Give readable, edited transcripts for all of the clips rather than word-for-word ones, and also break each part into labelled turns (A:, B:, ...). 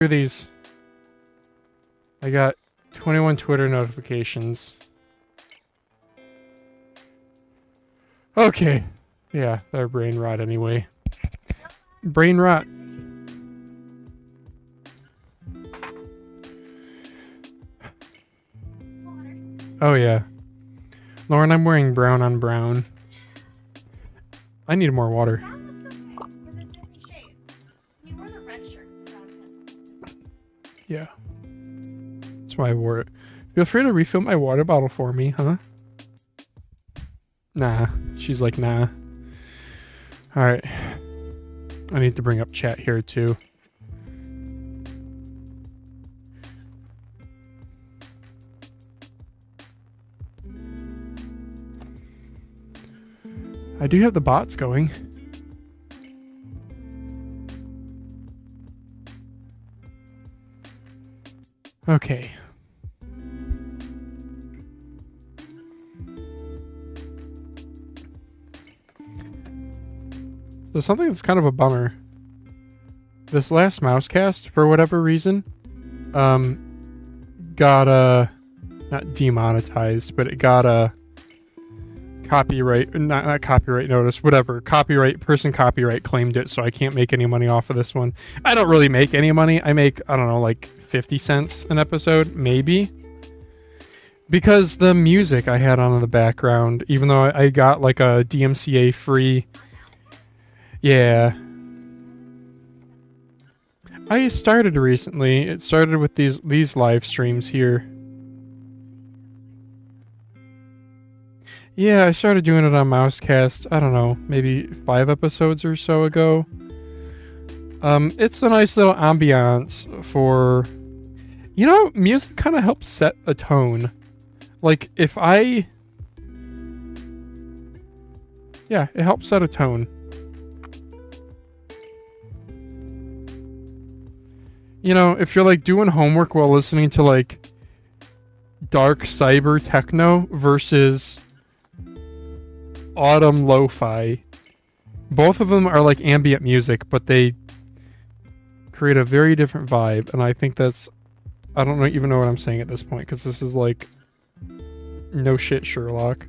A: Look at these. I got 21 Twitter notifications. Okay. Yeah, they're brain rot anyway. Brain rot. Oh yeah. Lauren, I'm wearing brown on brown. I need more water.
B: Brown looks okay with this different shade. You wore the red shirt.
A: Yeah. That's why I wore it. Feel free to refill my water bottle for me, huh? Nah. She's like, nah. Alright. I need to bring up chat here too. I do have the bots going. Okay. So something that's kind of a bummer. This last Mousecast, for whatever reason, got not demonetized, but it got a copyright, not copyright notice, whatever. Person copyright claimed it, so I can't make any money off of this one. I don't really make any money. I make, I don't know, like 50 cents an episode, maybe. Because the music I had on in the background, even though I got like a DMCA free. Yeah. I started recently. It started with these live streams here. Yeah, I started doing it on Mousecast, I don't know, maybe 5 episodes or so ago. It's a nice little ambiance for... You know, music kind of helps set a tone. Like, if I... Yeah, it helps set a tone. You know, if you're like doing homework while listening to like dark cyber techno versus autumn lo-fi, both of them are like ambient music, but they create a very different vibe, and I think that's, I don't even know what I'm saying at this point, because this is like no shit Sherlock.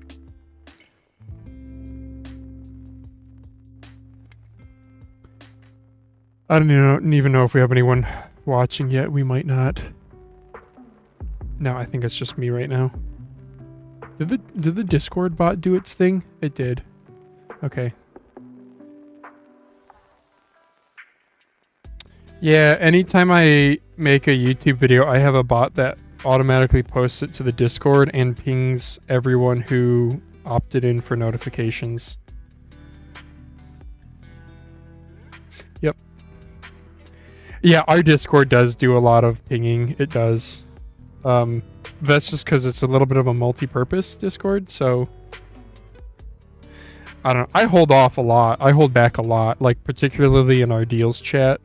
A: I don't even know if we have anyone watching yet. We might not. No, I think it's just me right now. Did the Discord bot do its thing? It did. Okay. Yeah, anytime I make a YouTube video, I have a bot that automatically posts it to the Discord and pings everyone who opted in for notifications. Yep. Yeah, our Discord does do a lot of pinging. It does. That's just because it's a little bit of a multi-purpose Discord, so... I don't know. I hold off a lot. I hold back a lot, like particularly in our deals chat.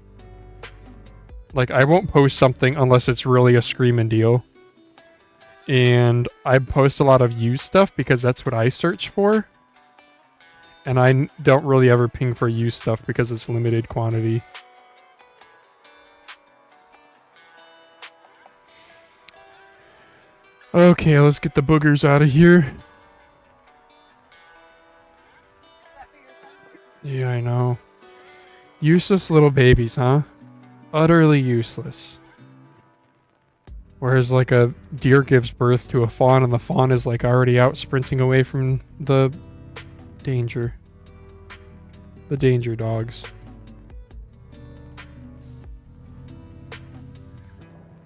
A: Like, I won't post something unless it's really a screaming deal. And I post a lot of used stuff because that's what I search for. And I don't really ever ping for used stuff because it's limited quantity. Okay, let's get the boogers out of here. Yeah, I know. Useless little babies, huh? Utterly useless. Whereas like a deer gives birth to a fawn and the fawn is like already out sprinting away from the danger. The danger dogs.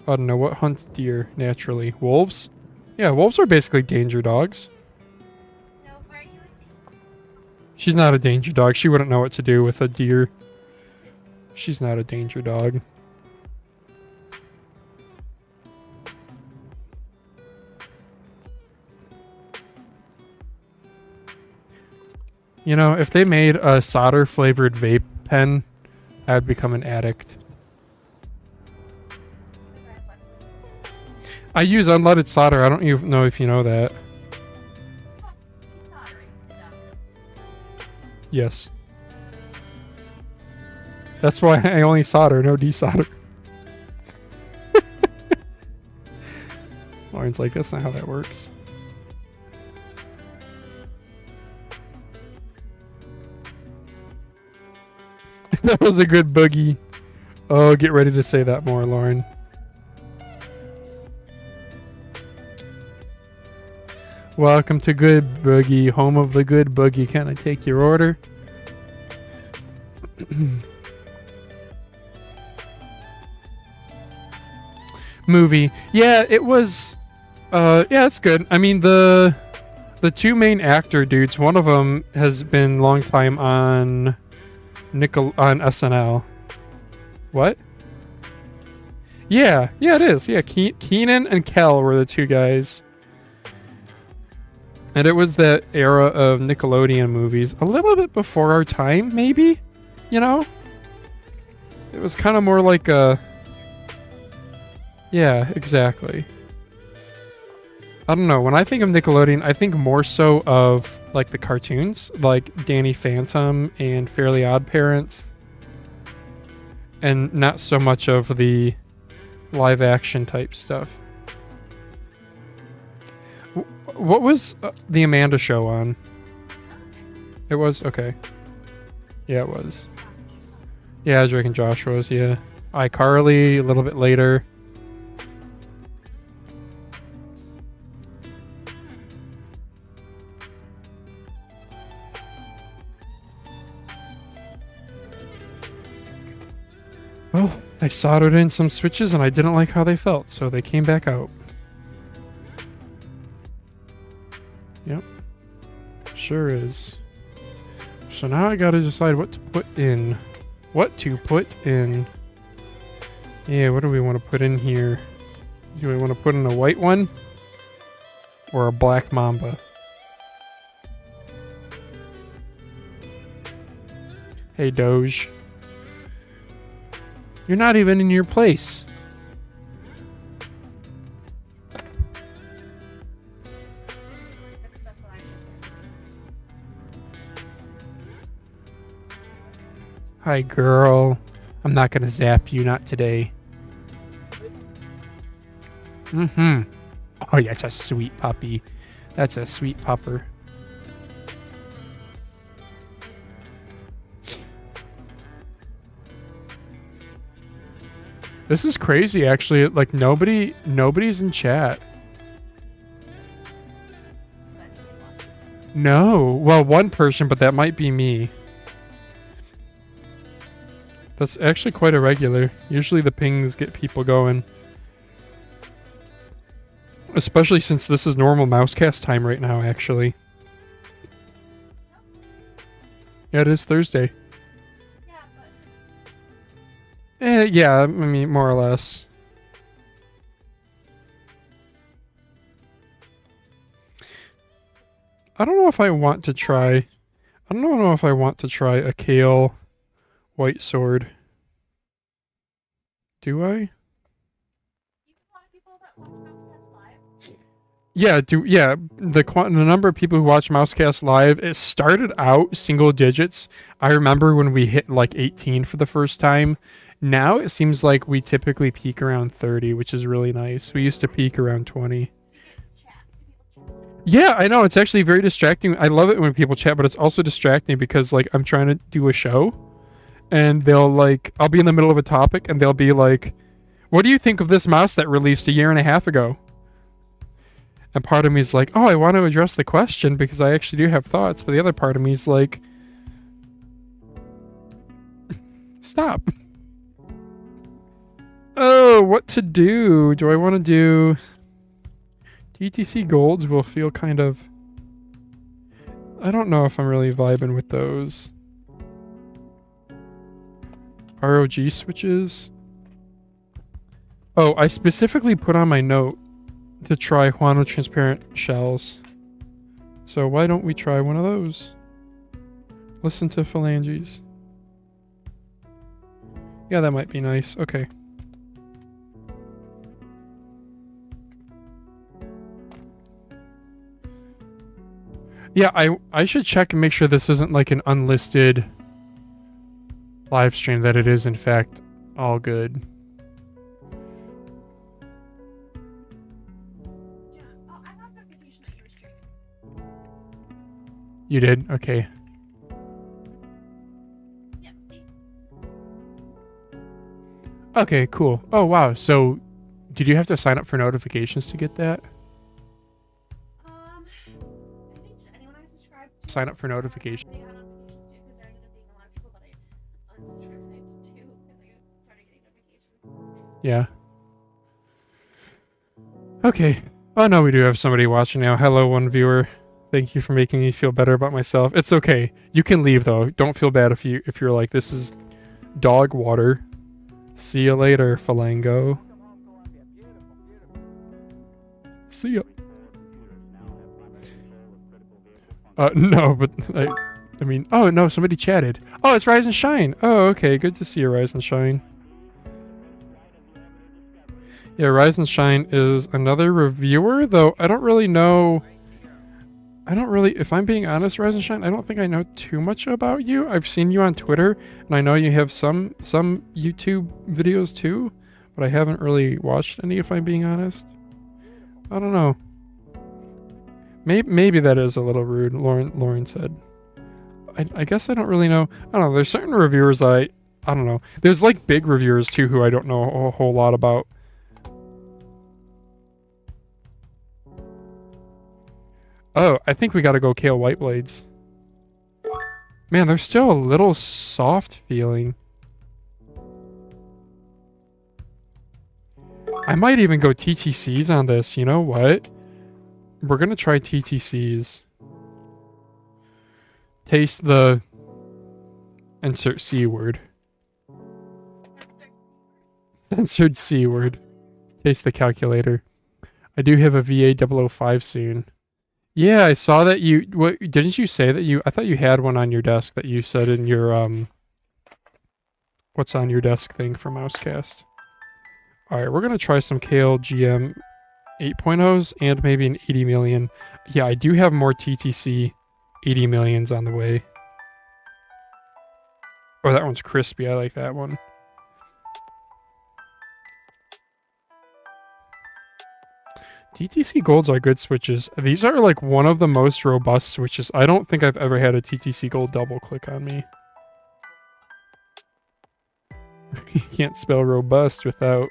A: I don't know, what hunts deer naturally? Wolves? Yeah, wolves are basically danger dogs.
B: No, are you?
A: She's not a danger dog. She wouldn't know what to do with a deer. She's not a danger dog. You know, if they made a solder flavored vape pen, I'd become an addict. I use unleaded solder. I don't even know if you know that. Yes. That's why I only solder, no desolder. Lauren's like, that's not how that works. That was a good boogie. Oh, get ready to say that more, Lauren. Welcome to Good Boogie, home of the Good Boogie. Can I take your order? Movie. Yeah, it was yeah, it's good. I mean, the two main actor dudes, one of them has been long time on on SNL. What? Yeah, it is. Yeah, Keenan and Kel were the two guys. And it was that era of Nickelodeon movies. A little bit before our time, maybe? You know? It was kind of more like a... Yeah, exactly. I don't know. When I think of Nickelodeon, I think more so of, like, the cartoons. Like Danny Phantom and Fairly Odd Parents. And not so much of the live-action type stuff. What was the Amanda show on? It was? Okay. Yeah, it was. Yeah, Drake and Josh was, yeah. iCarly, a little bit later. Well, I soldered in some switches and I didn't like how they felt, so they came back out. Yep. Sure is. So now I gotta decide what to put in. What to put in. Yeah, what do we want to put in here? Do we want to put in a white one? Or a black mamba? Hey, Doge. You're not even in your place. Hi, girl. I'm not gonna zap you, not today. Mm-hmm. Oh, yeah, that's a sweet puppy. That's a sweet pupper. This is crazy, actually. Like, nobody's in chat. No. Well, one person, but that might be me. That's actually quite irregular. Usually the pings get people going. Especially since this is normal Mousecast time right now, actually. Yeah, it is Thursday. Yeah, I mean, more or less. I don't know if I want to try... I don't know if I want to try a Kale white sword. Do I? Yeah, the number of people who watch Mousecast live, it started out single digits. I remember when we hit like 18 for the first time. Now it seems like we typically peak around 30, which is really nice. We used to peak around 20. Yeah, I know. It's actually very distracting. I love it when people chat, but it's also distracting because like I'm trying to do a show and I'll be in the middle of a topic and they'll be like, what do you think of this mouse that released a year and a half ago? And part of me is like, oh, I want to address the question because I actually do have thoughts. But the other part of me is like, stop. Oh, what to do? Do I want to do... DTC Golds will feel kind of... I don't know if I'm really vibing with those. ROG switches. Oh, I specifically put on my note to try Huano transparent shells. So why don't we try one of those? Listen to phalanges. Yeah, that might be nice. Okay. Yeah, I should check and make sure this isn't like an unlisted live stream, that it is in fact all good. You did? Okay.
B: Yeah, see?
A: Okay, cool. Oh, wow. So, did you have to sign up for notifications to get that?
B: I think anyone I subscribed to.
A: Sign up for notifications.
B: They had notifications too, because there ended up being a lot of people that I unsubscribed to, because I started getting notifications.
A: Yeah. Okay. Oh, no, we do have somebody watching now. Hello, one viewer. Thank you for making me feel better about myself. It's okay. You can leave, though. Don't feel bad if you're like, this is dog water. See you later, Falango. See ya. No, but I mean, oh no, somebody chatted. Oh, it's Rise and Shine. Oh, okay, good to see you, Rise and Shine. Yeah, Rise and Shine is another reviewer, though I don't really know. If I'm being honest, Rise and Shine, I don't think I know too much about you. I've seen you on Twitter, and I know you have some YouTube videos too, but I haven't really watched any, if I'm being honest. I don't know. Maybe that is a little rude, Lauren said. I guess I don't really know. I don't know, there's certain reviewers that I don't know. There's like big reviewers too who I don't know a whole lot about. Oh, I think we gotta go Kale Whiteblades. Man, they're still a little soft feeling. I might even go TTCs on this. You know what? We're gonna try TTCs. Taste the... Insert C word. Censored C word. Taste the calculator. I do have a VA 005 soon. Yeah, I saw that you... What, didn't you say that you... I thought you had one on your desk that you said in your, what's on your desk thing for Mousecast. Alright, we're gonna try some Kale GM 8.0s and maybe an 80 million. Yeah, I do have more TTC 80 millions on the way. Oh, that one's crispy. I like that one. TTC Golds are good switches. These are like one of the most robust switches. I don't think I've ever had a TTC Gold double click on me. You can't spell robust without...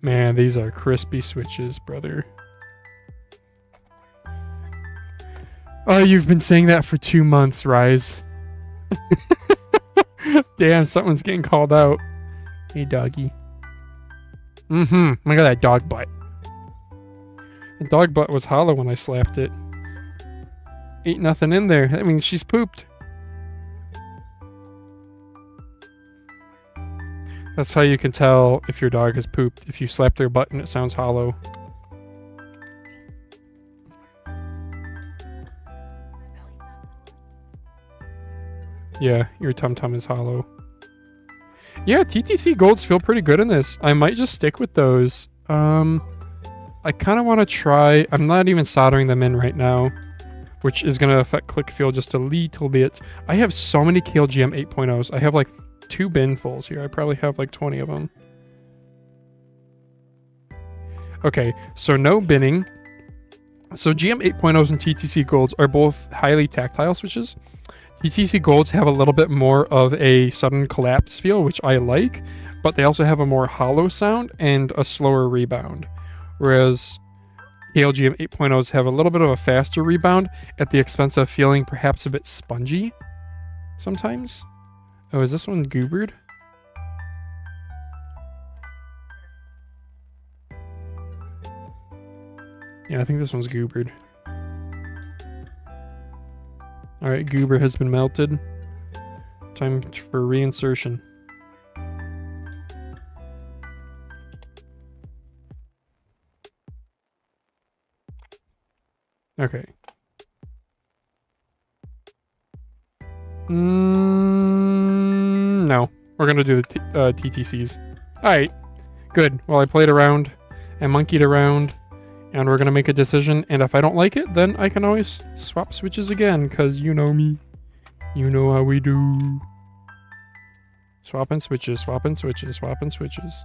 A: Man, these are crispy switches, brother. Oh, you've been saying that for 2 months, Rise. Damn, someone's getting called out. Hey, doggy. Mm-hmm. Look at that dog butt. The dog butt was hollow when I slapped it. Ain't nothing in there. That means she's pooped. That's how you can tell if your dog has pooped. If you slap their butt and it sounds hollow. Yeah, your tum-tum is hollow. Yeah, TTC Golds feel pretty good in this. I might just stick with those. I kind of want to try... I'm not even soldering them in right now, which is going to affect click feel just a little bit. I have so many Kale GM 8.0s. I have like 2 binfuls here. I probably have like 20 of them. Okay, so no binning. So GM 8.0s and TTC Golds are both highly tactile switches. TTC Golds have a little bit more of a sudden collapse feel, which I like, but they also have a more hollow sound and a slower rebound. Whereas Kale GM 8.0s have a little bit of a faster rebound at the expense of feeling perhaps a bit spongy sometimes. Oh, is this one goobered? Yeah, I think this one's goobered. Alright, goober has been melted. Time for reinsertion. Okay. No. We're gonna do the TTCs. Alright. Good. Well, I played around and monkeyed around, and we're gonna make a decision, and if I don't like it, then I can always swap switches again, because you know me. You know how we do. Swapping switches, swapping switches, swapping switches.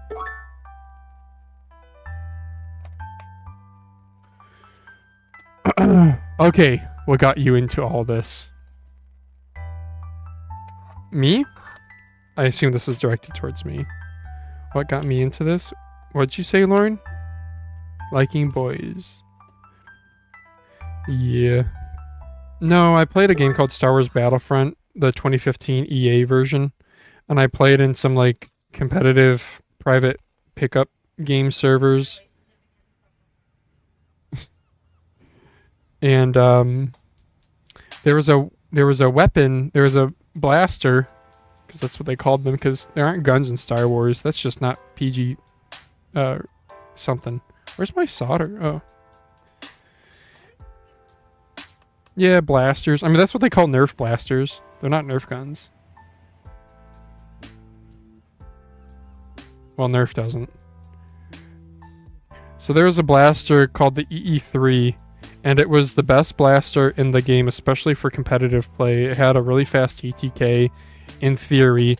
A: Okay, what got you into all this? Me? I assume this is directed towards me. What got me into this? What'd you say, Lauren? Liking boys. Yeah. No, I played a game called Star Wars Battlefront, the 2015 EA version. And I played in some, like, competitive private pickup game servers. And, there was a weapon, there was a blaster, because that's what they called them, because there aren't guns in Star Wars. That's just not PG, something. Where's my solder? Oh. Yeah, blasters. I mean, that's what they call Nerf blasters. They're not Nerf guns. Well, Nerf doesn't. So there was a blaster called the EE3, and it was the best blaster in the game, especially for competitive play. It had a really fast TTK. In theory,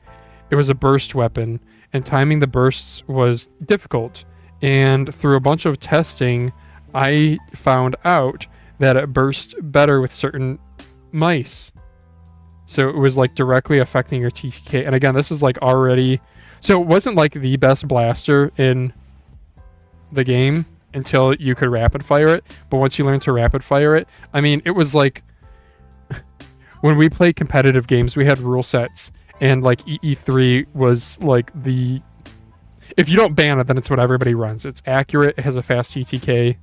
A: it was a burst weapon, and timing the bursts was difficult. And through a bunch of testing, I found out that it burst better with certain mice. So it was like directly affecting your TTK. And again, this is like already... So it wasn't like the best blaster in the game until you could rapid fire it. But once you learn to rapid fire it, I mean, it was like... when we played competitive games, we had rule sets. And like EE3 was like the... If you don't ban it, then it's what everybody runs. It's accurate. It has a fast TTK.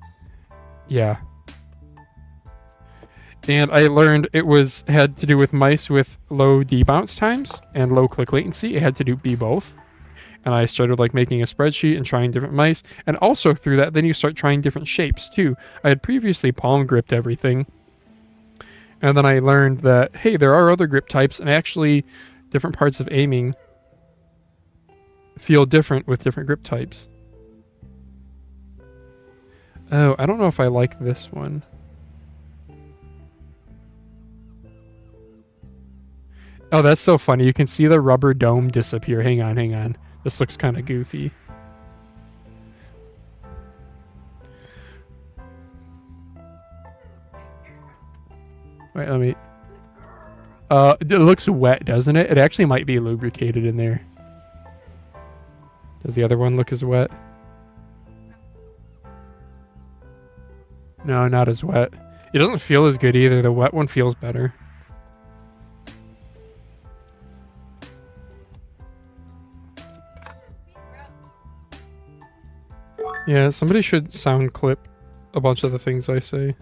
A: Yeah. And I learned it had to do with mice with low debounce times and low click latency. It had to be both. And I started like making a spreadsheet and trying different mice. And also through that, then you start trying different shapes too. I had previously palm gripped everything. And then I learned that, hey, there are other grip types, and actually different parts of aiming feel different with different grip types. Oh, I don't know if I like this one. Oh, that's so funny. You can see the rubber dome disappear. Hang on, hang on. This looks kind of goofy. Wait, let me... it looks wet, doesn't it? It actually might be lubricated in there. Does the other one look as wet? No, not as wet. It doesn't feel as good either. The wet one feels better. Yeah, somebody should sound clip a bunch of the things I say.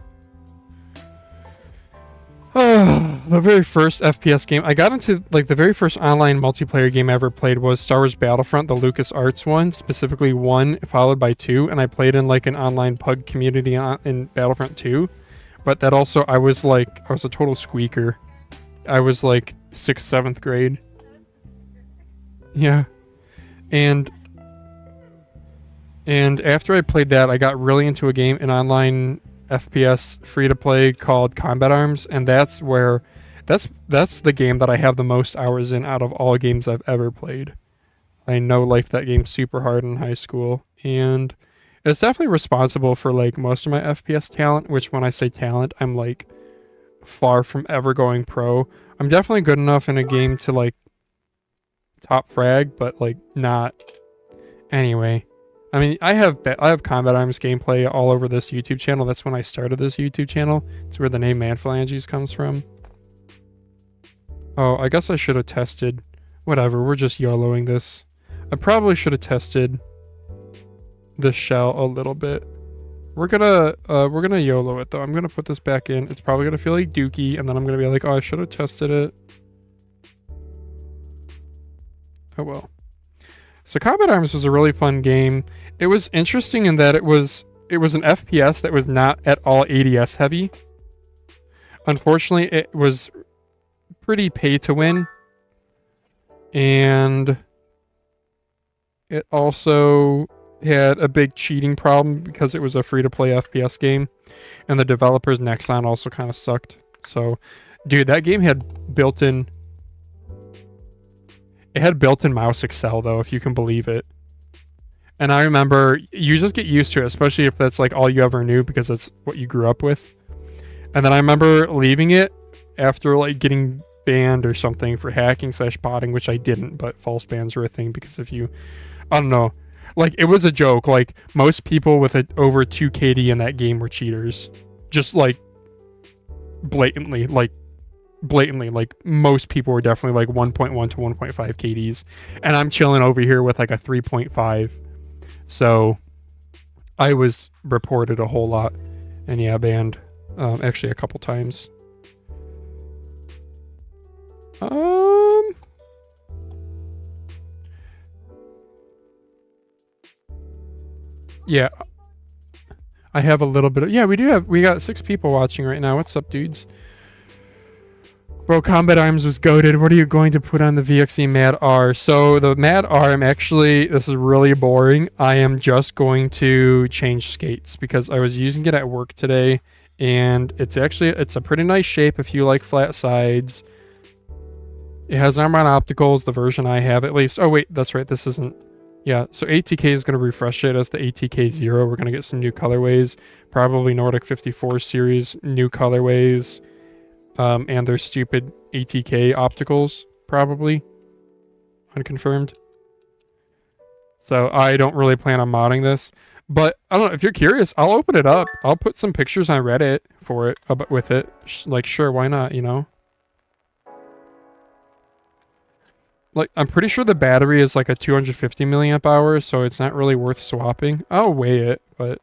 A: The very first FPS game I got into, like the very first online multiplayer game I ever played was Star Wars Battlefront, the LucasArts one, specifically 1 followed by 2, and I played in like an online pug community in Battlefront 2. But that also, I was a total squeaker. I was like 6th, 7th grade. Yeah. And after I played that, I got really into a game, an online FPS free-to-play called Combat Arms, and that's the game that I have the most hours in out of all games I've ever played. I know that game super hard in high school, and it's definitely responsible for like most of my FPS talent, which when I say talent, I'm like far from ever going pro. I'm definitely good enough in a game to like top frag, but like not... Anyway, I mean, I have Combat Arms gameplay all over this YouTube channel. That's when I started this YouTube channel. It's where the name Manphalanges comes from. Oh, I guess I should have tested. Whatever, we're just YOLOing this. I probably should have tested the shell a little bit. We're gonna YOLO it though. I'm gonna put this back in. It's probably gonna feel like dookie, and then I'm gonna be like, oh, I should have tested it. Oh well. So Combat Arms was a really fun game. It was interesting in that it was an FPS that was not at all ADS heavy. Unfortunately, it was pretty pay to win. And it also had a big cheating problem because it was a free-to-play FPS game. And the developer's Nexon also kind of sucked. So, dude, that game had built-in... It had built-in mouse Excel though, if you can believe it. And I remember you just get used to it, especially if that's like all you ever knew because that's what you grew up with. And then I remember leaving it after like getting banned or something for hacking/botting, which I didn't, but false bans are a thing because if you, I don't know, like it was a joke. Like most people with over 2 KD in that game were cheaters, just like blatantly, like most people were definitely like 1.1 to 1.5 KDs, and I'm chilling over here with like a 3.5. So I was reported a whole lot, and yeah, banned actually a couple times. Yeah, I have a little bit of, yeah, we got 6 people watching right now. What's up, dudes? Bro, Combat Arms was goated. What are you going to put on the VXE Mad R? So the Mad R, actually, this is really boring. I am just going to change skates because I was using it at work today, and it's a pretty nice shape if you like flat sides. It has armor-on opticals, the version I have at least. Oh wait, that's right, this isn't. Yeah, so ATK is going to refresh it as the ATK 0. We're going to get some new colorways. Probably Nordic 54 series new colorways. And their stupid ATK opticals, probably. Unconfirmed. So I don't really plan on modding this. But, I don't know, if you're curious, I'll open it up. I'll put some pictures on Reddit for it, with it. Like, sure, why not, you know? Like, I'm pretty sure the battery is like a 250 milliamp hours, so it's not really worth swapping. I'll weigh it, but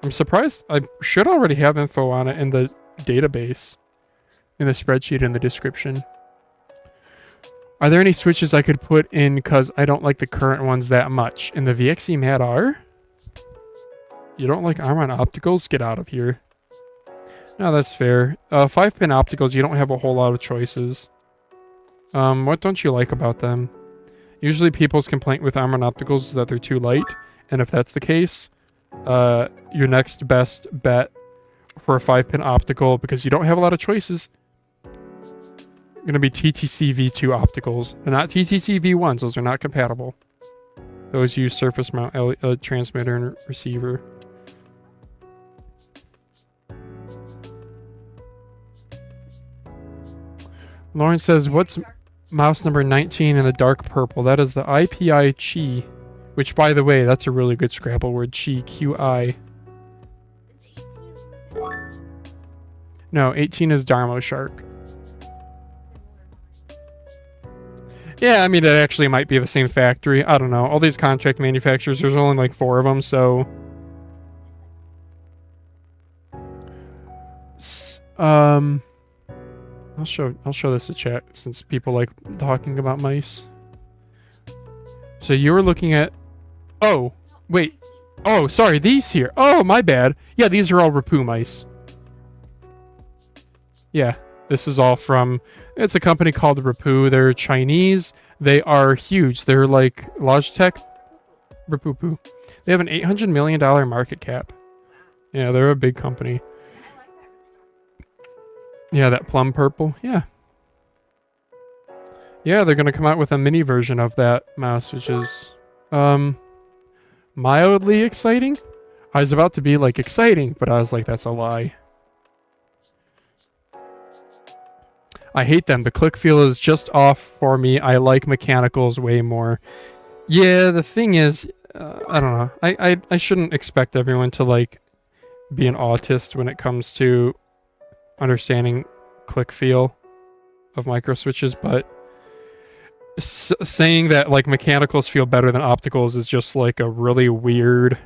A: I'm surprised. I should already have info on it in the database, in the spreadsheet in the description. Are there any switches I could put in because I don't like the current ones that much? In the VXE Mad R? You don't like armor-on opticals? Get out of here. No, that's fair. 5-pin opticals, you don't have a whole lot of choices. What don't you like about them? Usually people's complaint with armor-on opticals is that they're too light, and if that's the case, your next best bet for a 5-pin optical, because you don't have a lot of choices, going to be TTC V2 opticals, and not TTC V1s. Those are not compatible. Those use surface mount transmitter and receiver. Lauren says, what's mouse number 19 in the dark purple? That is the IPI Chi, which, by the way, that's a really good Scrabble word. Chi, Q-I. No, 18 is Darmo Shark. Yeah, I mean, it actually might be the same factory. I don't know. All these contract manufacturers, there's only like 4 of them, so... I'll show this to chat since people like talking about mice. So you were looking at... Oh, wait. Oh, sorry, these here. Oh, my bad. Yeah, these are all Rapu mice. Yeah, this is all from... It's a company called Rapu. They're Chinese. They are huge. They're like Logitech. Rapupu. They have an $800 million market cap. Yeah, they're a big company. Yeah, that plum purple. Yeah. Yeah, they're going to come out with a mini version of that mouse, which is mildly exciting. I was about to be like exciting, but I was like, that's a lie. I hate them. The click feel is just off for me. I like mechanicals way more. Yeah, the thing is, I don't know. I shouldn't expect everyone to like be an autist when it comes to understanding click feel of micro switches, but saying that like mechanicals feel better than opticals is just like a really weird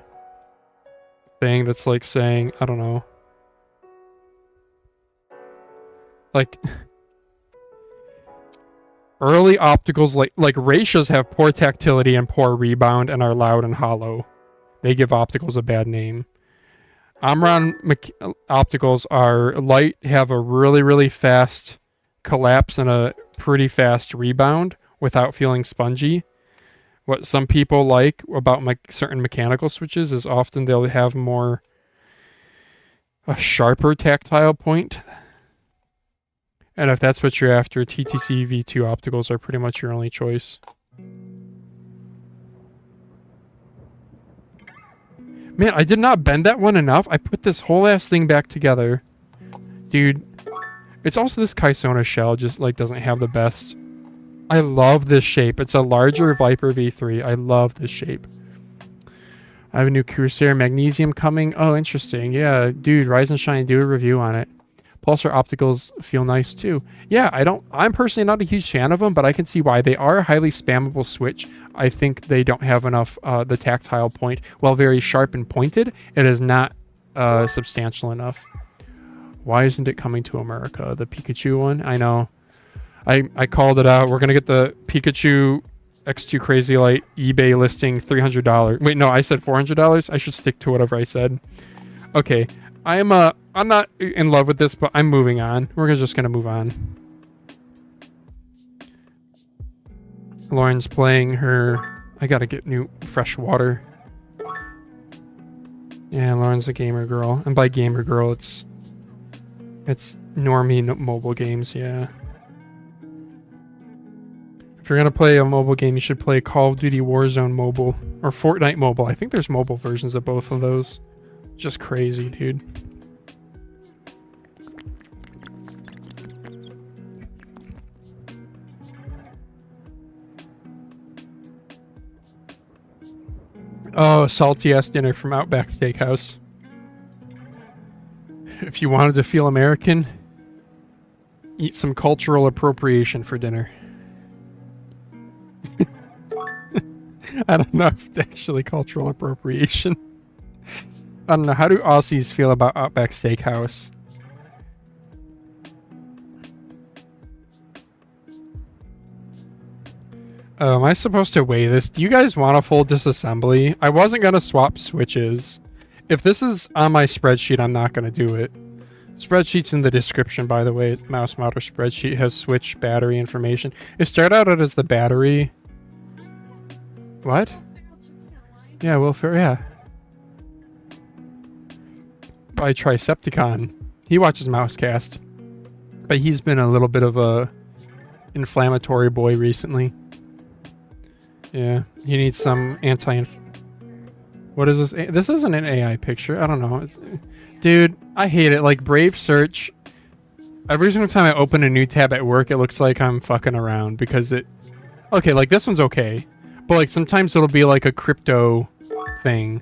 A: thing. That's like saying, I don't know, like early opticals, like Ratios have poor tactility and poor rebound and are loud and hollow. They give opticals a bad name. Omron opticals are light, have a really, really fast collapse and a pretty fast rebound without feeling spongy. What some people like about certain mechanical switches is often they'll have a sharper tactile point. And if that's what you're after, TTC V2 opticals are pretty much your only choice. Man, I did not bend that one enough. I put this whole ass thing back together. Dude, it's also this Kaisona shell just like doesn't have the best. I love this shape. It's a larger Viper V3. I love this shape. I have a new Crusader Magnesium coming. Oh, interesting. Yeah, dude, Rise and Shine, do a review on it. Pulsar opticals feel nice too. Yeah, I'm personally not a huge fan of them, but I can see why. They are a highly spammable switch. I think they don't have enough, the tactile point. While very sharp and pointed, it is not substantial enough. Why isn't it coming to America? The Pikachu one? I know. I called it out. We're going to get the Pikachu X2 Crazy Light eBay listing $300. Wait, no, I said $400. I should stick to whatever I said. Okay. I'm not in love with this, but I'm moving on. We're just going to move on. Lauren's playing her... I got to get new fresh water. Yeah, Lauren's a gamer girl. And by gamer girl, it's normie mobile games, yeah. If you're gonna play a mobile game, you should play Call of Duty Warzone mobile or Fortnite mobile. I think there's mobile versions of both of those. Just crazy, dude. Oh, salty ass dinner from Outback Steakhouse. If you wanted to feel American, eat some cultural appropriation for dinner. I don't know if it's actually cultural appropriation. I don't know. How do Aussies feel about Outback Steakhouse? Am I supposed to weigh this? Do you guys want a full disassembly? I wasn't going to swap switches. If this is on my spreadsheet, I'm not going to do it. Spreadsheet's in the description, by the way. Mouse modder spreadsheet has switch battery information. It started out as the battery. What? Yeah, Wilfer, yeah. By Tricepticon. He watches Mousecast. But he's been a little bit of a inflammatory boy recently. Yeah, he needs some what is this? This isn't an AI picture. I don't know. Dude, I hate it. Like, Brave Search. Every single time I open a new tab at work, it looks like I'm fucking around because it... Okay, like, this one's okay. But, like, sometimes it'll be, like, a crypto thing.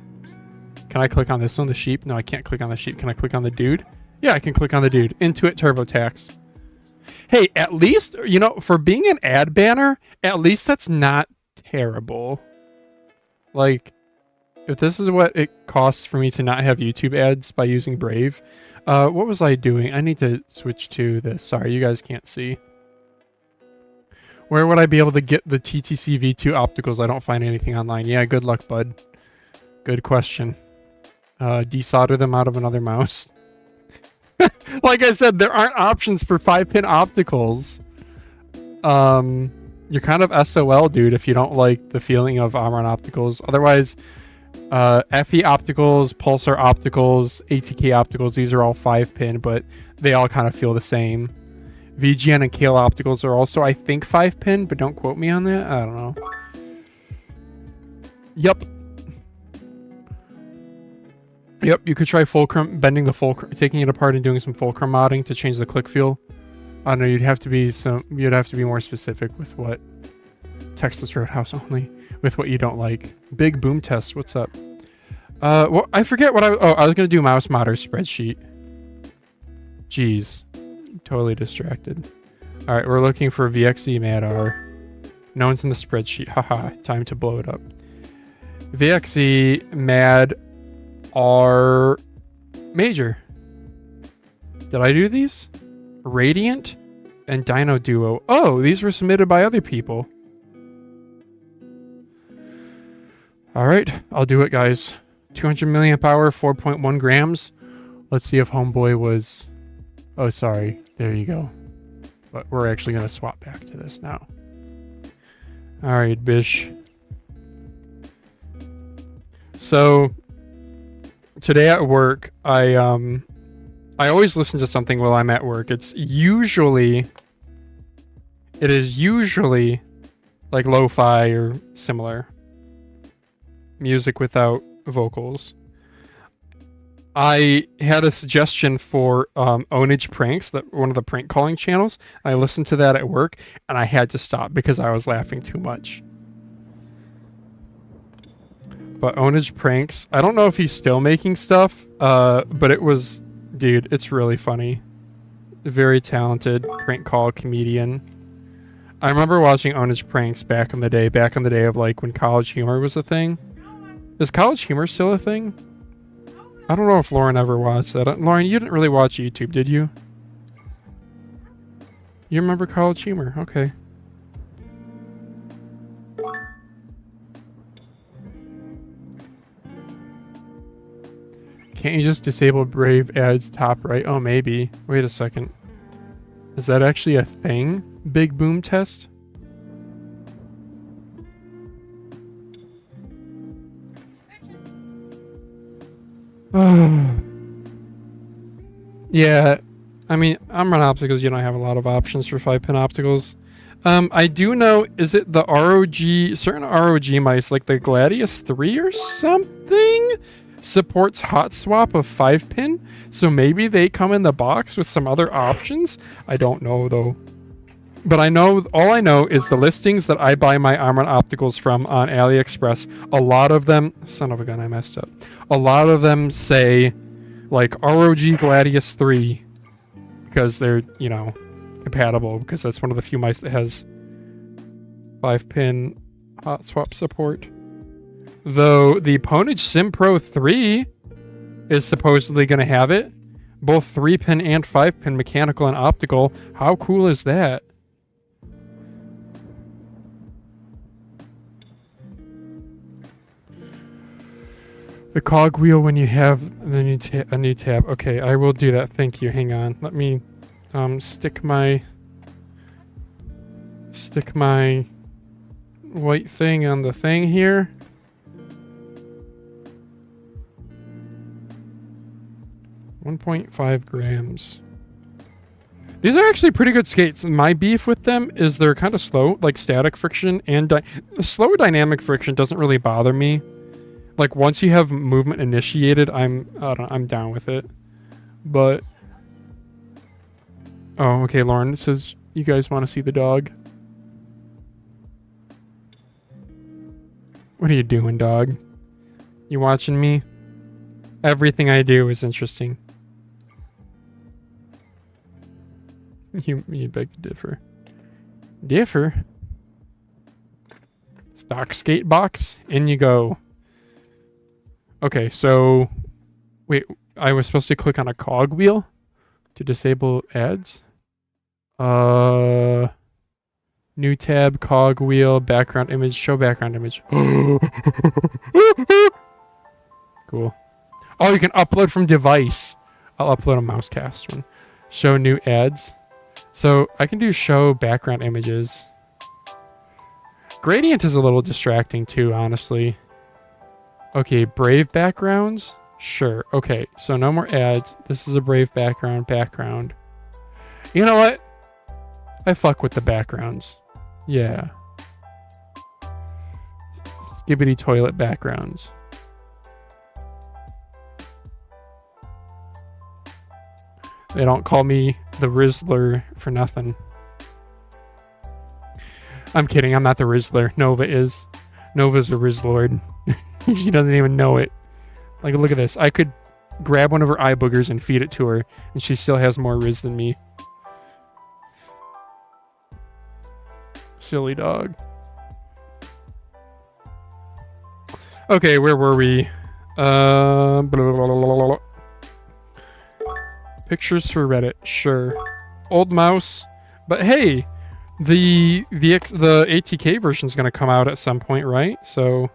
A: Can I click on this one, the sheep? No, I can't click on the sheep. Can I click on the dude? Yeah, I can click on the dude. Intuit TurboTax. Hey, at least, you know, for being an ad banner, at least that's not terrible. Like, if this is what it costs for me to not have YouTube ads by using Brave, what was I doing? I need to switch to this. Sorry, you guys can't see. Where would I be able to get the TTC V2 opticals? I don't find anything online. Yeah, good luck, bud. Good question. Desolder them out of another mouse. Like I said, there aren't options for 5-pin opticals. You're kind of SOL, dude, if you don't like the feeling of Omron opticals. Otherwise, FE opticals, Pulsar opticals, ATK opticals, these are all 5-pin, but they all kind of feel the same. VGN and Kale opticals are also, I think, 5-pin, but don't quote me on that. I don't know. Yep. Yep, you could try fulcrum, bending the fulcrum, taking it apart and doing some fulcrum modding to change the click feel. I don't know, you'd have to be more specific with what Texas Roadhouse only, with what you don't like. Big Boom Test, what's up? Well, I forget what I was gonna do mouse modder spreadsheet. Jeez, totally distracted. All right, we're looking for VXE Madar. No one's in the spreadsheet. Haha, time to blow it up. VXE Mad R Major. Did I do these? Radiant and Dino Duo. Oh, these were submitted by other people. All right, I'll do it, guys. 200 milliamp hour, 4.1 grams. Let's see if Homeboy was... Oh, sorry. There you go. But we're actually going to swap back to this now. All right, Bish. So, today at work, I I always listen to something while I'm at work. It is usually like lo-fi or similar music without vocals. I had a suggestion for Ownage Pranks, that one of the prank calling channels. I listened to that at work, and I had to stop because I was laughing too much. But Ownage Pranks, I don't know if he's still making stuff, but it was, dude, it's really funny. Very talented prank call comedian. I remember watching Ownage Pranks back in the day of like when College Humor was a thing. Is College Humor still a thing? I don't know if Lauren ever watched that. Lauren, you didn't really watch YouTube, did you? You remember College Humor? Okay. Can't you just disable Brave ads top right? Oh, maybe. Wait a second. Is that actually a thing? Big boom test? Yeah, I mean, I'm on opticals. You don't have a lot of options for 5-pin opticals. I do know, is it the ROG, certain ROG mice, like the Gladius 3 or something, supports hot swap of 5-pin? So maybe they come in the box with some other options? I don't know, though. But I know, all I know is the listings that I buy my Armor opticals from on AliExpress, a lot of them, son of a gun, I messed up. A lot of them say, like, ROG Gladius 3, because they're, you know, compatible, because that's one of the few mice that has 5-pin hot swap support. Though the Ponage Sim Pro 3 is supposedly going to have it. Both 3-pin and 5-pin mechanical and optical. How cool is that? The cogwheel when you have the new tab. Okay, I will do that. Thank you. Hang on. Let me stick my white thing on the thing here. .5 grams. These are actually pretty good skates. My beef with them is they're kind of slow, like static friction and slow dynamic friction doesn't really bother me. Like once you have movement initiated, I'm down with it. But oh, okay, Lauren says you guys want to see the dog. What are you doing, dog? You watching me? Everything I do is interesting. You beg to differ. Differ? Stock skate box? In you go. Okay, so... Wait, I was supposed to click on a cogwheel to disable ads? New tab, cogwheel, background image, show background image. Cool. Oh, you can upload from device. I'll upload a mousecast one. Show new ads. So I can do show background images. Gradient is a little distracting too, honestly. Okay, Brave backgrounds? Sure. Okay, so no more ads. This is a Brave background. You know what? I fuck with the backgrounds. Yeah. Skibbity toilet backgrounds. They don't call me the Rizzler for nothing. I'm kidding, I'm not the Rizzler. Nova is. Nova's a Rizzlord. She doesn't even know it. Like, look at this. I could grab one of her eye boogers and feed it to her, and she still has more Riz than me. Silly dog. Okay, where were we? Blah, blah, blah, blah, blah. Pictures for Reddit, sure. Old mouse, but hey, the ATK version is going to come out at some point, right? So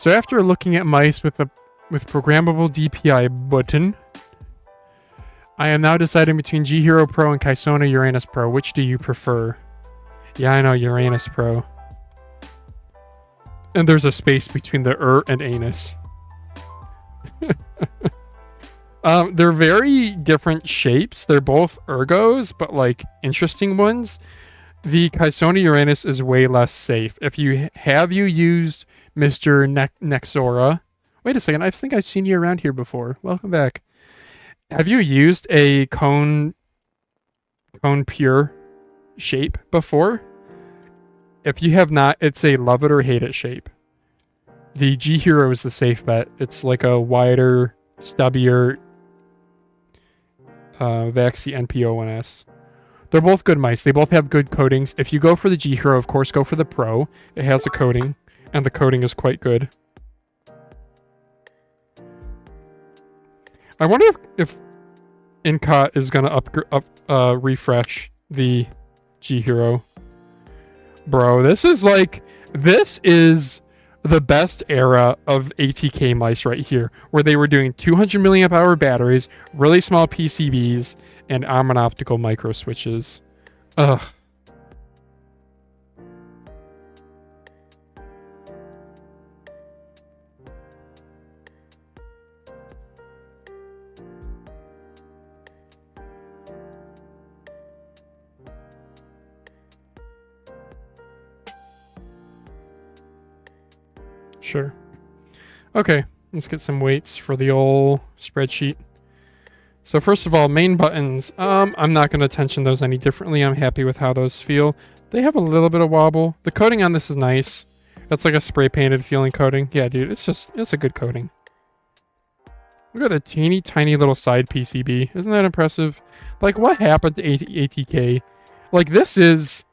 A: after looking at mice with programmable DPI button, I am now deciding between G Hero Pro and Kaisona Uranus Pro. Which do you prefer? Yeah, I know, Uranus Pro. And there's a space between the and anus. They're very different shapes. They're both ergos, but like interesting ones. The Kaisoni Uranus is way less safe. If you used Mr. Nexora. Wait a second, I think I've seen you around here before. Welcome back. Have you used a cone pure shape before? If you have not, it's a love it or hate it shape. The G Hero is the safe bet. It's like a wider, stubbier VXE NPO1S. They're both good mice. They both have good coatings. If you go for the G Hero, of course, go for the Pro. It has a coating, and the coating is quite good. I wonder if Incot is going to refresh the G Hero. Bro, this is the best era of ATK mice right here, where they were doing 200 milliamp hour batteries, really small PCBs, and Almond optical micro switches. Ugh. Sure. Okay, let's get some weights for the old spreadsheet. So first of all, main buttons. I'm not going to tension those any differently. I'm happy with how those feel. They have a little bit of wobble. The coating on this is nice. It's like a spray painted feeling coating. Yeah, dude, it's a good coating. Look at the teeny tiny little side PCB. Isn't that impressive? Like, what happened to ATK? Like, this is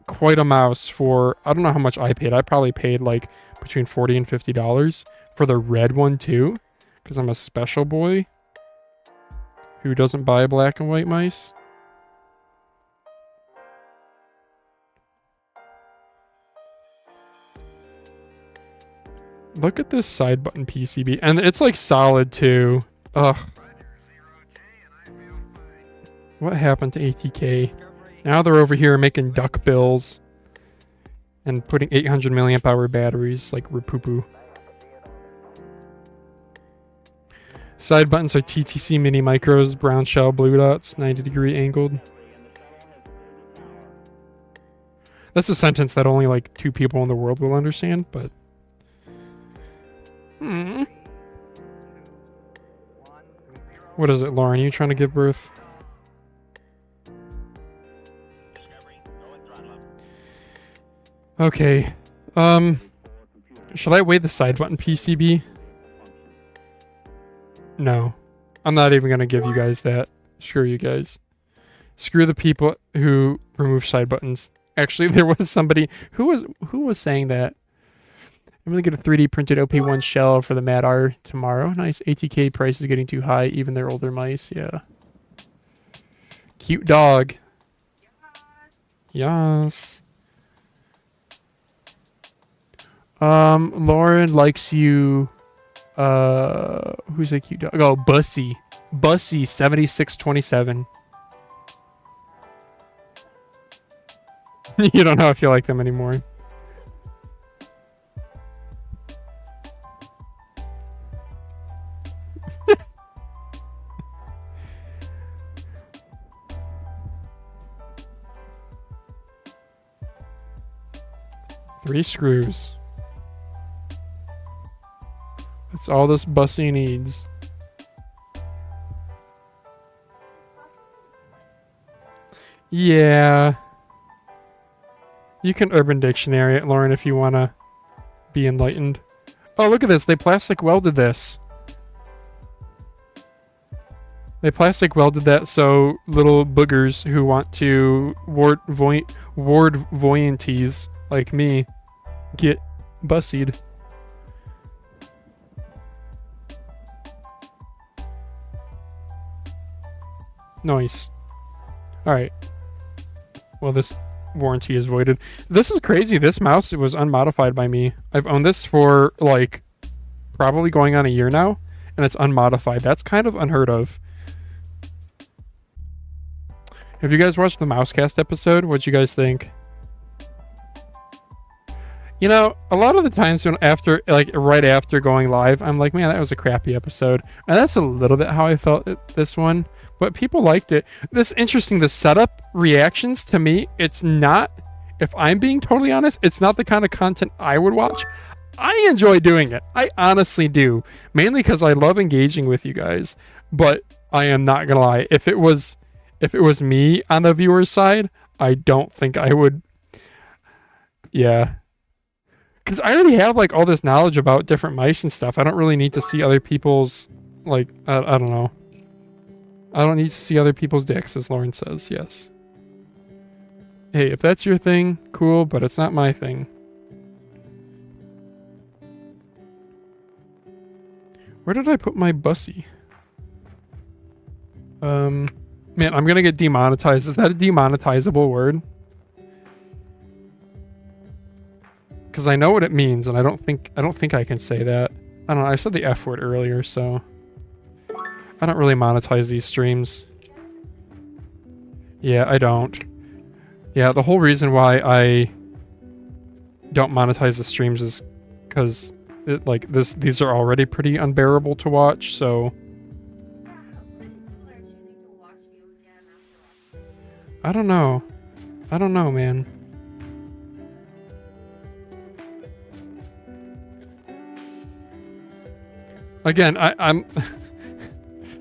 A: quite a mouse for, I don't know how much I paid. I probably paid like between $40 and $50 for the red one too, because I'm a special boy who doesn't buy black and white mice. Look at this side button PCB, and it's like solid too. Ugh. What happened to ATK? Now they're over here making duck bills and putting 800 milliamp hour batteries like Rapupu. Side buttons are TTC mini micros, brown shell, blue dots, 90-degree angled. That's a sentence that only like 2 people in the world will understand, but... What is it, Lauren? Are you trying to give birth? Okay. Should I weigh the side button PCB? No. I'm not even going to give you guys that. Screw you guys. Screw the people who remove side buttons. Actually, there was somebody who was saying that. I'm going to get a 3D printed OP1 shell for the Mad R tomorrow. Nice. ATK price is getting too high. Even their older mice. Yeah. Cute dog. Yes. Lauren likes you. Who's a cute dog? Oh, Bussy. Bussy 7627. You don't know if you like them anymore. Three screws. That's all this Bussy needs. Yeah. You can Urban Dictionary it, Lauren, if you want to be enlightened. Oh, look at this. They plastic welded this. They plastic welded that so little boogers who want to ward voyanties like me get bussied. Nice. Alright. Well, this warranty is voided. This is crazy. This mouse was unmodified by me. I've owned this for, like, probably going on a year now, and it's unmodified. That's kind of unheard of. Have you guys watched the Mousecast episode? What'd you guys think? You know, a lot of the times when after, like right after going live, I'm like, man, that was a crappy episode. And that's a little bit how I felt at this one. But people liked it. This interesting, the setup reactions to me, it's not, if I'm being totally honest, it's not the kind of content I would watch. I enjoy doing it. I honestly do. Mainly because I love engaging with you guys. But I am not gonna lie. If it was me on the viewer's side, I don't think I would. Yeah. Because I already have like all this knowledge about different mice and stuff. I don't really need to see other people's, like, I don't know. I don't need to see other people's dicks, as Lauren says. Yes. Hey, if that's your thing, cool, but it's not my thing. Where did I put my bussy? Man, I'm gonna get demonetized. Is that a demonetizable word? Because I know what it means, and I don't think I can say that. I don't know. I said the F word earlier, so I don't really monetize these streams. Yeah, I don't. Yeah, the whole reason why I don't monetize the streams is because these are already pretty unbearable to watch. So I don't know. I don't know, man. Again, I'm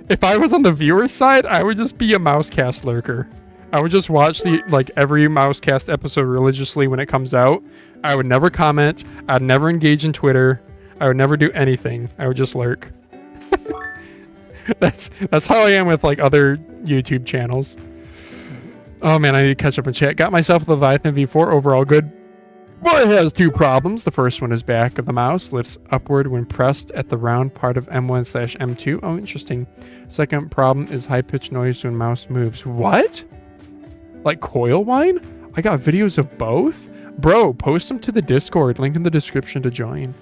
A: if I was on the viewer side, I would just be a Mousecast lurker. I would just watch every Mousecast episode religiously when it comes out. I would never comment. I'd never engage in Twitter. I would never do anything. I would just lurk. That's how I am with like other YouTube channels. Oh man, I need to catch up in chat. Got myself a Leviathan V4. Overall good. But it has two problems. The first one is back of the mouse lifts upward when pressed at the round part of M1/M2. Oh, interesting. Second problem is high-pitched noise when mouse moves. What? Like coil whine? I got videos of both? Bro, post them to the Discord. Link in the description to join.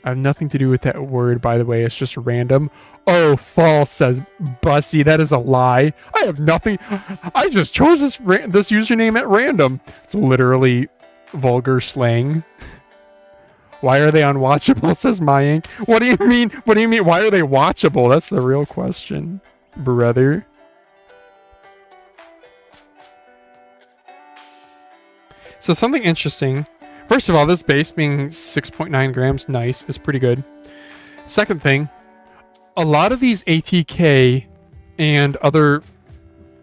A: I have nothing to do with that word, by the way. It's just random. Oh, false, says Bussy. That is a lie. I have nothing. I just chose this username at random. It's literally vulgar slang. Why are they unwatchable, says Myink. What do you mean? What do you mean? Why are they watchable? That's the real question, brother. So something interesting. First of all, this base being 6.9 grams, nice, is pretty good. Second thing, a lot of these ATK and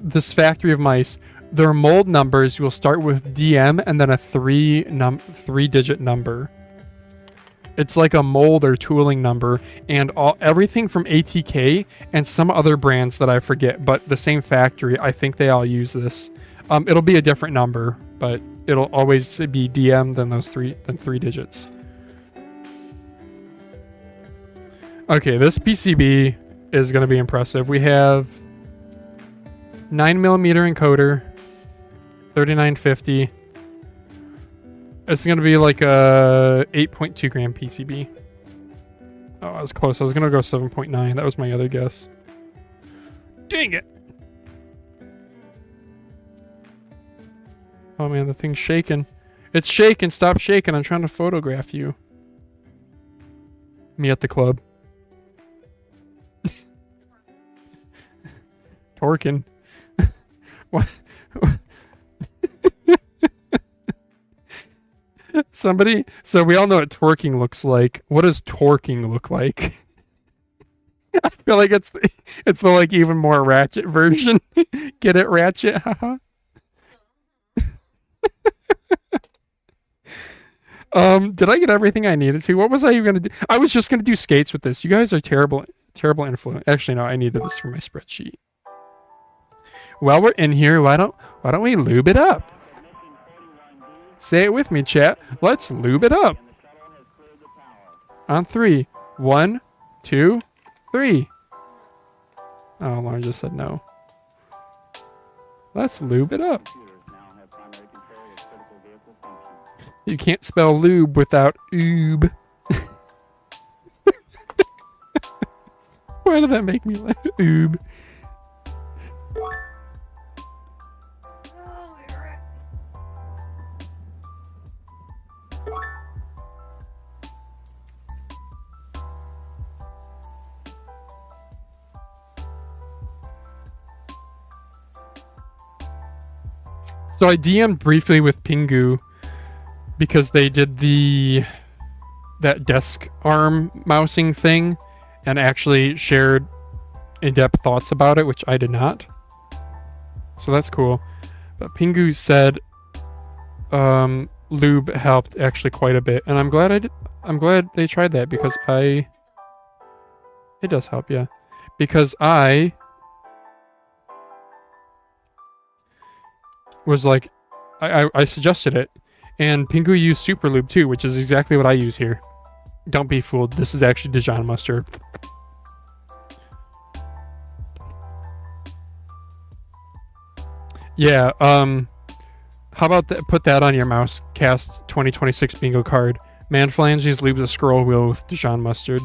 A: this factory of mice, their mold numbers will start with DM and then a three-digit number. It's like a mold or tooling number, and everything from ATK and some other brands that I forget, but the same factory, I think they all use this. It'll be a different number, but it'll always be DM than three digits. Okay, this PCB is going to be impressive. We have 9mm encoder, 3950. It's going to be like a 8.2 gram PCB. Oh, I was close. I was going to go 7.9. That was my other guess. Dang it. Oh man, the thing's shaking. It's shaking. Stop shaking. I'm trying to photograph you. Me at the club. Torquing. What? Somebody. So we all know what twerking looks like. What does torquing look like? I feel like it's the like even more ratchet version. Get it, ratchet? Haha. Did I get everything I needed to? What was I even gonna do? I was just gonna do skates with this. You guys are terrible influence. Actually, no, I needed this for my spreadsheet. While we're in here, why don't we lube it up? Say it with me, chat. Let's lube it up. On 3. 1, 2, 3. Oh, Lauren just said no. Let's lube it up. You can't spell lube without oob. Why did that make me laugh? Oob. So I DM'd briefly with Pingu because they did that desk arm mousing thing and actually shared in-depth thoughts about it, which I did not. So that's cool. But Pingu said lube helped actually quite a bit, and I'm glad they tried that because it does help, yeah. Because I was like, I suggested it, and Pingu used Super Lube too, which is exactly what I use here. Don't be fooled. This is actually Dijon mustard. Yeah, how about put that on your mouse cast 2026 bingo card. Man phalanges lubes a scroll wheel with Dijon mustard.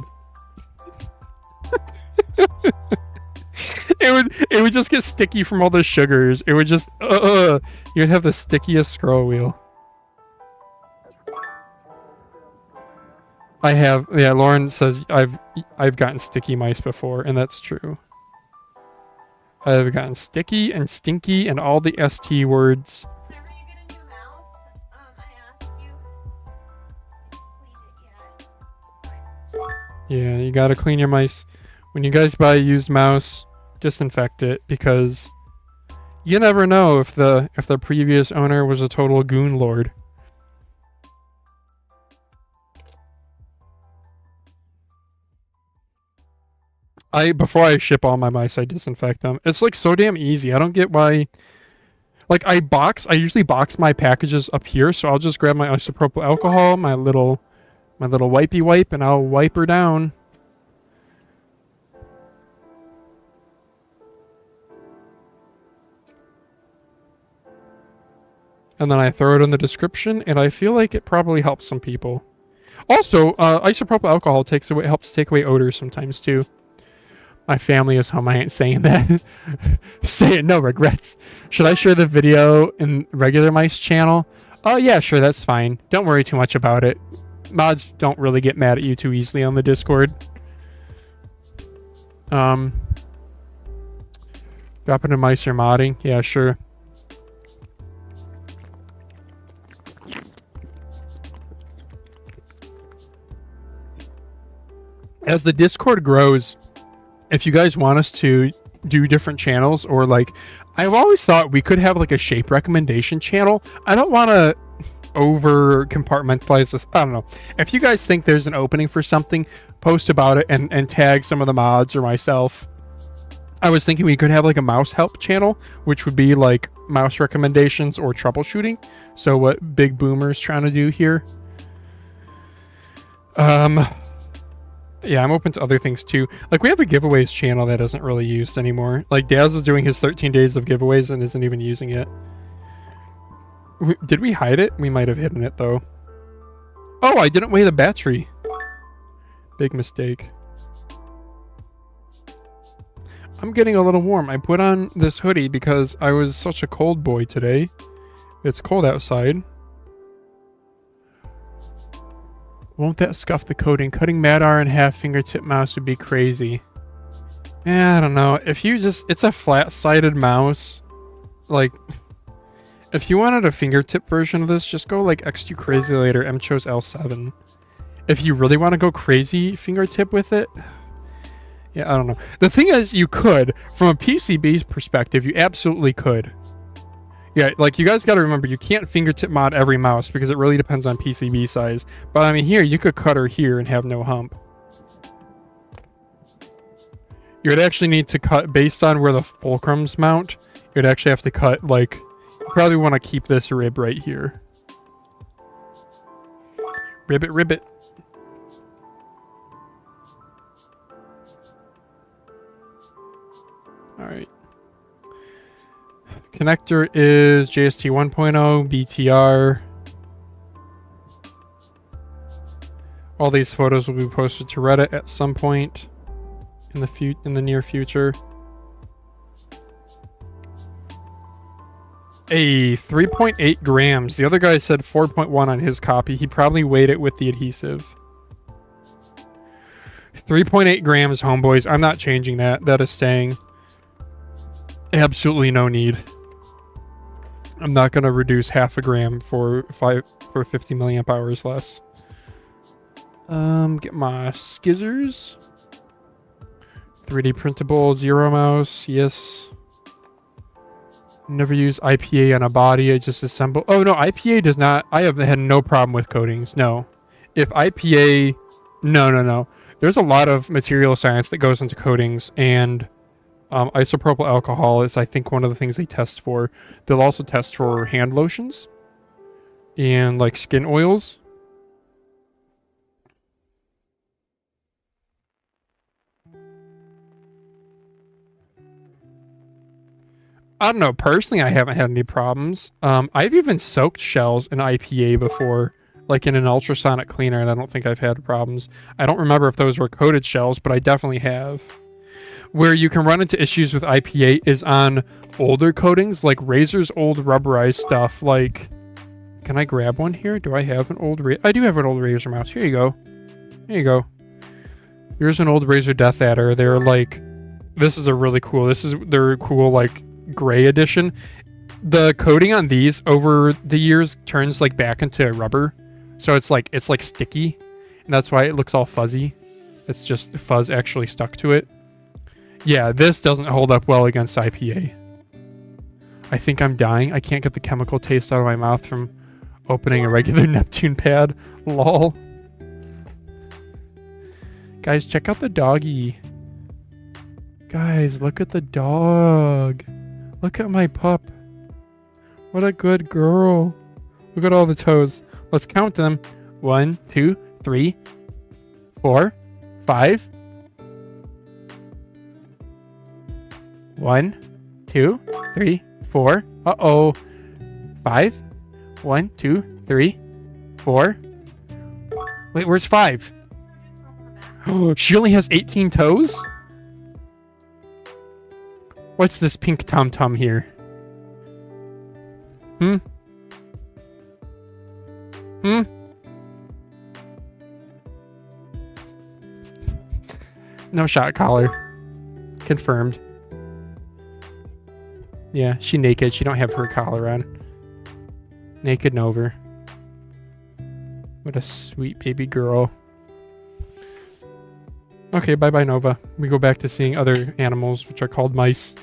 A: It would just get sticky from all the sugars. It would just you'd have the stickiest scroll wheel. I have, yeah, Lauren says I've gotten sticky mice before, and that's true. I've gotten sticky and stinky and all the ST words.
B: Whenever you get a new mouse, I ask you, clean it yet?
A: Yeah, you gotta clean your mice. When you guys buy a used mouse, disinfect it, because you never know if the previous owner was a total goon lord. Before I ship all my mice, I disinfect them. It's like so damn easy. I don't get why. Like I usually box my packages up here, so I'll just grab my isopropyl alcohol, my little wipey wipe, and I'll wipe her down. And then I throw it in the description, and I feel like it probably helps some people. Also, isopropyl alcohol helps take away odors sometimes too. My family is home. I ain't saying that. Say it, no regrets. Should I share the video in regular mice channel? Oh yeah, sure, that's fine. Don't worry too much about it. Mods don't really get mad at you too easily on the Discord. Dropping a mice or modding? Yeah, sure. As the Discord grows, if you guys want us to do different channels, or like, I've always thought we could have like a shape recommendation channel. I don't want to over compartmentalize this. I don't know. If you guys think there's an opening for something, post about it and tag some of the mods or myself. I was thinking we could have like a mouse help channel, which would be like mouse recommendations or troubleshooting. So what Big Boomer's trying to do here. Yeah, I'm open to other things too. Like we have a giveaways channel that isn't really used anymore. Like Daz is doing his 13 days of giveaways and isn't even using it. Did we hide it? We might have hidden it though. Oh, I didn't weigh the battery. Big mistake. I'm getting a little warm. I put on this hoodie because I was such a cold boy today. It's cold outside. Won't that scuff the coating? Cutting Madar in half fingertip mouse would be crazy. Yeah, I don't know. If you just... It's a flat-sided mouse. Like... If you wanted a fingertip version of this, just go like X2 Crazy Later Mchos L7. If you really want to go crazy fingertip with it... Yeah, I don't know. The thing is, you could. From a PCB perspective, you absolutely could. Yeah, like you guys got to remember, you can't fingertip mod every mouse because it really depends on PCB size. But I mean, here, you could cut her here and have no hump. You would actually need to cut, based on where the fulcrums mount, you'd actually have to cut, like, you probably want to keep this rib right here. Ribbit, ribbit. Alright. Connector is JST 1.0, BTR. All these photos will be posted to Reddit at some point in the near future. A 3.8 grams. The other guy said 4.1 on his copy. He probably weighed it with the adhesive. 3.8 grams, homeboys. I'm not changing that. That is staying. Absolutely no need. I'm not going to reduce half a gram for 50 milliamp hours less. Get my skizzers. 3D printable, zero mouse, yes. Never use IPA on a body, I just assemble. Oh no, IPA does not, I have had no problem with coatings, no. If IPA, no. There's a lot of material science that goes into coatings, and isopropyl alcohol is, I think, one of the things they test for. They'll also test for hand lotions and like skin oils. I don't know. Personally, I haven't had any problems. I've even soaked shells in IPA before, like in an ultrasonic cleaner, and I don't think I've had problems. I don't remember if those were coated shells, but I definitely have. Where you can run into issues with IPA is on older coatings, like Razor's old rubberized stuff. Like, can I grab one here? Do I have an old I do have an old Razor mouse. Here you go. Here you go. Here's an old Razor Death Adder. They're like, this is a really cool, they're cool, like, gray edition. The coating on these over the years turns like back into rubber, so it's like sticky, and that's why it looks all fuzzy. It's just fuzz actually stuck to it. Yeah, this doesn't hold up well against IPA. I think I'm dying. I can't get the chemical taste out of my mouth from opening a regular Neptune pad. Lol. Guys, check out the doggy. Guys, look at the dog. Look at my pup. What a good girl. Look at all the toes. Let's count them. 1, 2, 3, 4, 5. 1, 2, 3, 4. Uh-oh. 5. 1, 2, 3, 4. Wait, where's 5? Oh, she only has 18 toes? What's this pink tom-tom here? Hmm? No shot collar. Confirmed. Yeah, she naked. She don't have her collar on. Naked and over. What a sweet baby girl. Okay, bye-bye, Nova. We go back to seeing other animals, which are called mice.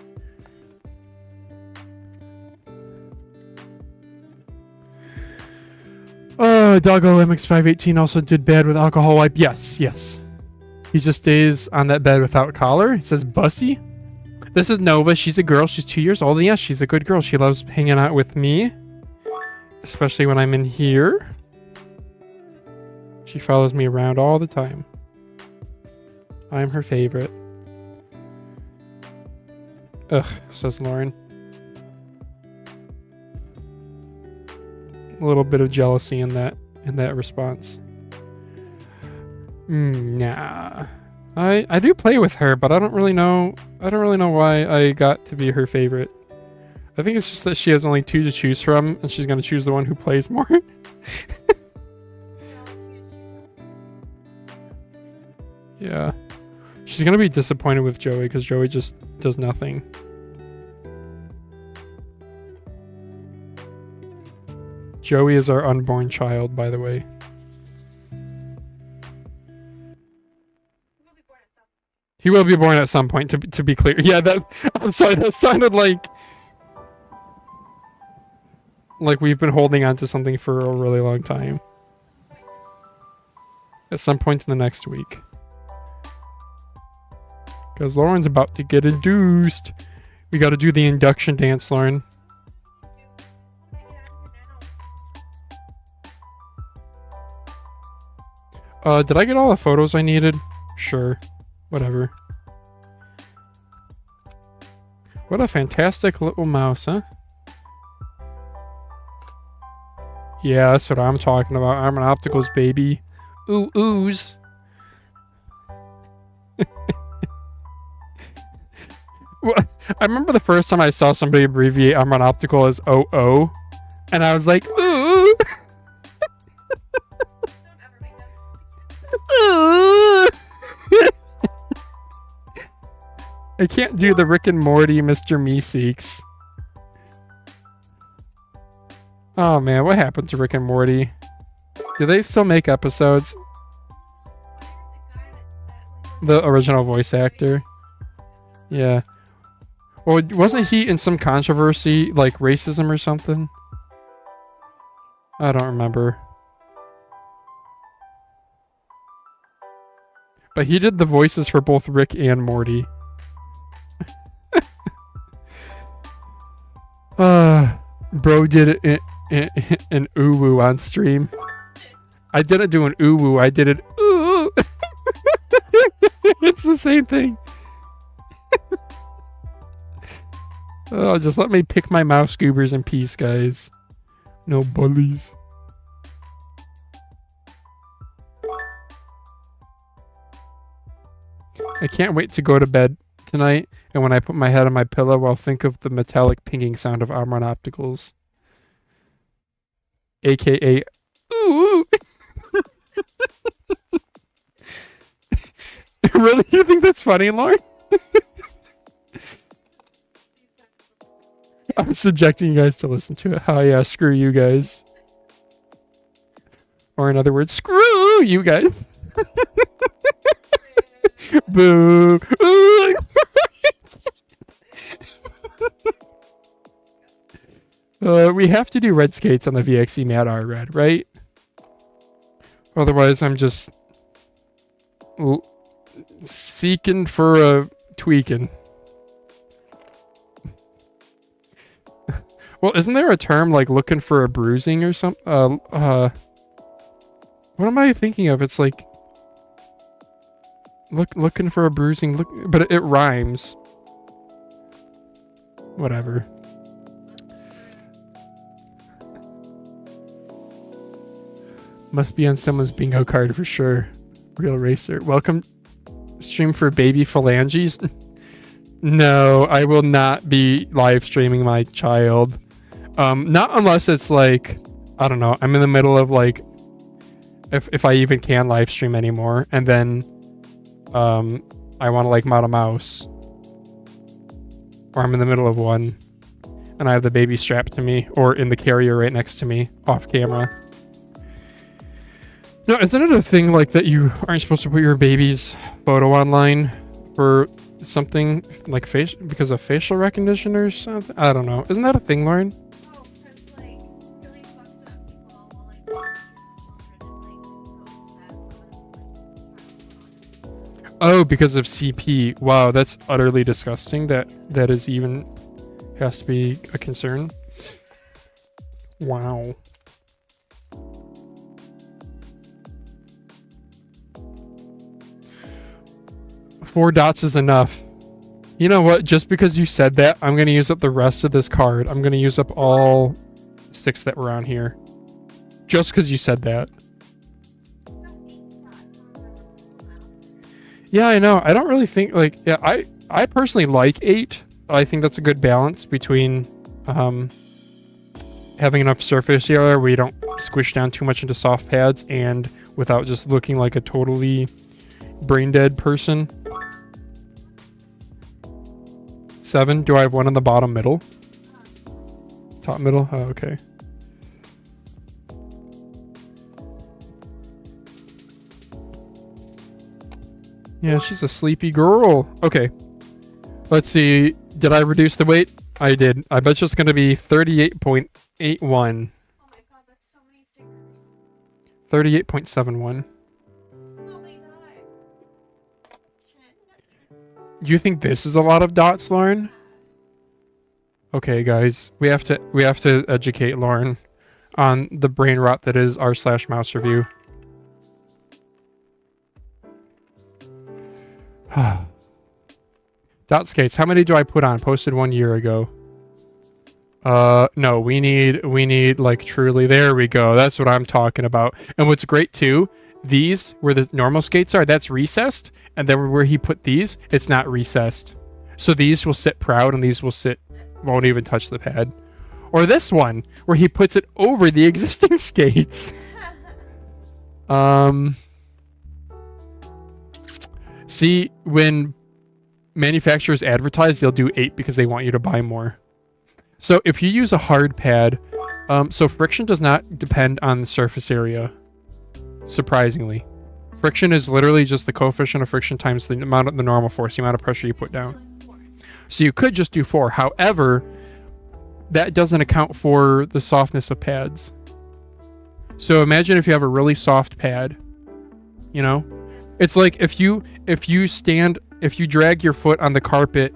A: Oh, Doggo MX518 also did bad with alcohol wipe. Yes. He just stays on that bed without collar. It says Bussy. This is Nova. She's a girl. She's 2 years old. Yes, she's a good girl. She loves hanging out with me, especially when I'm in here. She follows me around all the time. I'm her favorite. Ugh, says Lauren. A little bit of jealousy in that response. Nah. I do play with her, but I don't really know why I got to be her favorite. I think it's just that she has only 2 to choose from, and she's gonna choose the one who plays more. Yeah. She's gonna be disappointed with Joey because Joey just does nothing. Joey is our unborn child, by the way. He will be born at some point, to be clear. Yeah, I'm sorry, that sounded like we've been holding on to something for a really long time. At some point in the next week. Because Lauren's about to get induced. We gotta do the induction dance, Lauren. Did I get all the photos I needed? Sure. Whatever. What a fantastic little mouse, huh? Yeah, that's what I'm talking about. I'm an opticals baby. Ooh, ooze. I remember the first time I saw somebody abbreviate Armon Optical as OO, and I was like, ooh. I can't do the Rick and Morty Mr. Meeseeks. Oh man, what happened to Rick and Morty? Do they still make episodes? The original voice actor. Yeah. Well, wasn't he in some controversy, like racism or something? I don't remember. But he did the voices for both Rick and Morty. Bro did it in uwu on stream. I didn't do an uwu, I did it ooh. It's the same thing. Oh, just let me pick my mouse goobers in peace, guys. No bullies. I can't wait to go to bed tonight, and when I put my head on my pillow, I'll think of the metallic pinging sound of Amron Opticals. AKA, ooh. Really? You think that's funny, Lauren? I'm subjecting you guys to listen to it. Oh yeah, screw you guys. Or in other words, screw you guys. Boo. We have to do red skates on the VXE Mad R Red, right? Otherwise, I'm just seeking for a tweaking. Well, isn't there a term like looking for a bruising or something? What am I thinking of? It's like looking for a bruising. But it rhymes. Whatever. Must be on someone's bingo card for sure. Real racer. Welcome. Stream for baby phalanges. No, I will not be live streaming my child. Not unless it's like, I don't know, I'm in the middle of like, if I even can live stream anymore, and then I want to like mod a mouse, or I'm in the middle of one and I have the baby strapped to me or in the carrier right next to me off camera. No, isn't it a thing like that you aren't supposed to put your baby's photo online for something like because of facial recognition or something? I don't know. Isn't that a thing, Lauren?
B: Oh, because like really fucked up people will like post that.
A: Oh, because of CP. Wow, that's utterly disgusting. That is even has to be a concern. Wow. Four dots is enough. You know what? Just because you said that, I'm going to use up the rest of this card. I'm going to use up all 6 that were on here. Just because you said that. Yeah, I know. I don't really think, like, yeah, I personally like 8. I think that's a good balance between having enough surface area where you don't squish down too much into soft pads and without just looking like a totally brain dead person. 7. Do I have one in the bottom middle? Top middle? Oh, okay. Yeah, she's a sleepy girl. Okay. Let's see. Did I reduce the weight? I did. I bet you it's going to be 38.81.
B: Oh my god, that's so many stickers.
A: 38.71.
B: No, they died.
A: You think this is a lot of dots, Lauren? Okay, guys. We have to educate Lauren on the brain rot that is r/mouse review. Dot skates. How many do I put on? Posted 1 year ago. No, we need like truly. There we go. That's what I'm talking about. And what's great too, these where the normal skates are, that's recessed, and then where he put these, it's not recessed. So these will sit proud, and these will sit, won't even touch the pad. Or this one where he puts it over the existing skates. See, when manufacturers advertise, they'll do 8 because they want you to buy more. So if you use a hard pad So friction does not depend on the surface area, surprisingly. Friction is literally just the coefficient of friction times the amount of the normal force, the amount of pressure you put down. So you could just do 4. However, that doesn't account for the softness of pads. So imagine if you have a really soft pad, you know? It's like if you drag your foot on the carpet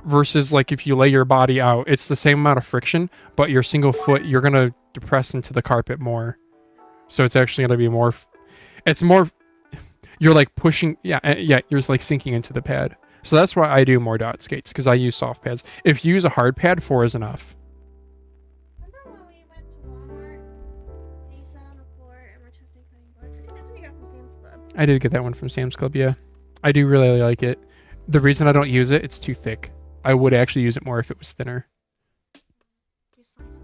A: versus like if you lay your body out, it's the same amount of friction, but your single foot, you're going to depress into the carpet more. So it's actually going to be more, it's more, you're like pushing, yeah, you're like sinking into the pad. So that's why I do more dot skates, because I use soft pads. If you use a hard pad, 4 is enough.
B: Remember when we went to Walmart and you sat on the floor and were testing cutting boards? I think that's what you got from Sam's Club.
A: I did get that one from Sam's Club, yeah. I do really like it. The reason I don't use it, it's too thick. I would actually use it more if it was thinner.
B: Do you slice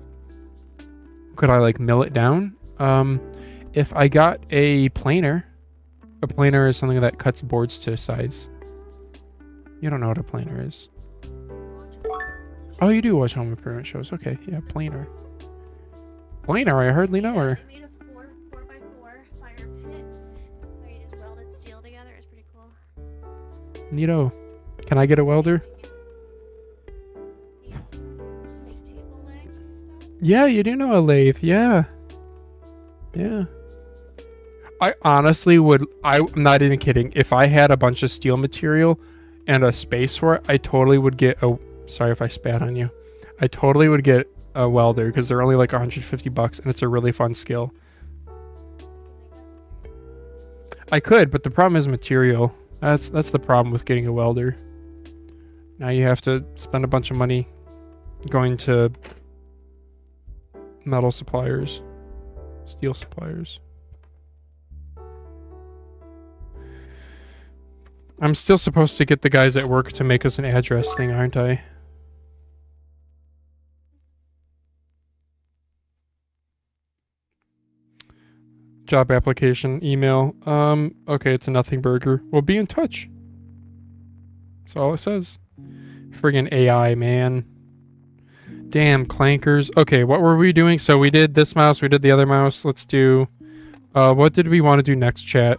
B: it?
A: Could I like mill it down? If I got a planer is something that cuts boards to size. You don't know what a planer is. Oh, you do watch home improvement shows. Okay, yeah, planer. Planer, I hardly know her.
B: We made a 4x4 fire pit where you just welded steel together. It's pretty cool.
A: Neato. Can I get a welder?
B: Yeah. To make table legs and stuff.
A: Yeah, you do know a lathe. Yeah. Yeah. I honestly would, I'm not even kidding. If I had a bunch of steel material and a space for it, I totally would get a, sorry if I spat on you. I totally would get a welder because they're only like $150 and it's a really fun skill. I could, but the problem is material. That's the problem with getting a welder. Now you have to spend a bunch of money going to metal suppliers, steel suppliers. I'm still supposed to get the guys at work to make us an address thing, aren't I? Job application, email. Okay, it's a nothing burger. We'll be in touch. That's all it says. Friggin' AI, man. Damn clankers. Okay, what were we doing? So we did this mouse, we did the other mouse. Let's do... what did we want to do next, chat?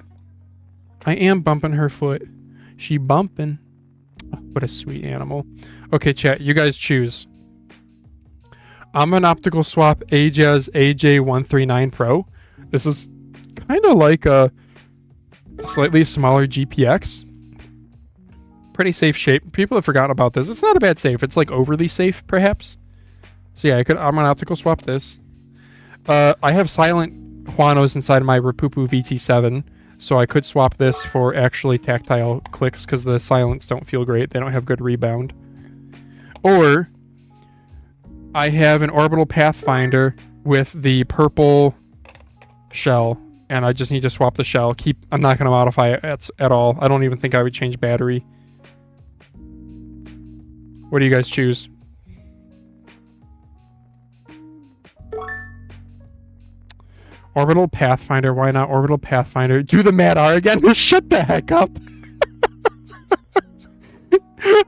A: I am bumping her foot. She bumping. Oh, what a sweet animal. Okay, chat, you guys choose. I'm an optical swap Ajas AJ139 Pro. This is kind of like a slightly smaller GPX. Pretty safe shape. People have forgotten about this. It's not a bad safe. It's like overly safe, perhaps. So yeah, I'm gonna optical swap this. I have silent Juanos inside my Rapupu VT7, so I could swap this for actually tactile clicks because the silents don't feel great. They don't have good rebound. Or I have an orbital Pathfinder with the purple shell, and I just need to swap the shell. I'm not gonna modify it at all. I don't even think I would change battery. What do you guys choose? Orbital Pathfinder. Why not Orbital Pathfinder? Do the Mad R again? Shut the heck up.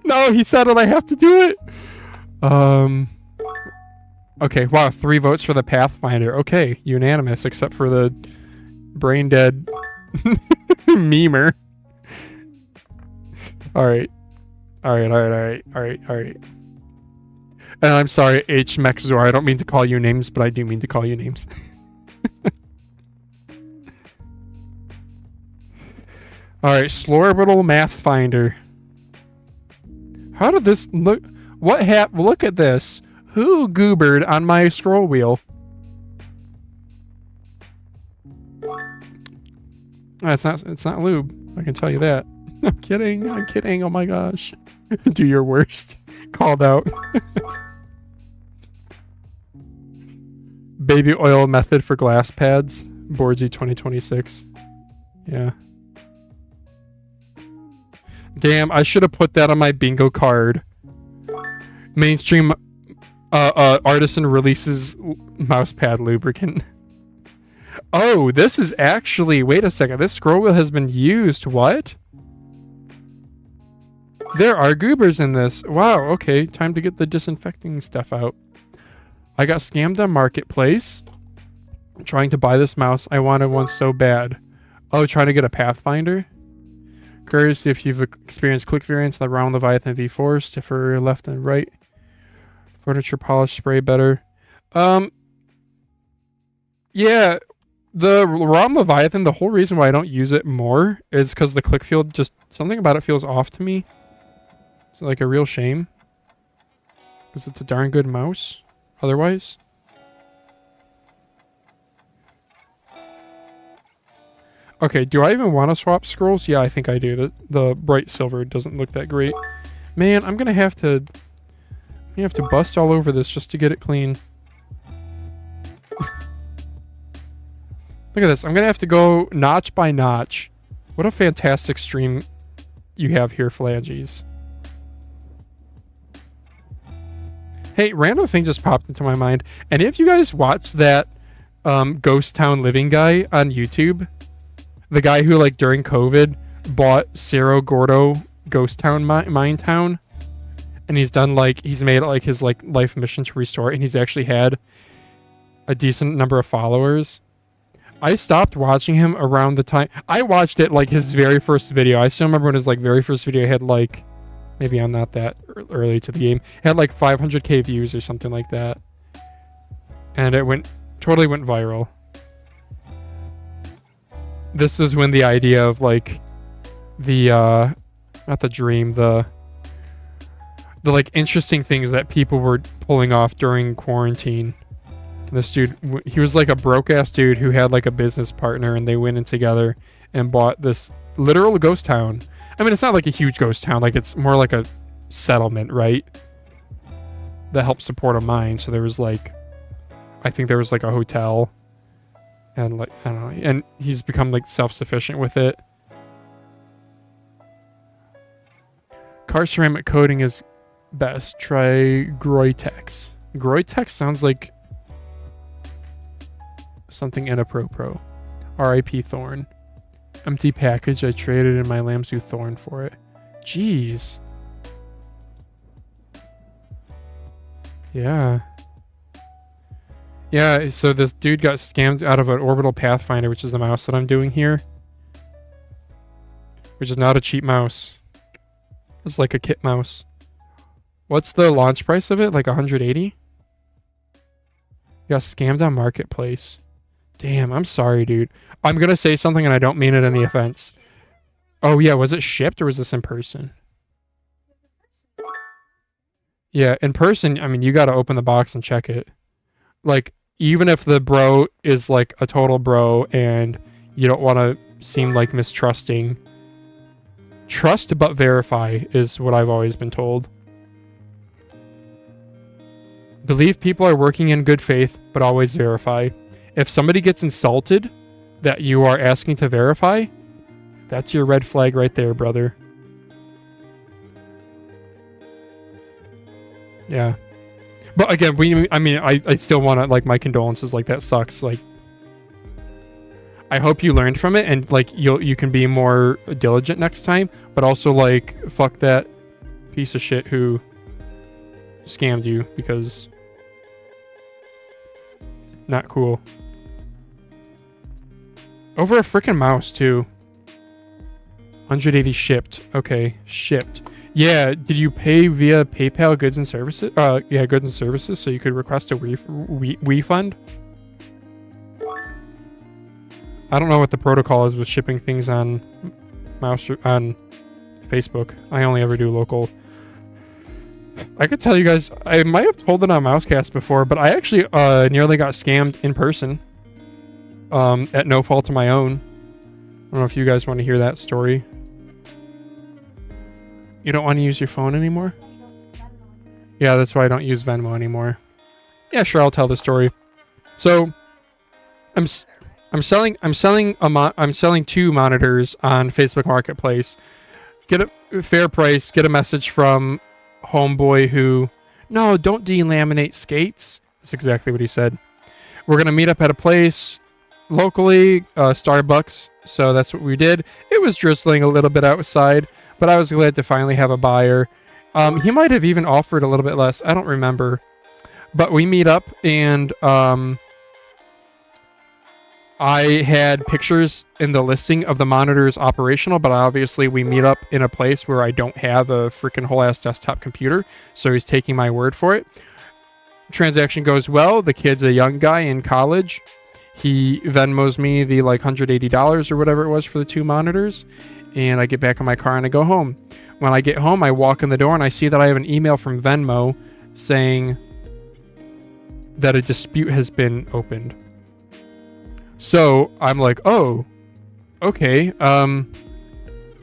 A: No, he said it. I have to do it. Okay, wow. 3 votes for the Pathfinder. Okay, unanimous, except for the brain dead memer. Alright. Alright. And I'm sorry, H. Mexzor. I don't mean to call you names, but I do mean to call you names. Alright, Slorbital Mathfinder. How did this look? What happened? Look at this. Who goobered on my scroll wheel? It's not lube. I can tell you that. I'm kidding. Oh my gosh. Do your worst. Called out. Baby oil method for glass pads. Boardsy 2026. Yeah. Damn, I should have put that on my bingo card. Mainstream artisan releases mousepad lubricant. Oh, this is actually... Wait a second. This scroll wheel has been used. What? There are goobers in this. Wow, okay. Time to get the disinfecting stuff out. I got scammed on Marketplace. Trying to buy this mouse. I wanted one so bad. Oh, trying to get a Pathfinder? Curious if you've experienced click variants around Leviathan V4, stiffer left and right. Furniture polish spray better. Yeah, the ROM Leviathan, the whole reason why I don't use it more is because the click field, just something about it feels off to me. It's like a real shame. Because it's a darn good mouse. Otherwise. Okay, do I even want to swap scrolls? Yeah, I think I do. The bright silver doesn't look that great. Man, I'm gonna have to bust all over this just to get it clean. Look at this. I'm gonna have to go notch by notch. What a fantastic stream you have here, Phalanges. Hey, random thing just popped into my mind. And if you guys watch that Ghost Town Living guy on YouTube, the guy who, like, during COVID bought Cerro Gordo Ghost Town Mine Town, and he's done, like, he's made it like his, like, life mission to restore it, and he's actually had a decent number of followers. I stopped watching him around the time I watched it, like, his very first video. I still remember when his, like, very first video had, like, maybe I'm not that early to the game, it had like 500k views or something like that, and it totally went viral. This is when the idea of, like, the not the dream, the like interesting things that people were pulling off during quarantine. This dude, he was like a broke ass dude who had like a business partner, and they went in together and bought this literal ghost town. I mean, it's not like a huge ghost town, like it's more like a settlement, right? That helps support a mine. So there was like, I think there was like a hotel, and like, I don't know, and he's become like self-sufficient with it. Car ceramic coating is best. Try Groitex. Groitex sounds like something inappropriate. R.I.P. Thorn. Empty package. I traded in my Lamsu Thorn for it. Jeez. Yeah. Yeah, so this dude got scammed out of an orbital Pathfinder, which is the mouse that I'm doing here. Which is not a cheap mouse. It's like a kit mouse. What's the launch price of it? Like 180? Got scammed on Marketplace. Damn, I'm sorry, dude. I'm gonna say something and I don't mean it any offense. Oh yeah, was it shipped or was this in person? Yeah, in person, I mean, you gotta open the box and check it. Like, even if the bro is like a total bro and you don't want to seem like mistrusting, trust but verify is what I've always been told. Believe people are working in good faith, but always verify. If somebody gets insulted that you are asking to verify, that's your red flag right there, brother. Yeah. But again, I still want to, like, my condolences. Like, that sucks. Like, I hope you learned from it and, like, you can be more diligent next time. But also, like, fuck that piece of shit who scammed you, because not cool. Over a freaking mouse too. 180 shipped. Okay, shipped. Yeah, did you pay via PayPal goods and services? Yeah, goods and services, so you could request a refund? I don't know what the protocol is with shipping things on on Facebook. I only ever do local. I could tell you guys, I might have told it on Mousecast before, but I actually nearly got scammed in person. At no fault of my own. I don't know if you guys want to hear that story. You don't want to use your phone anymore? Yeah, that's why I don't use Venmo anymore. Yeah, sure, I'll tell the story. So, I'm selling two monitors on Facebook Marketplace. Get a fair price. Get a message from homeboy who, no, don't delaminate skates. That's exactly what he said. We're gonna meet up at a place locally, Starbucks. So that's what we did. It was drizzling a little bit outside, but I was glad to finally have a buyer. He might have even offered a little bit less. I don't remember. But we meet up, and I had pictures in the listing of the monitors operational, but obviously we meet up in a place where I don't have a freaking whole ass desktop computer, so he's taking my word for it. Transaction goes well. The kid's a young guy in college. He Venmos me the like $180 or whatever it was for the 2 monitors, and I get back in my car and I go home. When I get home, I walk in the door and I see that I have an email from Venmo saying that a dispute has been opened. So I'm like, oh, okay.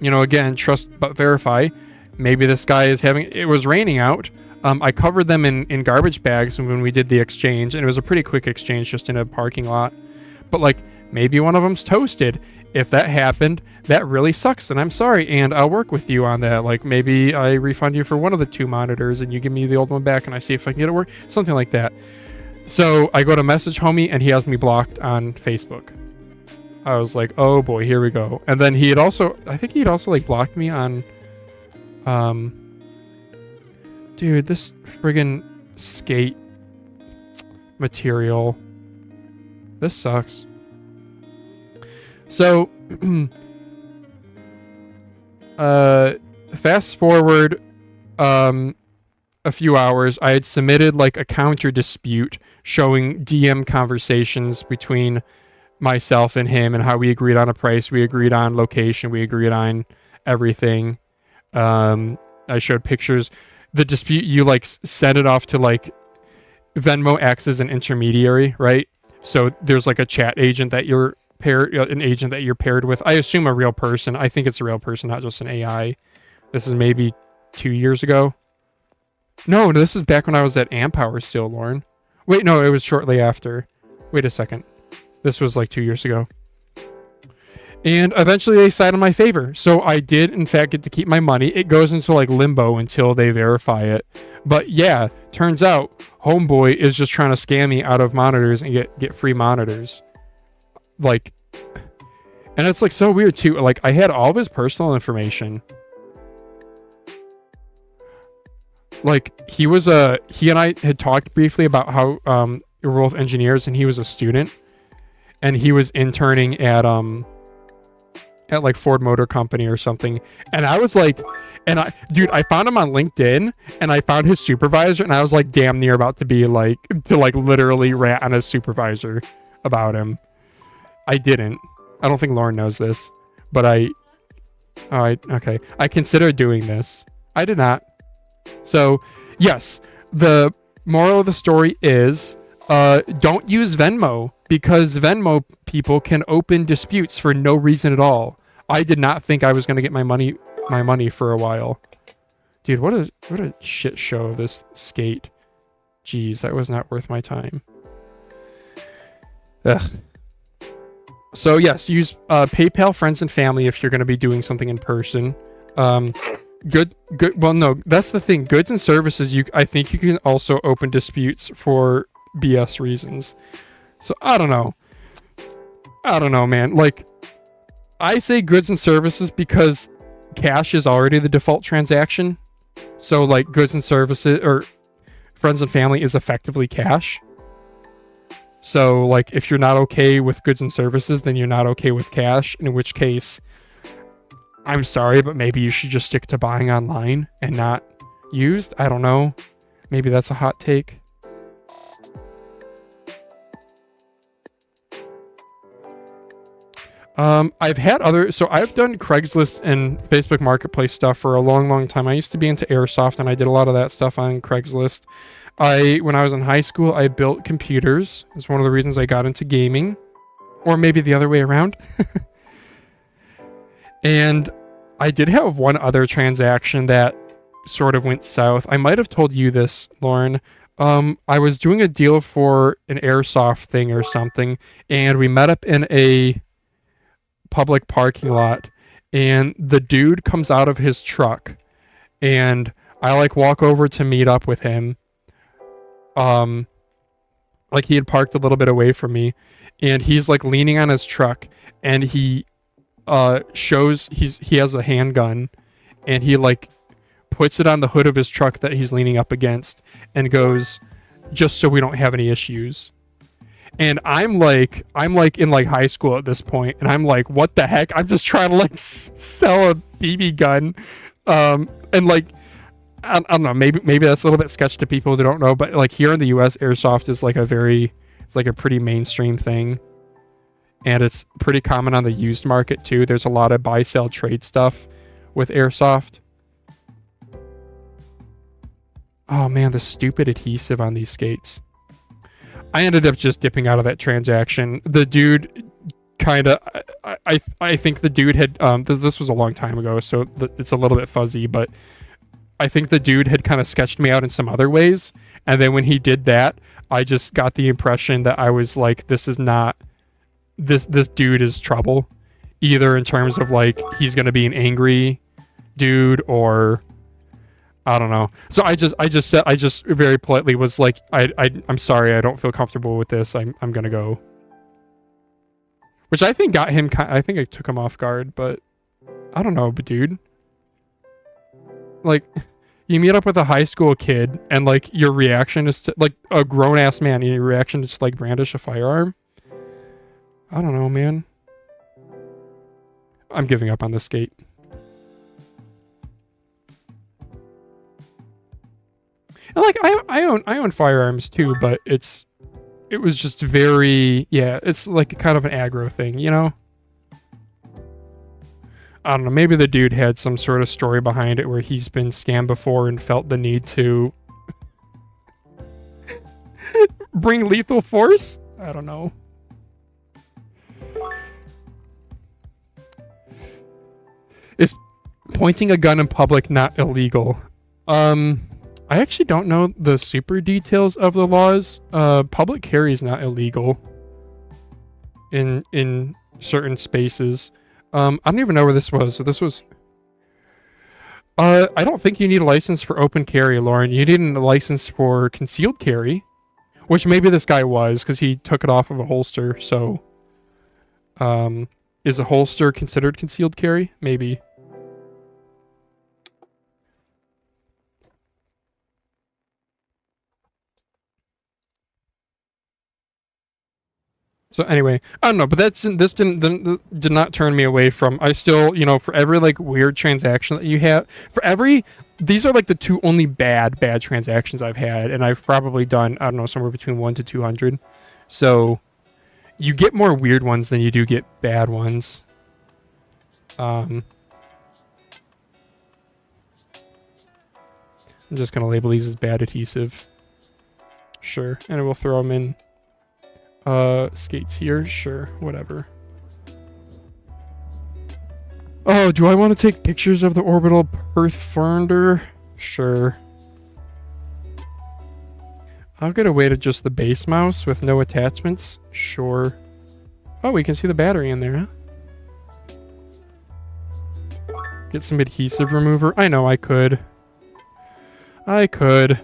A: Again, trust but verify. Maybe this guy is having. It was raining out. I covered them in garbage bags when we did the exchange, and it was a pretty quick exchange just in a parking lot. But like, maybe one of them's toasted. If that happened, that really sucks, and I'm sorry, and I'll work with you on that. Like, maybe I refund you for one of the 2 monitors, and you give me the old one back, and I see if I can get it work. Something like that. So I go to message homie, and he has me blocked on Facebook. I was like, oh boy, here we go. And then I think he'd also like blocked me on, dude, this friggin' skate material. This sucks. So, fast forward, a few hours, I had submitted like a counter dispute showing DM conversations between myself and him and how we agreed on a price, we agreed on location, we agreed on everything. I showed pictures. The dispute, you like send it off to like Venmo acts as an intermediary, right? So there's like a chat agent that you're an agent that you're paired with. I assume a real person. I think it's a real person, not just an AI. This is maybe 2 years ago. No, this is back when I was at Ampower still, Lauren. Wait, no, it was shortly after. Wait a second. This was like 2 years ago. And eventually they side in my favor. So I did, in fact, get to keep my money. It goes into like limbo until they verify it. But yeah, turns out homeboy is just trying to scam me out of monitors and get free monitors. Like, and it's like so weird too. Like, I had all of his personal information. Like, he and I had talked briefly about how we're both engineers, and he was a student, and he was interning at like Ford Motor Company or something. And I was like, I found him on LinkedIn, and I found his supervisor, and I was like damn near about to be like, literally rat on his supervisor about him. I didn't. I don't think Lauren knows this, but okay. I considered doing this. I did not. So, yes, the moral of the story is don't use Venmo, because Venmo people can open disputes for no reason at all. I did not think I was going to get my money for a while. Dude, what a shit show of this skate. Jeez, that was not worth my time. Ugh. So yes, use PayPal, friends and family if you're going to be doing something in person. Good. Well, no, that's the thing. Goods and services, I think you can also open disputes for BS reasons. So I don't know, man. Like, I say goods and services because cash is already the default transaction. So like goods and services or friends and family is effectively cash. So like, if you're not okay with goods and services, then you're not okay with cash, in which case, I'm sorry, but maybe you should just stick to buying online and not used. I don't know. Maybe that's a hot take. I've done Craigslist and Facebook Marketplace stuff for a long, long time. I used to be into airsoft, and I did a lot of that stuff on Craigslist. When I was in high school, I built computers. It's one of the reasons I got into gaming, or maybe the other way around. And I did have one other transaction that sort of went south. I might have told you this, Lauren. I was doing a deal for an airsoft thing or something, and we met up in a public parking lot, and the dude comes out of his truck, and I like walk over to meet up with him. Like, he had parked a little bit away from me, and he's like leaning on his truck, and he shows he has a handgun, and he like puts it on the hood of his truck that he's leaning up against, and goes, just so we don't have any issues. And I'm like in like high school at this point, and I'm like, what the heck? I'm just trying to like sell a BB gun, and like I don't know, maybe that's a little bit sketch to people that don't know, but like here in the U.S., airsoft is like it's like a pretty mainstream thing, and it's pretty common on the used market too. There's a lot of buy sell trade stuff with airsoft. Oh man, the stupid adhesive on these skates. I ended up just dipping out of that transaction. The dude kind of, I think the dude had, this was a long time ago, so it's a little bit fuzzy, but I think the dude had kind of sketched me out in some other ways. And then when he did that, I just got the impression that I was like, this is not, this dude is trouble. Either in terms of like, he's going to be an angry dude, or I don't know. So I just very politely was like, I'm sorry, I don't feel comfortable with this. I'm gonna go. Which I think got him. I think it took him off guard, but I don't know, but dude, like, you meet up with a high school kid, and like your reaction is to, like, a grown ass man, and your reaction is to like brandish a firearm. I don't know, man. I'm giving up on this skate. And like I own firearms too, but it was just very, yeah, it's like kind of an aggro thing, you know? I don't know, maybe the dude had some sort of story behind it where he's been scammed before and felt the need to bring lethal force? I don't know. Is pointing a gun in public not illegal? I actually don't know the super details of the laws. Public carry is not illegal in certain spaces. I don't even know where this was. So this was. I don't think you need a license for open carry, Lauren. You need a license for concealed carry, which maybe this guy was because he took it off of a holster. So, is a holster considered concealed carry? Maybe. So anyway, I don't know, but this did not turn me away from. I still, you know, for every like weird transaction that you have, these are like the two only bad transactions I've had, and I've probably done, I don't know, somewhere between 1 to 200. So you get more weird ones than you do get bad ones. I'm just gonna label these as bad adhesive. Sure, and we'll throw them in. Skates here, sure, whatever. Oh, do I want to take pictures of the orbital Pathfinder? Sure. I'll get away to just the base mouse with no attachments. Sure. Oh, we can see the battery in there, huh? Get some adhesive remover. I know I could. I could.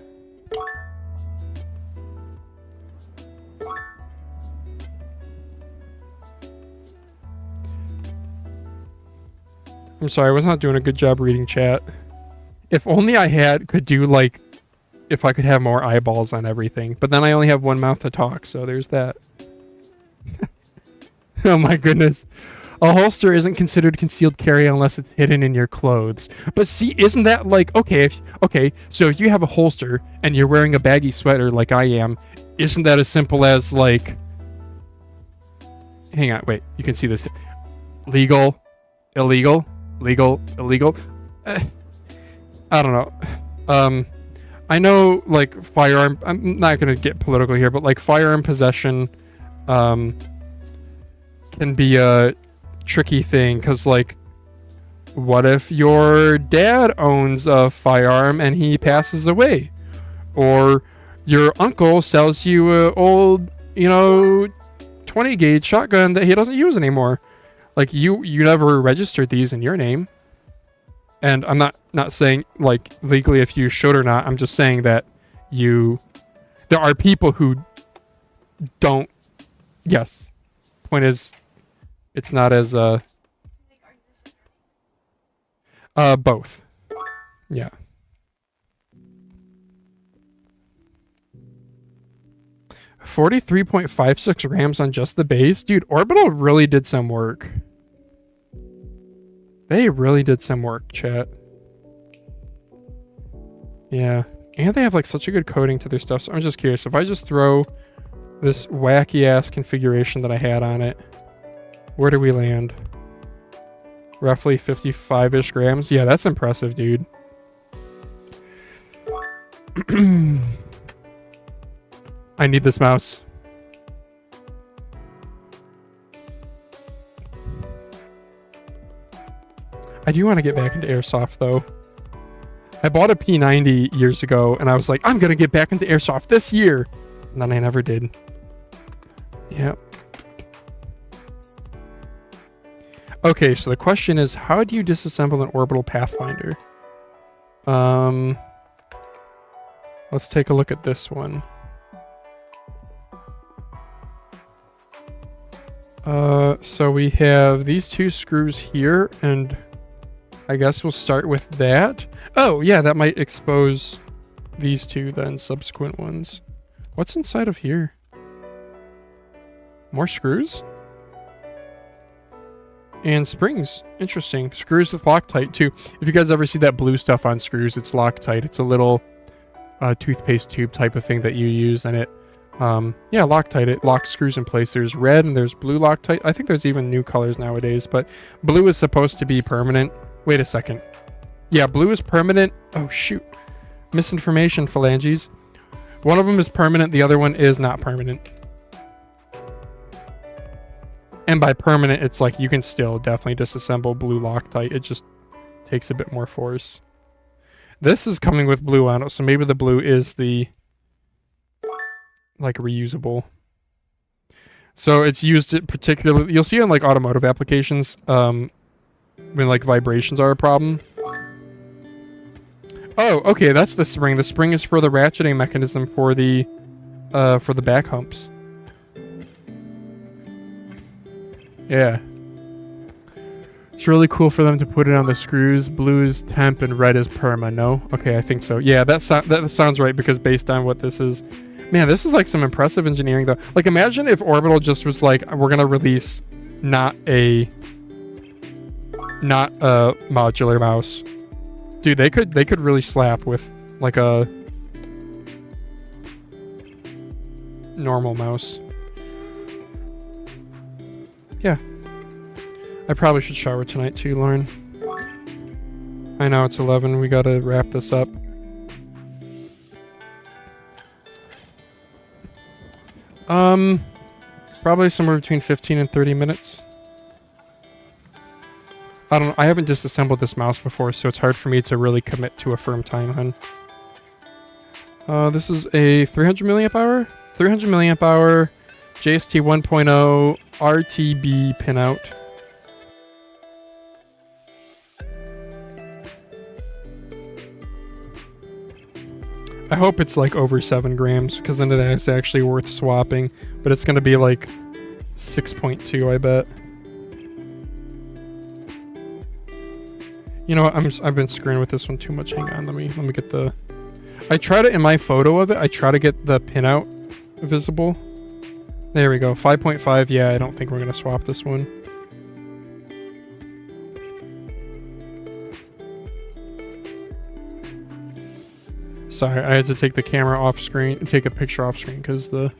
A: I'm sorry, I was not doing a good job reading chat. If only I could do like, if I could have more eyeballs on everything. But then I only have one mouth to talk, so there's that. Oh my goodness. A holster isn't considered concealed carry unless it's hidden in your clothes. But see, isn't that like, okay, so if you have a holster and you're wearing a baggy sweater like I am, isn't that as simple as like, hang on, wait, you can see this. Legal, illegal, legal, illegal. I don't know. I know like firearm, I'm not going to get political here, but like firearm possession can be a tricky thing, because like, what if your dad owns a firearm and he passes away, or your uncle sells you a old, you know, 20 gauge shotgun that he doesn't use anymore? Like you never registered these in your name. And I'm not saying like legally if you should or not. I'm just saying that there are people who don't. Yes. Point is, it's not as both. Yeah. 43.56 grams on just the base. Dude, Orbital really did some work. They really did some work, chat. Yeah. And they have like such a good coating to their stuff. So I'm just curious. If I just throw this wacky ass configuration that I had on it, where do we land? Roughly 55-ish grams. Yeah, that's impressive, dude. I need this mouse. I do want to get back into airsoft though. I bought a P90 years ago and I was like, I'm going to get back into airsoft this year. And then I never did. Yep. Okay, so the question is, how do you disassemble an orbital Pathfinder? Let's take a look at this one. So we have these two screws here, and I guess we'll start with that. Oh, yeah, that might expose these two then, subsequent ones. What's inside of here? More screws? And springs. Interesting. Screws with Loctite, too. If you guys ever see that blue stuff on screws, it's Loctite. It's a little toothpaste tube type of thing that you use, and it yeah, Loctite. It locks screws in place. There's red and there's blue Loctite. I think there's even new colors nowadays, but blue is supposed to be permanent. Wait a second. Yeah, blue is permanent. Oh, shoot. Misinformation, phalanges. One of them is permanent. The other one is not permanent. And by permanent, it's like you can still definitely disassemble blue Loctite. It just takes a bit more force. This is coming with blue on it, so maybe the blue is the like reusable. So it's used particularly, you'll see in like automotive applications when like vibrations are a problem. Oh, okay, that's the spring. The spring is for the ratcheting mechanism for the back humps. Yeah. It's really cool for them to put it on the screws. Blue is temp and red is perma, no? Okay, I think so. Yeah, that sounds right because based on what this is. Man, this is like some impressive engineering though. Like imagine if Orbital just was like, we're going to release not a modular mouse. Dude, they could really slap with like a normal mouse. Yeah. I probably should shower tonight too, Lauren. I know it's 11. We gotta wrap this up. Probably somewhere between 15 and 30 minutes. I haven't disassembled this mouse before, so it's hard for me to really commit to a firm time, hun. This is a 300 milliamp hour? 300 milliamp hour JST 1.0 RTB pinout. I hope it's like over 7 grams, because then it is actually worth swapping. But it's going to be like 6.2, I bet. You know what? I've been screwing with this one too much. Hang on, let me get the... I tried it in my photo of it. I try to get the pinout visible. There we go. 5.5. Yeah, I don't think we're going to swap this one. Sorry, I had to take the camera off screen, take a picture off screen because the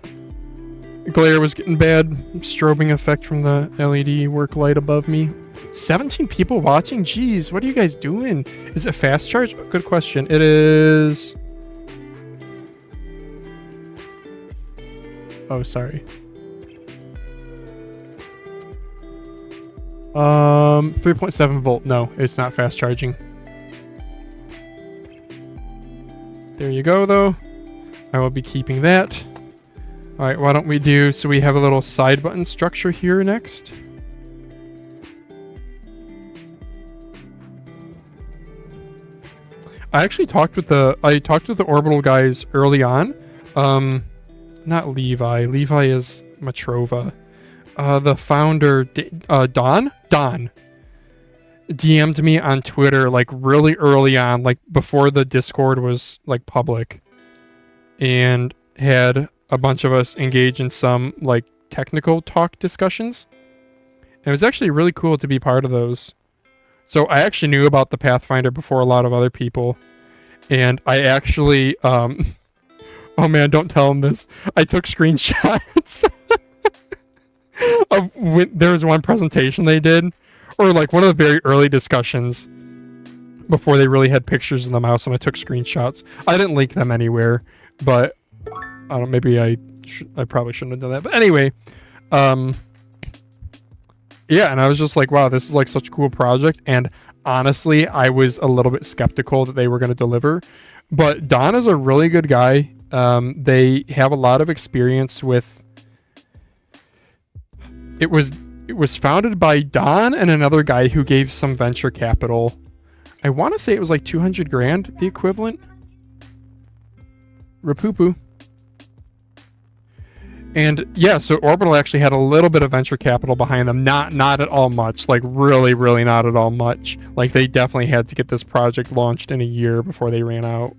A: glare was getting bad. Strobing effect from the LED work light above me. 17 people watching? Jeez, what are you guys doing? Is it fast charge? Good question. It is... Oh, sorry. 3.7 volt. No, it's not fast charging. There you go, though. I will be keeping that. All right, why don't we do... So we have a little side button structure here next. I actually talked with the Orbital guys early on. Not Levi. Levi is Matrova. The founder, Don DM'd me on Twitter like really early on, like before the Discord was like public, and had a bunch of us engage in some like technical talk discussions. And it was actually really cool to be part of those. So I actually knew about the Pathfinder before a lot of other people. And I actually, oh man, don't tell them this. I took screenshots of when there was one presentation they did, or like one of the very early discussions before they really had pictures of the mouse, and I took screenshots. I didn't link them anywhere, but I don't know, maybe I probably shouldn't have done that. But anyway, yeah, and I was just like, wow, this is like such a cool project. And honestly, I was a little bit skeptical that they were going to deliver. But Don is a really good guy. They have a lot of experience with... It was founded by Don and another guy who gave some venture capital. I want to say it was like 200 grand, the equivalent. Rapupu. And yeah, so Orbital actually had a little bit of venture capital behind them. Not at all much. Like really, really not at all much. Like they definitely had to get this project launched in a year before they ran out.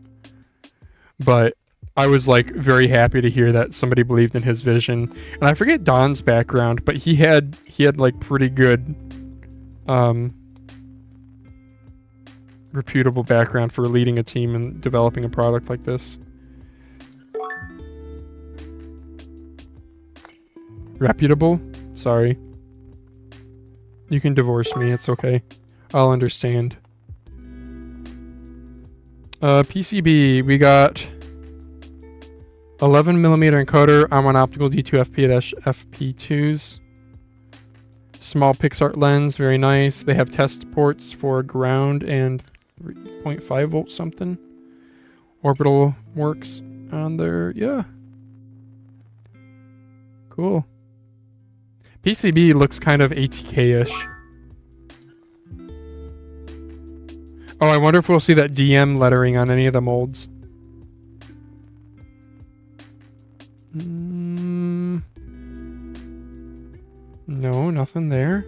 A: But I was like very happy to hear that somebody believed in his vision. And I forget Don's background, but he had like pretty good reputable background for leading a team and developing a product like this. Reputable? Sorry. You can divorce me, it's okay. I'll understand. PCB, we got 11mm encoder, I'm on optical D2FP-FP2s. Small PixArt lens, very nice. They have test ports for ground and 3.5 volt something. Orbital works on there, yeah. Cool. PCB looks kind of ATK-ish. Oh, I wonder if we'll see that DM lettering on any of the molds. No, nothing there.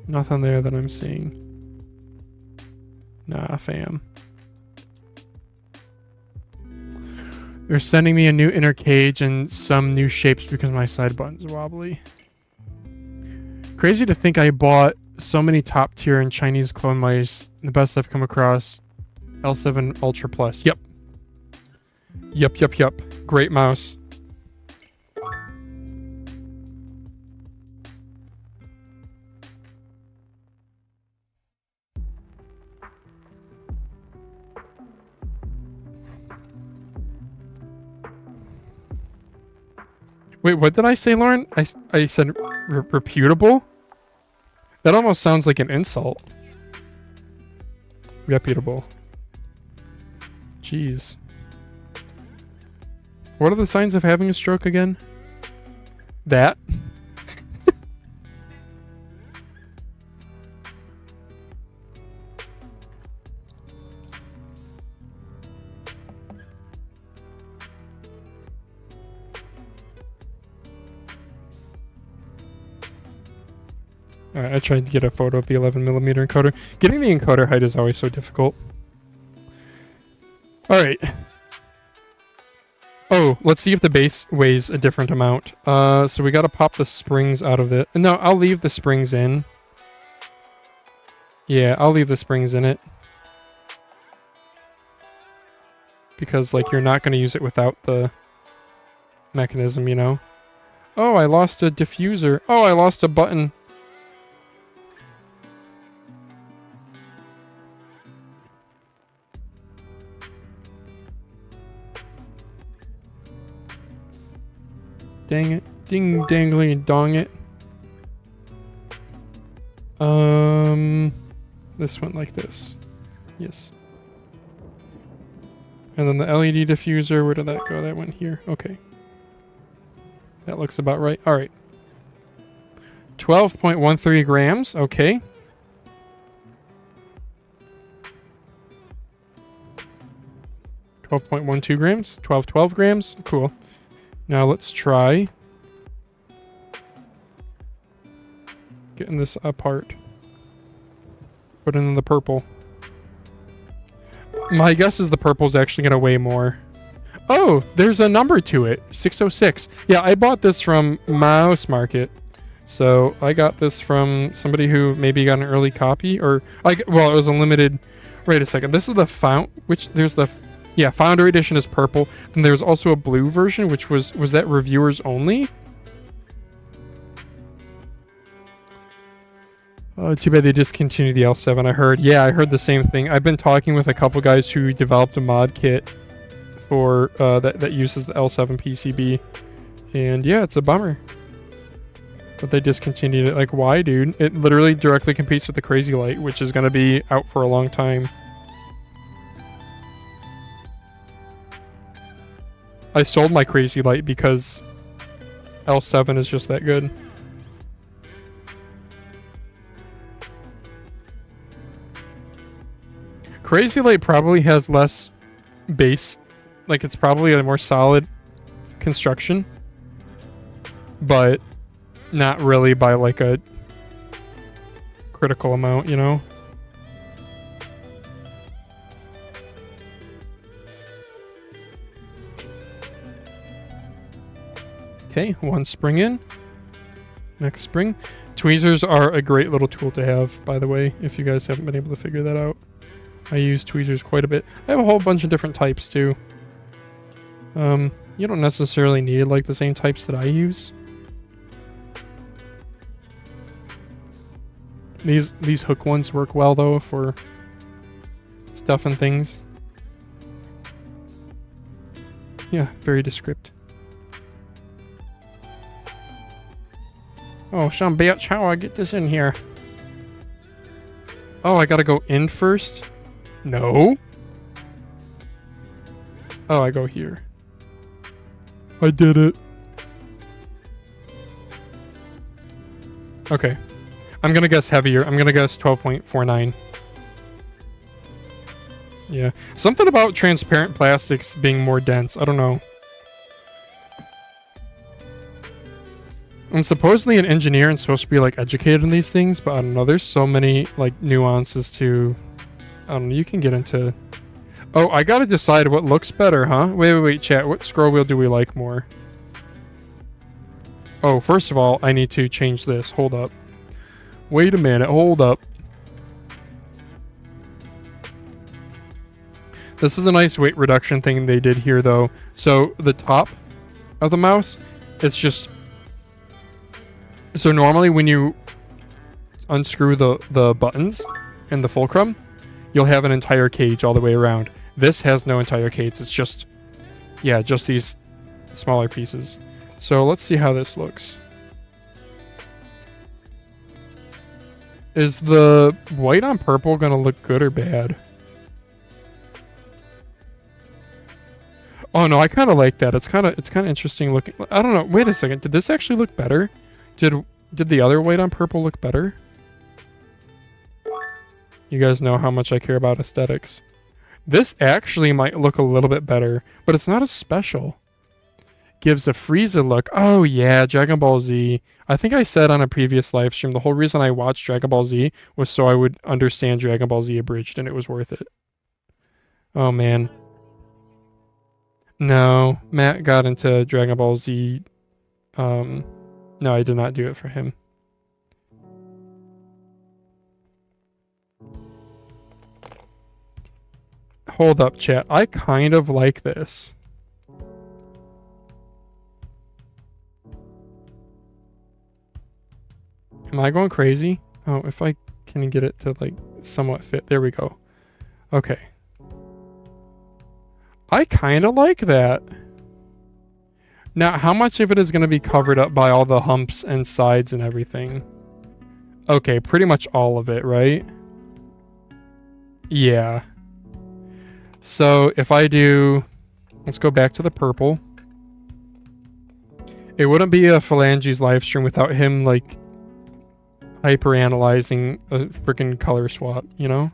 A: Nothing there that I'm seeing. Nah, fam. They're sending me a new inner cage and some new shapes because my side button's wobbly. Crazy to think I bought so many top tier and Chinese clone mice. The best I've come across. L7 Ultra Plus. Yep. Yep. Great mouse. Wait, what did I say, Lauren? I said reputable? That almost sounds like an insult. Reputable. Jeez. What are the signs of having a stroke again? That? Alright, I tried to get a photo of the 11mm encoder. Getting the encoder height is always so difficult. Alright. Oh, let's see if the base weighs a different amount. So we gotta pop the springs out of it. No, I'll leave the springs in. Yeah, I'll leave the springs in it. Because, like, you're not gonna use it without the mechanism, you know? Oh, I lost a diffuser. Oh, I lost a button. Dang it. Ding dangly dong it. This went like this. Yes. And then the LED diffuser, where did that go? That went here. Okay. That looks about right. Alright. 12.13 grams. Okay. .12 grams. 12 grams. Cool. Now let's try getting this apart. Put in the purple. My guess is the purple's actually going to weigh more. Oh, there's a number to it. 606. Yeah, I bought this from Mouse Market. So I got this from somebody who maybe got an early copy, or well, it was a limited. Wait a second. This is the Founder edition is purple. And there's also a blue version, which was that reviewers only? Oh, too bad they discontinued the L7. I heard. Yeah, I heard the same thing. I've been talking with a couple guys who developed a mod kit for that uses the L7 PCB, and yeah, it's a bummer. But they discontinued it. Like, why, dude? It literally directly competes with the Crazy Light, which is going to be out for a long time. I sold my Crazy Light because L7 is just that good. Crazy Light probably has less base. Like, it's probably a more solid construction. But not really by like a critical amount, you know? Okay, one spring in. Next spring. Tweezers are a great little tool to have, by the way, if you guys haven't been able to figure that out. I use tweezers quite a bit. I have a whole bunch of different types too. You don't necessarily need like the same types that I use. These hook ones work well though for stuff and things. Yeah, very descript. Oh, some bitch, how do I get this in here? Oh, I gotta go in first? No. Oh, I go here. I did it. Okay. I'm gonna guess heavier. I'm gonna guess 12.49. Yeah. Something about transparent plastics being more dense. I don't know. I'm supposedly an engineer and supposed to be like educated in these things, but I don't know. There's so many like nuances to... I don't know. You can get into... Oh, I gotta decide what looks better, huh? Wait, chat. What scroll wheel do we like more? Oh, first of all, I need to change this. Hold up. Wait a minute. Hold up. This is a nice weight reduction thing they did here, though. So the top of the mouse, it's just... So normally when you unscrew the buttons and the fulcrum, you'll have an entire cage all the way around. This has no entire cage. It's just... Yeah, just these smaller pieces. So let's see how this looks. Is the white on purple gonna look good or bad? Oh no, I kind of like that. It's kind of interesting looking. I don't know. Wait a second. Did this actually look better? Did the other white on purple look better? You guys know how much I care about aesthetics. This actually might look a little bit better, but it's not as special. Gives a Frieza look. Oh yeah, Dragon Ball Z. I think I said on a previous live stream, the whole reason I watched Dragon Ball Z was so I would understand Dragon Ball Z abridged, and it was worth it. Oh man. No, Matt got into Dragon Ball Z. No, I did not do it for him. Hold up, chat. I kind of like this. Am I going crazy? Oh, if I can get it to like somewhat fit. There we go. Okay. I kind of like that. Now, how much of it is going to be covered up by all the humps and sides and everything? Okay, pretty much all of it, right? Yeah. So if I do... Let's go back to the purple. It wouldn't be a Phalanges live stream without him, like, hyper-analyzing a freaking color swap, you know?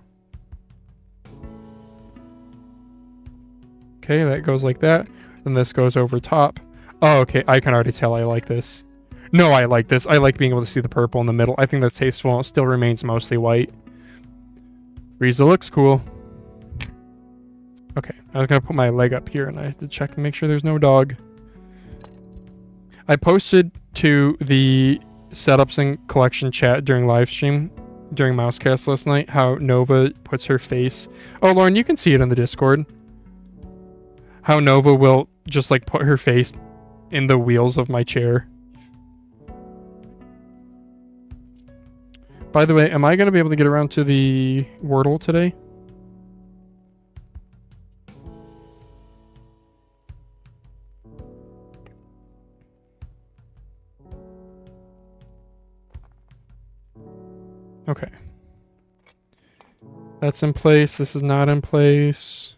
A: Okay, that goes like that. Then this goes over top. Oh, okay, I can already tell I like this. No, I like this. I like being able to see the purple in the middle. I think that's tasteful. It still remains mostly white. Frieza looks cool. Okay, I was gonna put my leg up here and I have to check and make sure there's no dog. I posted to the setups and collection chat during live stream, during Mousecast last night, how Nova puts her face. Oh, Lauren, you can see it in the Discord. How Nova will just like put her face in the wheels of my chair. By the way, am I going to be able to get around to the Wordle today? Okay. That's in place. This is not in place.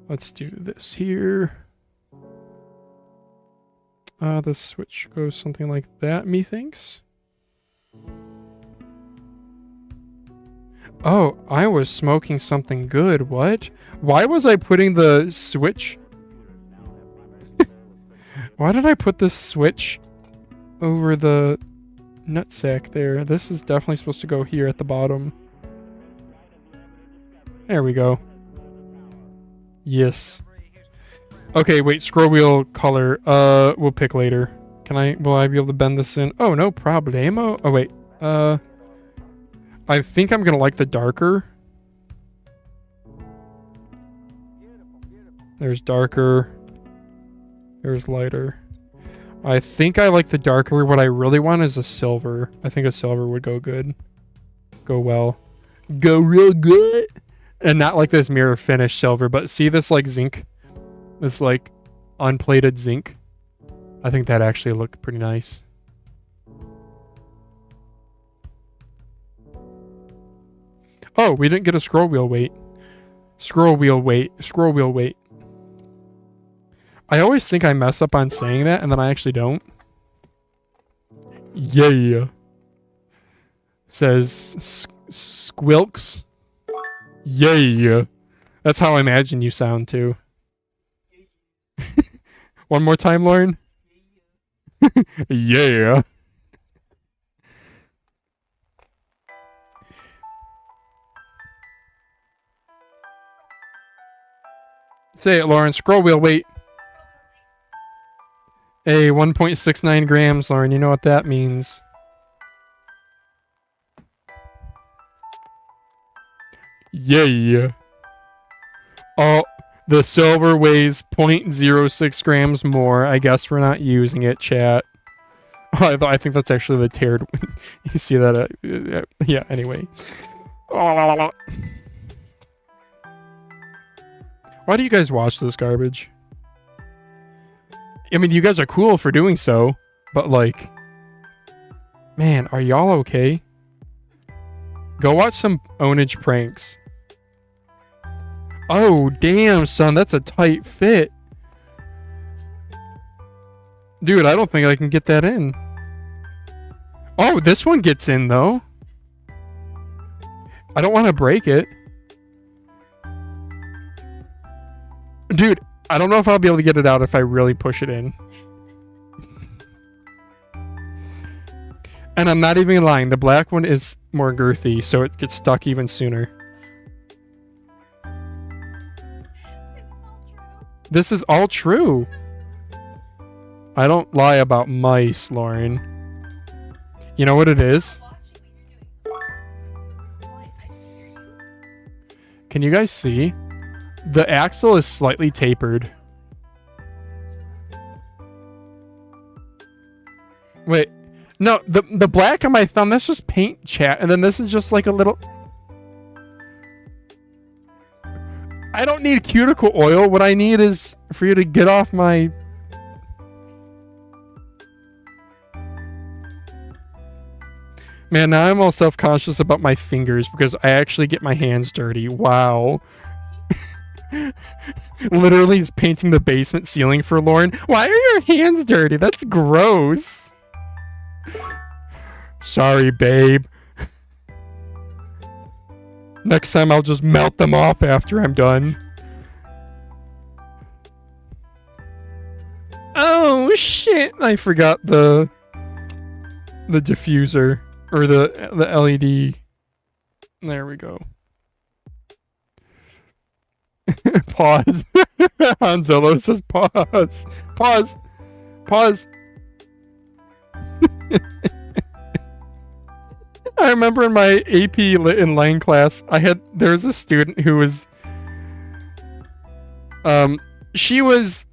A: Let's do this here. The switch goes something like that, methinks. Oh, I was smoking something good. What? Why was I putting the switch? Why did I put this switch over the nutsack there? This is definitely supposed to go here at the bottom. There we go. Yes. Okay, wait, scroll wheel color. We'll pick later. Will I be able to bend this in? Oh, no problemo. Oh, wait. I think I'm gonna like the darker. There's darker. There's lighter. I think I like the darker. What I really want is a silver. I think a silver would go good. Go well. Go real good. And not like this mirror finish silver, but see this like zinc? This like unplated zinc? I think that actually looked pretty nice. Oh, we didn't get a scroll wheel weight. Scroll wheel weight. Scroll wheel weight. I always think I mess up on saying that, and then I actually don't. Yeah. Says Squilks. Yeah. That's how I imagine you sound, too. One more time, Lauren. Yeah. Say it, Lauren. Scroll wheel weight. Hey, 1.69 grams, Lauren. You know what that means. Yeah. Oh, the silver weighs 0.06 grams more. I guess we're not using it, chat. Oh, I think that's actually the teared one. You see that? Yeah, anyway. Why do you guys watch this garbage? I mean, you guys are cool for doing so, but like, man, are y'all okay? Go watch some ownage pranks. Oh, damn, son, that's a tight fit. Dude, I don't think I can get that in. Oh, this one gets in, though. I don't want to break it. Dude, I don't know if I'll be able to get it out if I really push it in. And I'm not even lying. The black one is more girthy, so it gets stuck even sooner. This is all true. I don't lie about mice, Lauren. You know what it is? Can you guys see? The axle is slightly tapered. Wait. No, the black on my thumb, that's just paint, chat. And then this is just like a little... I don't need cuticle oil. What I need is for you to get off my... Man, now I'm all self-conscious about my fingers because I actually get my hands dirty. Wow. Literally is painting the basement ceiling for Lauren. Why are your hands dirty? That's gross. Sorry, babe. Next time I'll just melt them off after I'm done. Oh shit! I forgot the diffuser or the LED. There we go. Pause. Han Solo says pause. Pause. Pause. I remember in my AP Lit and Lang class, there was a student who was, she was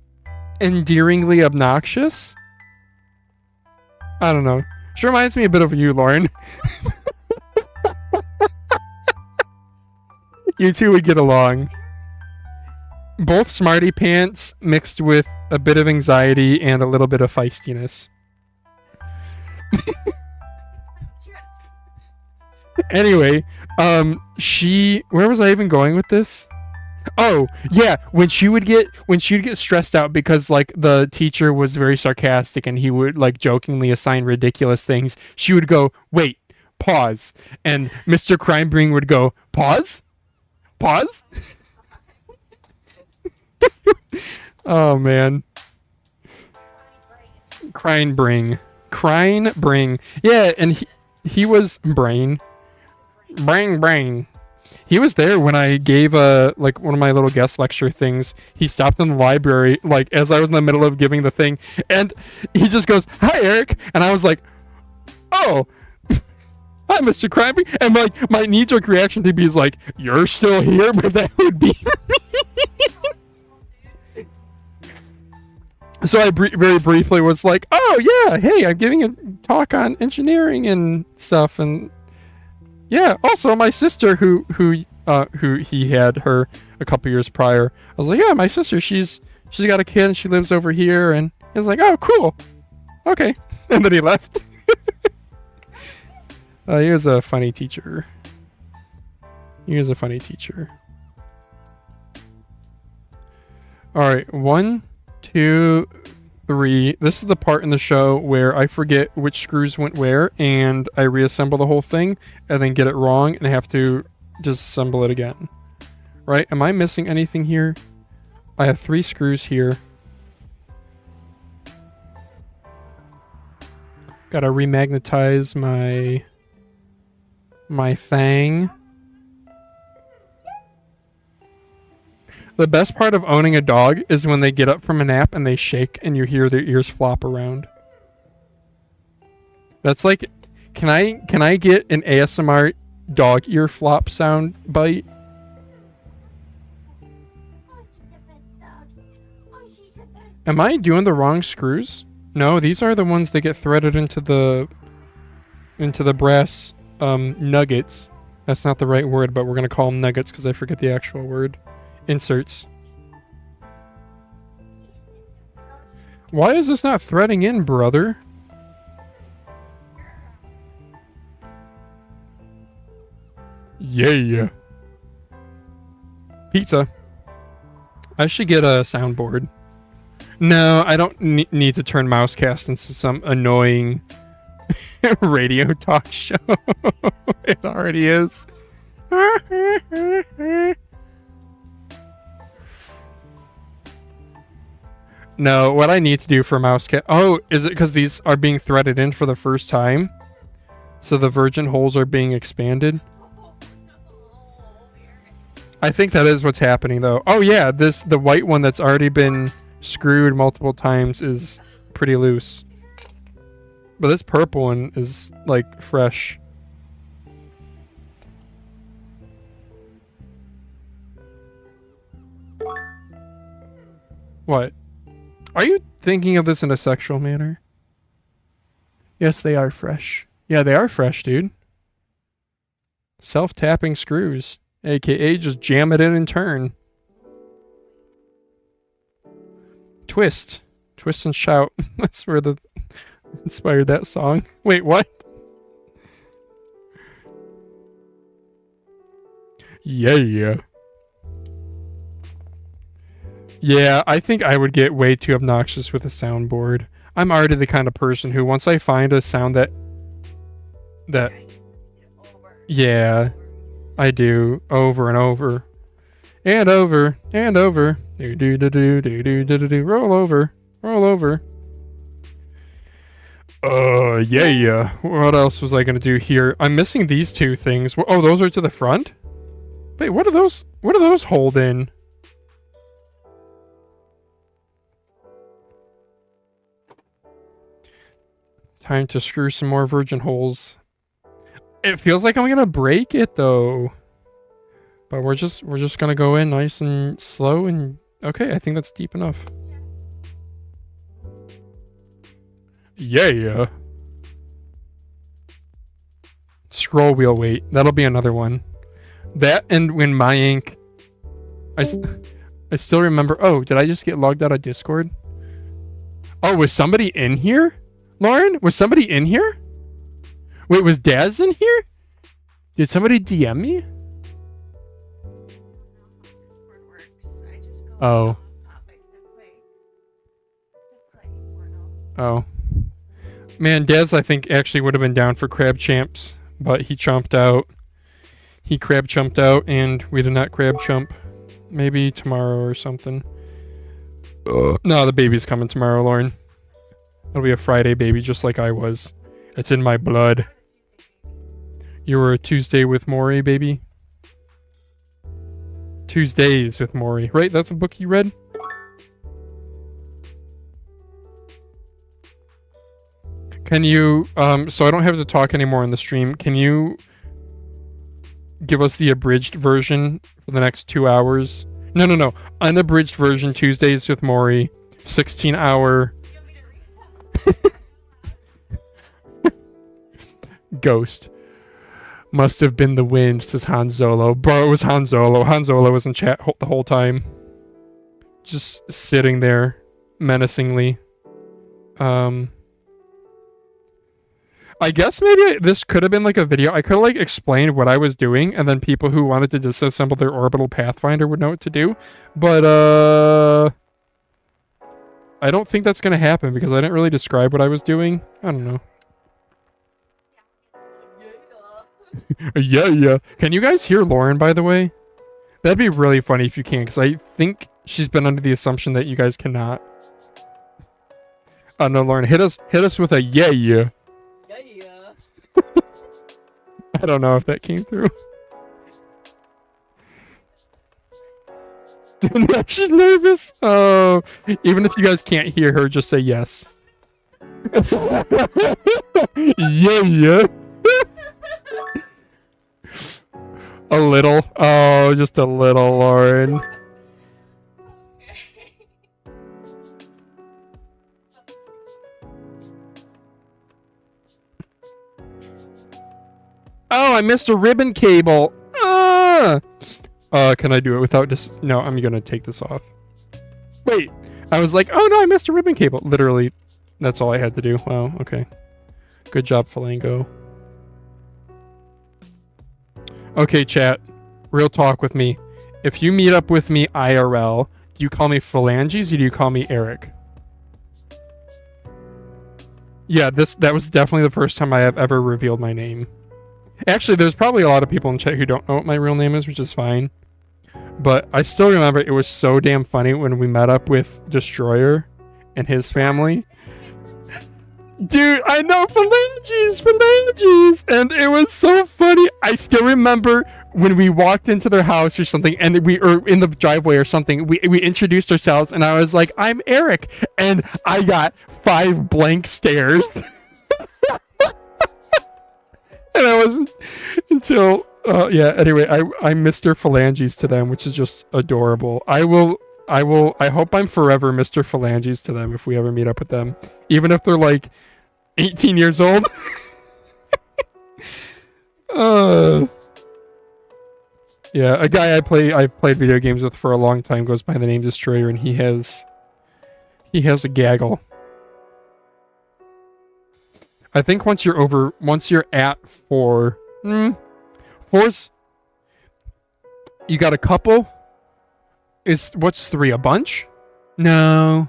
A: endearingly obnoxious. I don't know. She reminds me a bit of you, Lauren. You two would get along. Both smarty pants mixed with a bit of anxiety and a little bit of feistiness. Anyway, where was I even going with this? Oh, yeah, when she would get stressed out because like the teacher was very sarcastic and he would like jokingly assign ridiculous things, she would go, "Wait, pause." And Mr. Crimebring would go, "Pause? Pause?" Oh man. Crinebring. Yeah, and he was brain. He was there when I gave like one of my little guest lecture things. He stopped in the library like as I was in the middle of giving the thing, and he just goes, "Hi, Eric," and I was like, "Oh, hi, Mr. Crimebring," and like my knee-jerk reaction to be is like, "You're still here," but that would be. So I very briefly was like, "Oh yeah, hey, I'm giving a talk on engineering and stuff, and yeah, also my sister who he had her a couple years prior." I was like, "Yeah, my sister, she's got a kid and she lives over here," and he was like, "Oh, cool, okay," and then he left. He was a funny teacher. All right, 1, 2, 3. This is the part in the show where I forget which screws went where and I reassemble the whole thing and then get it wrong and have to disassemble it again. Right? Am I missing anything here? I have 3 screws here. Gotta remagnetize my thing. The best part of owning a dog is when they get up from a nap and they shake and you hear their ears flop around. That's like, can I get an ASMR dog ear flop sound bite? Am I doing the wrong screws? No, these are the ones that get threaded into the brass nuggets. That's not the right word, but we're gonna call them nuggets because I forget the actual word. Inserts. Why is this not threading in, brother? Yeah. Pizza. I should get a soundboard. No, I don't need to turn Mousecast into some annoying radio talk show. It already is. No, what I need to do for Mousecast... Oh, is it because these are being threaded in for the first time? So the virgin holes are being expanded? I think that is what's happening, though. Oh, yeah, the white one that's already been screwed multiple times is pretty loose. But this purple one is, like, fresh. What? Are you thinking of this in a sexual manner? Yes, they are fresh. Yeah, they are fresh, dude. Self-tapping screws. AKA just jam it in and turn. Twist. Twist and shout. That's where the inspired that song. Wait, what? Yeah. Yeah, I think I would get way too obnoxious with a soundboard. I'm already the kind of person who, once I find a sound that yeah, I do over and over and over and over. Do. Roll over. Yeah. What else was I gonna do here? I'm missing these 2 things. Oh, those are to the front? Wait, what do those hold in? Time to screw some more virgin holes. It feels like I'm gonna break it though. But we're just gonna go in nice and slow and okay, I think that's deep enough. Yeah. Scroll wheel weight. That'll be another one. That and when my ink. I still remember. Oh, did I just get logged out of Discord? Oh, was somebody in here? Lauren? Was somebody in here? Wait, was Daz in here? Did somebody DM me? Oh. Oh. Man, Daz, I think, actually would have been down for Crab Champs, but he chomped out. He crab chumped out, and we did not crab chump. Maybe tomorrow or something. No, the baby's coming tomorrow, Lauren. It'll be a Friday baby, just like I was. It's in my blood. You were a Tuesday with Maury, baby? Tuesdays with Maury. Right? That's a book you read? Can you, so I don't have to talk anymore in the stream. Can you give us the abridged version for the next 2 hours? No. Unabridged version, Tuesdays with Maury. 16-hour. Ghost. Must have been the wind, says Han Solo. Bro, it was Han Solo. Han Solo was in chat the whole time. Just sitting there menacingly. I guess maybe this could have been like a video. I could have like explained what I was doing, and then people who wanted to disassemble their orbital Pathfinder would know what to do. But I don't think that's gonna happen because I didn't really describe what I was doing. I don't know. Yeah. Can you guys hear Lauren, by the way? That'd be really funny if you can, because I think she's been under the assumption that you guys cannot. No, Lauren, hit us with a yeah. Yeah. I don't know if that came through. No, she's nervous. Oh, even if you guys can't hear her, just say yes. Yeah. A little. Oh, just a little, Lauren. Oh, I missed a ribbon cable. Can I do it without just... No, I'm gonna take this off. Wait. I was like, oh no, I missed a ribbon cable. Literally, that's all I had to do. Wow, okay. Good job, Falango. Okay, chat. Real talk with me. If you meet up with me IRL, do you call me Phalanges or do you call me Eric? Yeah, that was definitely the first time I have ever revealed my name. Actually, there's probably a lot of people in chat who don't know what my real name is, which is fine. But I still remember it was so damn funny when we met up with Destroyer and his family. Dude, I know, Phalanges! And it was so funny. I still remember when we walked into their house or something, and we were in the driveway or something, we introduced ourselves, and I was like, I'm Eric. And I got 5 blank stares. And I wasn't until yeah, anyway, I'm Mr. Phalanges to them, which is just adorable. I hope I'm forever Mr. Phalanges to them if we ever meet up with them. Even if they're like 18 years old. Yeah, a guy I've played video games with for a long time goes by the name Destroyer, and he has a gaggle. I think once you're at 4, 4's, you got a couple. What's 3, a bunch? No,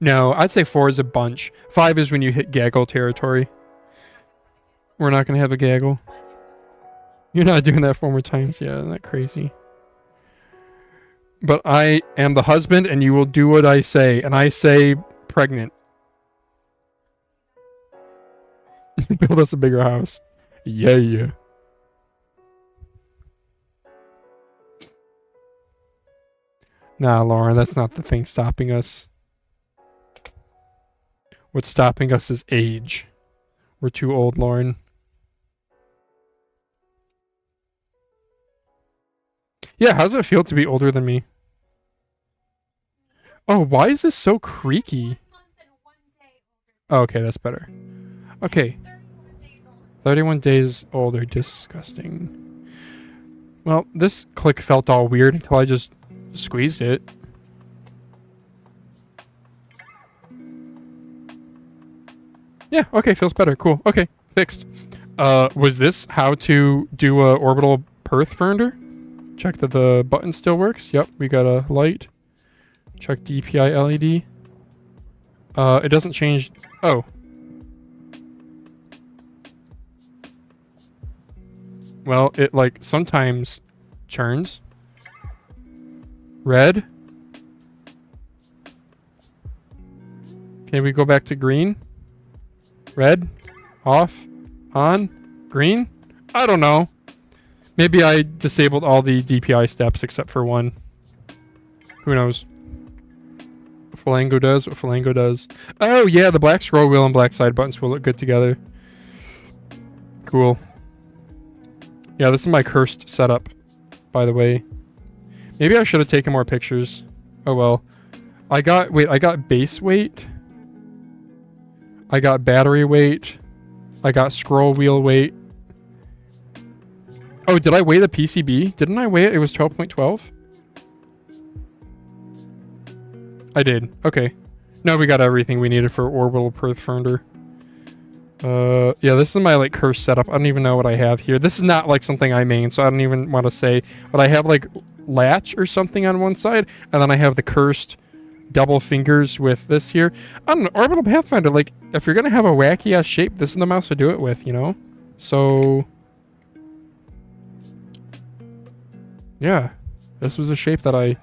A: I'd say 4 is a bunch. 5 is when you hit gaggle territory. We're not gonna have a gaggle. You're not doing that 4 more times. Yeah, isn't that crazy? But I am the husband, and you will do what I say, and I say pregnant. Build us a bigger house. Yeah. Nah, Lauren, that's not the thing stopping us. What's stopping us is age. We're too old, Lauren. Yeah, how does it feel to be older than me? Oh, why is this so creaky? Oh, okay, that's better. Okay. 31 days older. Disgusting. Well, this click felt all weird until I just squeezed it. Yeah, okay, feels better. Cool. Okay, fixed. Was this how to do a orbital Pathfinder? Check that the button still works. Yep, we got a light. Check DPI LED. It doesn't change. Oh. Well, it like sometimes turns red. Okay, we go back to green. Red, off, on, green. I don't know. Maybe I disabled all the DPI steps except for one. Who knows? Phalango does what Phalango does. Oh yeah, the black scroll wheel and black side buttons will look good together. Cool. Yeah, this is my cursed setup, by the way. Maybe I should have taken more pictures. Oh well. I got base weight. I got battery weight. I got scroll wheel weight. Oh, did I weigh the PCB? Didn't I weigh it? It was 12.12? I did. Okay. Now we got everything we needed for orbital Pathfinder. Yeah, this is my like cursed setup. I don't even know what I have here. This is not like something I main, so I don't even want to say. But I have like latch or something on one side, and then I have the cursed double fingers with this here. I don't know, orbital Pathfinder, like, if you're gonna have a wacky ass shape, this is the mouse to do it with, you know? So yeah, this was a shape that I...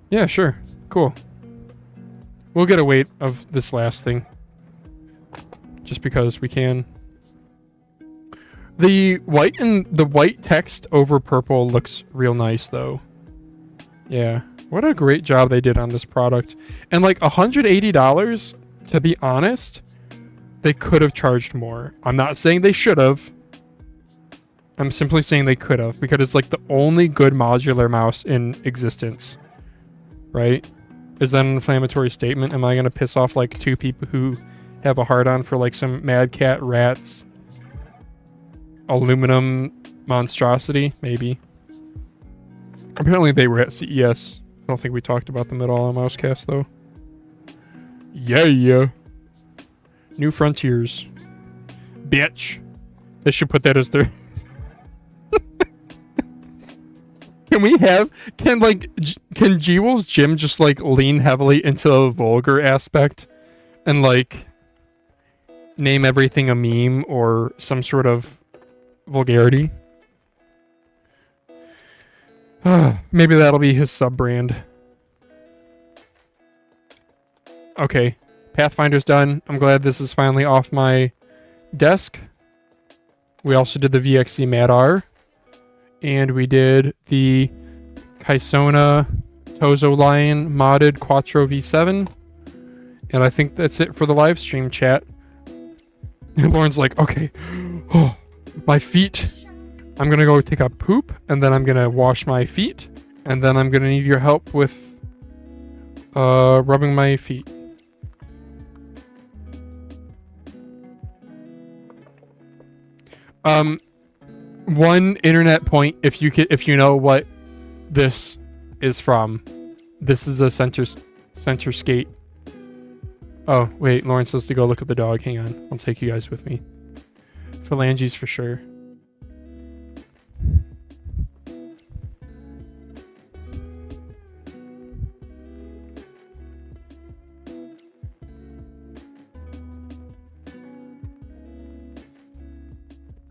A: Yeah, sure. Cool. We'll get a weight of this last thing. Just because we can. The white text over purple looks real nice though. Yeah. What a great job they did on this product. And like $180, to be honest, they could have charged more. I'm not saying they should have. I'm simply saying they could have, because it's like the only good modular mouse in existence. Right? Is that an inflammatory statement? Am I going to piss off like two people who have a hard-on for like some Mad Cat Rats aluminum monstrosity? Maybe. Apparently they were at CES. I don't think we talked about them at all on Mousecast though. Yeah. New Frontiers. Bitch. They should put that as their... Can Jewel's Gym just like lean heavily into a vulgar aspect and like name everything a meme or some sort of vulgarity? Maybe that'll be his sub brand. Okay, Pathfinder's done. I'm glad this is finally off my desk. We also did the VXE Mad-R. And we did the Kaisona Tozo line modded Quattro V7. And I think that's it for the live stream chat. And Lauren's like, okay, oh, my feet. I'm going to go take a poop, and then I'm going to wash my feet, and then I'm going to need your help with rubbing my feet. One internet point, if you know what this is from. This is a center skate. Oh wait, Lauren says to go look at the dog. Hang on, I'll take you guys with me. Phalanges for sure.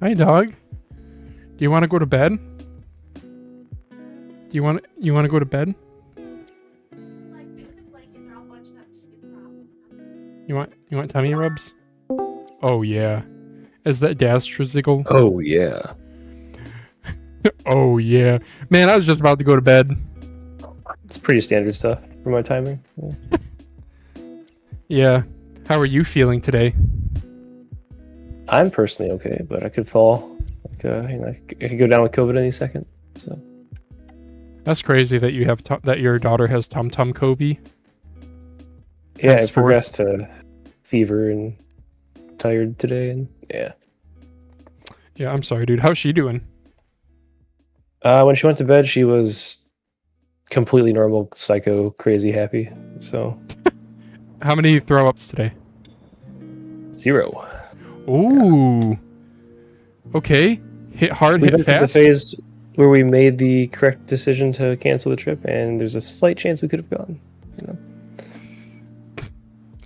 A: Hi dog. Do you want to go to bed? Do you want to go to bed? You want tummy rubs? Oh yeah. Is that Dastrazigle?
C: Oh yeah.
A: Oh yeah. Man, I was just about to go to bed.
C: It's pretty standard stuff. for my timing. Yeah.
A: Yeah. How are you feeling today?
C: I'm personally okay, but I could fall. Like, I could go down with COVID any second. So
A: That's crazy that you have that your daughter has Tum Covey.
C: yeah, it
A: Henceforth.
C: progressed to fever and tired today, and yeah.
A: Yeah, I'm sorry, dude. How's she doing?
C: When she went to bed, she was completely normal, psycho, crazy happy. So
A: How many throw ups today?
C: 0.
A: Ooh. Okay. Hit hard,
C: We
A: hit
C: went through the
A: fast.
C: phase where we made the correct decision to cancel the trip, and there's a slight chance we could have gone. You know,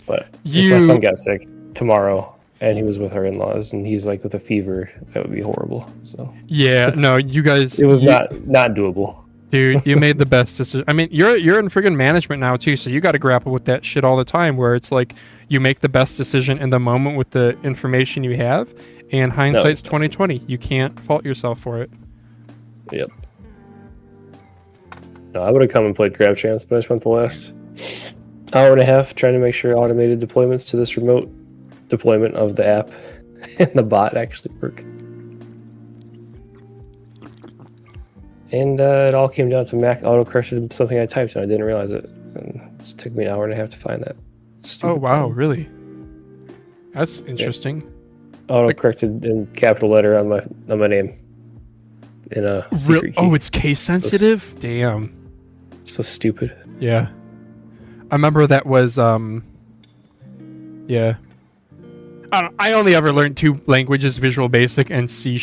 C: but if my son got sick tomorrow and he was with our in-laws and he's like with a fever, that would be horrible. So
A: Yeah, no, you guys.
C: it was not doable.
A: Dude, you made the best decision. I mean, you're in friggin' management now too, so you got to grapple with that shit all the time. Where it's like you make the best decision in the moment with the information you have, and hindsight's 2020. You can't fault yourself for it.
C: Yep. No, I would have come and played Grab Champs, but I spent the last hour and a half trying to make sure automated deployments to this remote deployment of the app and the bot actually work. And it all came down to Mac autocorrected something I typed and I didn't realize it. And it took me an hour and a half to find that.
A: Oh wow, really? That's interesting.
C: Yeah. Autocorrected in capital letter on my name. In a secret key.
A: Oh, it's case sensitive? Damn.
C: So stupid.
A: Yeah. I remember that was yeah. I only ever learned 2 languages, Visual Basic and C#,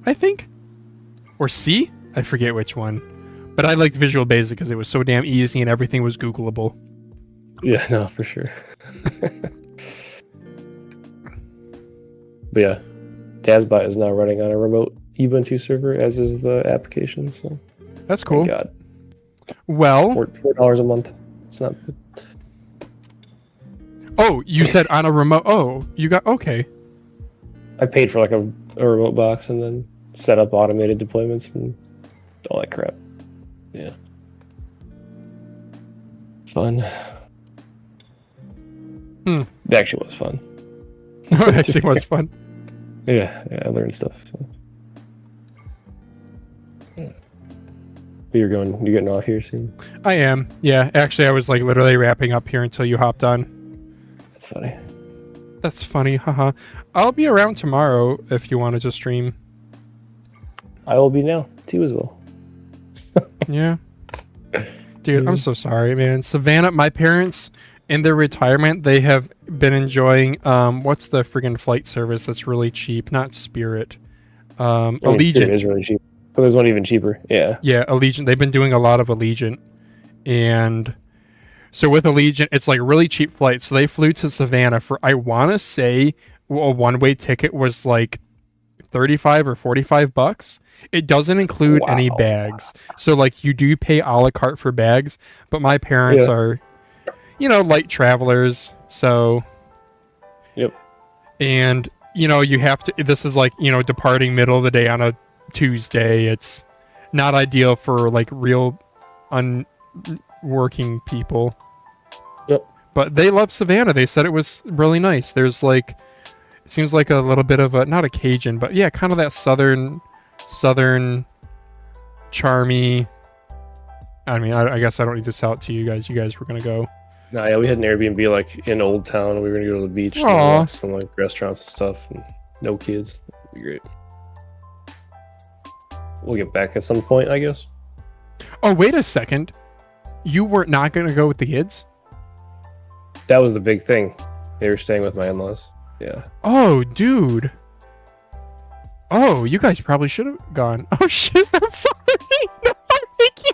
A: I think. Or C? I forget which one. But I liked Visual Basic because it was so damn easy and everything was Googleable.
C: Yeah, no, for sure. But yeah, Dazbot is now running on a remote Ubuntu server, as is the application. So
A: that's cool.
C: Thank God.
A: Well,
C: $4 a month. It's not bad.
A: Oh, you said on a remote. Oh, you got okay.
C: I paid for like a remote box and then set up automated deployments and all that crap. Yeah. Fun. It actually was fun.
A: No, it actually was fun.
C: Yeah, I learned stuff. So. You're getting off here soon?
A: I am. Yeah, actually, I was like literally wrapping up here until you hopped on.
C: That's funny.
A: That's funny, haha. I'll be around tomorrow if you wanted to stream.
C: I will be now, too, as well.
A: Yeah. Dude, I'm so sorry, man. Savannah, my parents, in their retirement, they have been enjoying, what's the friggin' flight service that's really cheap? Not Spirit. Allegiant.
C: Spirit is really cheap. But there's one even cheaper. Yeah.
A: Yeah, Allegiant. They've been doing a lot of Allegiant. And so with Allegiant, it's like really cheap flights. So they flew to Savannah for, I want to say, a one-way ticket was like 35 or 45 bucks. It doesn't include any bags. So like you do pay a la carte for bags, but my parents are, light travelers. So,
C: yep.
A: And, you have to, this is like, departing middle of the day on a Tuesday. It's not ideal for like real working people.
C: Yep.
A: But they love Savannah. They said it was really nice. There's like, it seems like a little bit of a, not a Cajun, but yeah, kind of that southern charmy. I mean, I guess I don't need to sell it to you guys. You guys were gonna go.
C: No, yeah, we had an Airbnb like in Old Town. We were gonna go to the beach,
A: Aww.
C: and some like restaurants and stuff, and no kids. It'd be great. We'll get back at some point, I guess.
A: Oh, wait a second. You were not gonna go with the kids?
C: That was the big thing. They were staying with my in-laws. Yeah.
A: Oh, dude. Oh, you guys probably should have gone. Oh shit! I'm sorry. No, I'm thinking.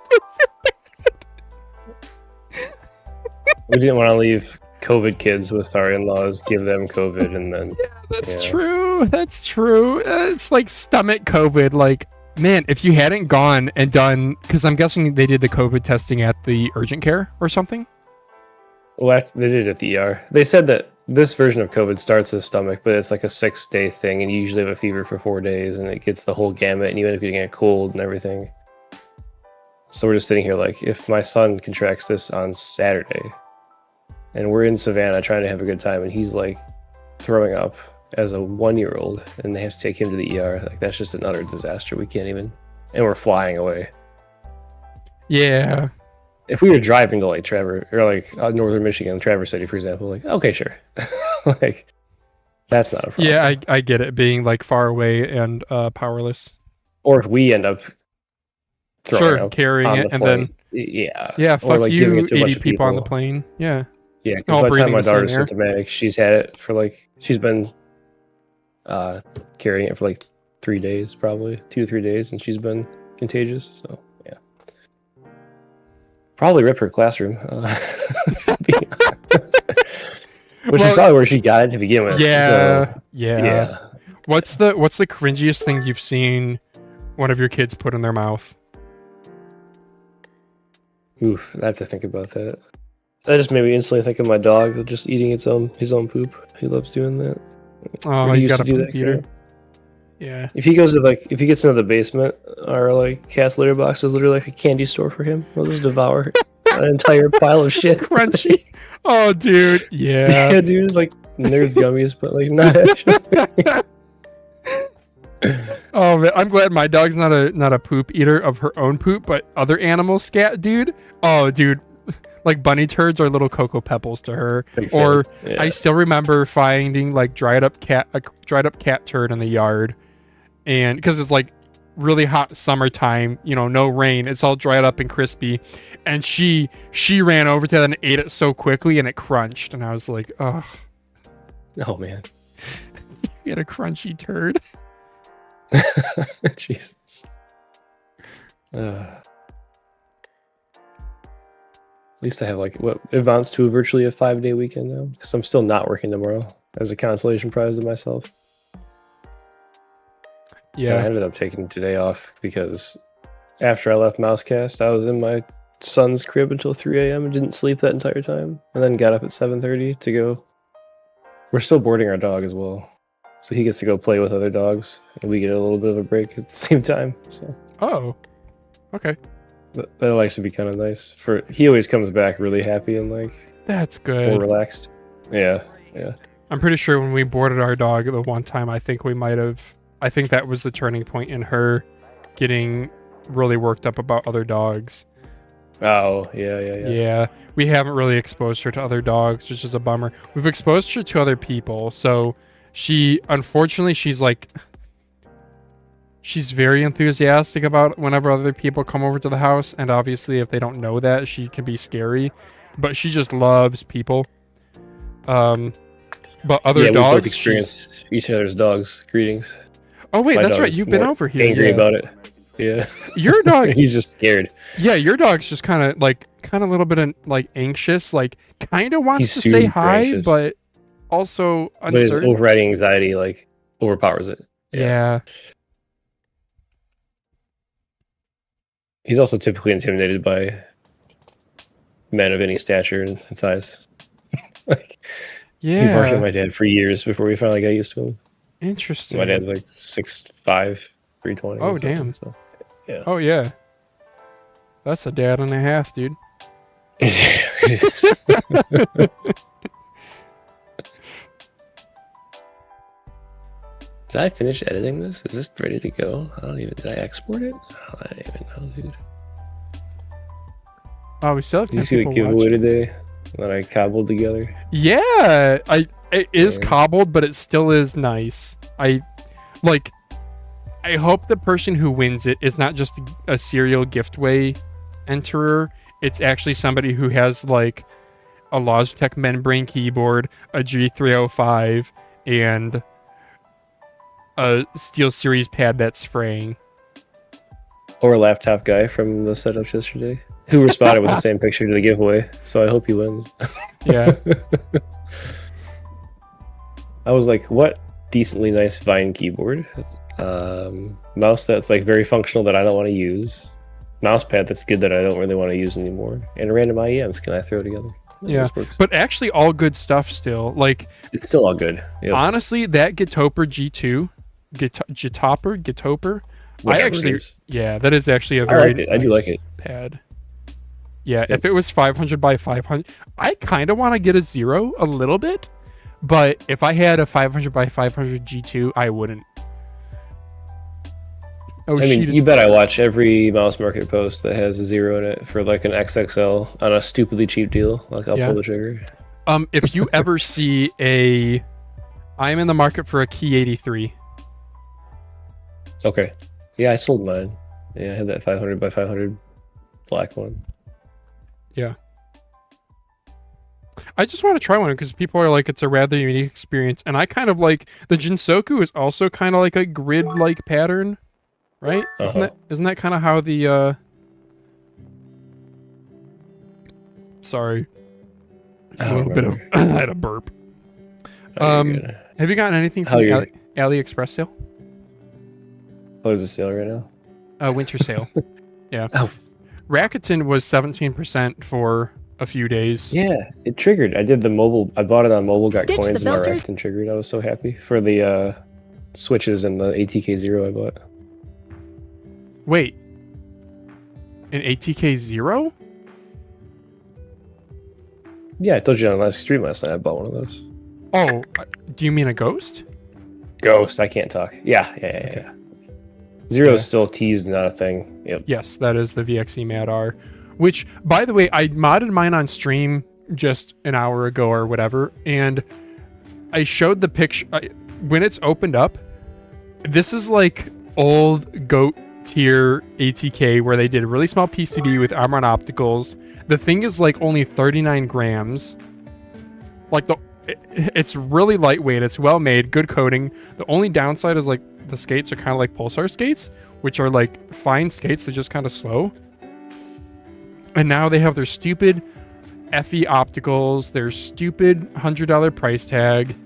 C: We didn't want to leave COVID kids with our in-laws, give them COVID, and then...
A: Yeah, that's true. That's true. It's like stomach COVID. Like, man, if you hadn't gone and done... Because I'm guessing they did the COVID testing at the urgent care or something?
C: Well, actually, they did it at the ER. They said that this version of COVID starts as stomach, but it's like a 6-day thing, and you usually have a fever for 4 days, and it gets the whole gamut, and you end up getting a cold and everything. So we're just sitting here like, if my son contracts this on Saturday, and we're in Savannah trying to have a good time, and he's like throwing up as a 1-year-old, and they have to take him to the ER, like that's just an utter disaster. We can't even, and we're flying away.
A: Yeah.
C: If we were driving to like Traverse or like northern Michigan, Traverse City, for example, like okay, sure, like that's not a problem.
A: Yeah, I get it being like far away and powerless.
C: Or if we end up throwing up
A: carrying
C: on
A: it
C: the
A: and
C: plane.
A: then
C: Or
A: fuck
C: like giving
A: you,
C: it to a bunch
A: 80
C: of
A: people on the plane. Yeah.
C: Yeah,
A: all
C: because by the time
A: breathing
C: my
A: the same
C: daughter's
A: air.
C: symptomatic, she's had it for like she's been carrying it for like 3 days, probably 2 to 3 days, and she's been contagious. So yeah, probably rip her classroom. Which is probably where she got it to begin with.
A: Yeah,
C: So,
A: yeah. What's the cringiest thing you've seen one of your kids put in their mouth?
C: Oof, I have to think about that. That just made me instantly think of my dog just eating his own poop. He loves doing that.
A: Oh,
C: He
A: you
C: used
A: got a
C: to do
A: poop
C: that,
A: eater. Yeah.
C: If he goes to if he gets into the basement, our like cat's litter box is literally like a candy store for him. He'll just devour an entire pile of shit.
A: Crunchy. Oh, dude. Yeah.
C: Yeah, dude, like Nerds gummies, but like not actually.
A: Oh man, I'm glad my dog's not a poop eater of her own poop, but other animals scat, dude. Oh, dude, like bunny turds are little cocoa pebbles to her. Or
C: Yeah.
A: I still remember finding like dried up cat turd in the yard, and because it's like really hot summertime, no rain, it's all dried up and crispy, and she ran over to that and ate it so quickly, and it crunched, and I was like, oh
C: man,
A: you had a crunchy turd.
C: Jesus. At least I have like what advanced to virtually a 5-day weekend now, because I'm still not working tomorrow as a consolation prize to myself.
A: Yeah,
C: and I ended up taking today off because after I left Mousecast, I was in my son's crib until 3 a.m. and didn't sleep that entire time, and then got up at 7:30 to go. We're still boarding our dog as well, so he gets to go play with other dogs, and we get a little bit of a break at the same time. So
A: okay,
C: that'll actually be kind of nice. He always comes back really happy and like
A: that's
C: more
A: good.
C: relaxed. Yeah.
A: I'm pretty sure when we boarded our dog the one time, I think that was the turning point in her getting really worked up about other dogs.
C: Oh, yeah.
A: Yeah, we haven't really exposed her to other dogs, which is a bummer. We've exposed her to other people, so unfortunately, she's very enthusiastic about whenever other people come over to the house, and obviously if they don't know that, she can be scary, but she just loves people. But other
C: we
A: dogs,
C: both experience each other's dogs. Greetings.
A: Oh wait,
C: My
A: that's
C: dog
A: right.
C: is
A: You've been
C: more
A: over here.
C: Angry
A: Yeah.
C: about it. Yeah.
A: Your dog.
C: He's just scared.
A: Yeah, your dog's just kind of a little bit like anxious, like kind of wants
C: He's
A: to say
C: super
A: hi,
C: anxious.
A: but also
C: But his
A: uncertain.
C: overriding anxiety like overpowers it.
A: Yeah.
C: He's also typically intimidated by men of any stature and size. Like he barked at
A: Yeah.
C: my dad for years before we finally got used to him.
A: Interesting.
C: My dad's like 6'5", 320.
A: Oh, damn.
C: So.
A: Oh yeah. That's a dad and a half, dude.
C: It is. Did I finish editing this? Is this ready to go? Did I export it? I don't even know, dude.
A: Oh, we still have
C: Did you
A: 10
C: see the
A: people
C: giveaway
A: watching.
C: today that I cobbled together?
A: Yeah, it is
C: Yeah.
A: cobbled, but it still is nice. I hope the person who wins it is not just a serial giftway enterer. It's actually somebody who has like a Logitech membrane keyboard, a G305, and a SteelSeries pad that's fraying.
C: Or a laptop guy from the setups yesterday who responded with the same picture to the giveaway. So I hope he wins.
A: Yeah.
C: I was like, what decently nice Vine keyboard. Mouse that's like very functional that I don't want to use. Mouse pad that's good that I don't really want to use anymore. And random IEMs can I throw together?
A: Yeah.
C: This works.
A: But actually all good stuff still. Like
C: It's still all good. Yep.
A: honestly, that Gitoper G2, Gitoper,
C: Whatever it is.
A: yeah, that is actually a
C: I
A: very
C: like it. I do like
A: nice
C: it.
A: pad. Yeah,
C: Yep.
A: if it was 500 by 500, I kind of want to get a 0 a little bit, but if I had a 500 by 500 G2, I wouldn't. Oh,
C: I mean,
A: shit,
C: you bet I watch every mouse market post that has a 0 in it for like an XXL on a stupidly cheap deal. Like, I'll
A: Yeah.
C: pull the trigger.
A: If you ever see I'm in the market for a Key 83.
C: Okay. Yeah, I sold mine. Yeah, I had that 500 by 500 black one.
A: Yeah. I just want to try one because people are like, it's a rather unique experience. And I kind of like the Jinsoku is also kind of like a grid like pattern, right? Isn't that kind of how the sorry.
C: I
A: A
C: don't
A: little bit of
C: remember.
A: I had a burp.
C: Oh, you're good.
A: Have you gotten anything
C: How
A: from the
C: you're-
A: AliExpress sale?
C: Oh, there's a sale right now?
A: Winter sale. Yeah.
C: Oh.
A: Rakuten was 17% for a few days.
C: Yeah, it triggered. I did the mobile. I bought it on mobile, got
D: Ditch the
C: coins, and my
D: filters.
C: Rakuten triggered. I was so happy for the switches and the ATK0 I bought.
A: Wait. An ATK 0?
C: Yeah, I told you on last stream last night I bought one of those.
A: Oh, do you mean a ghost?
C: Ghost, I can't talk. Yeah. Zero
A: Yeah.
C: is still teased, not a thing. Yep.
A: Yes, that is the VXE Mad R. Which, by the way, I modded mine on stream just an hour ago or whatever, and I showed the picture. When it's opened up, this is like old GOAT tier ATK where they did a really small PCB with armor and opticals. The thing is like only 39 grams. Like it's really lightweight. It's well made, good coating. The only downside is like the skates are kind of like Pulsar skates, which are like fine skates. They're just kind of slow. And now they have their stupid FE opticals, their stupid $100 price tag.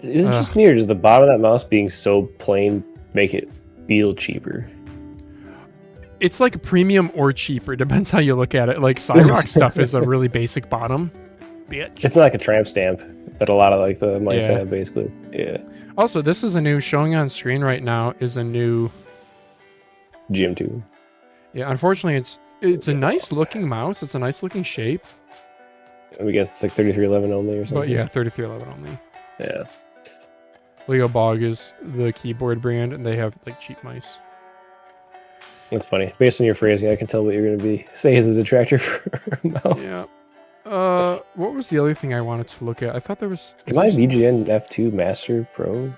C: Is it just me, or does the bottom of that mouse being so plain make it feel cheaper?
A: It's like premium or cheaper. Depends how you look at it. Like Cyrock stuff is a really basic bottom. Bitch.
C: It's not like a tramp stamp that a lot of like the mice
A: Yeah.
C: have, basically. Yeah.
A: Also, this is a new showing on screen right now is a new.
C: GM2.
A: Yeah, unfortunately, it's a nice looking mouse. It's a nice looking shape.
C: I guess it's like 3311 only or something.
A: But yeah, 3311 only.
C: Yeah.
A: Leo Bog is the keyboard brand, and they have like cheap mice.
C: That's funny. Based on your phrasing, I can tell what you're going to be saying as a detractor for a mouse.
A: Yeah. What was the other thing I wanted to look at? I thought there was.
C: Can my VGN F2 Master Pro,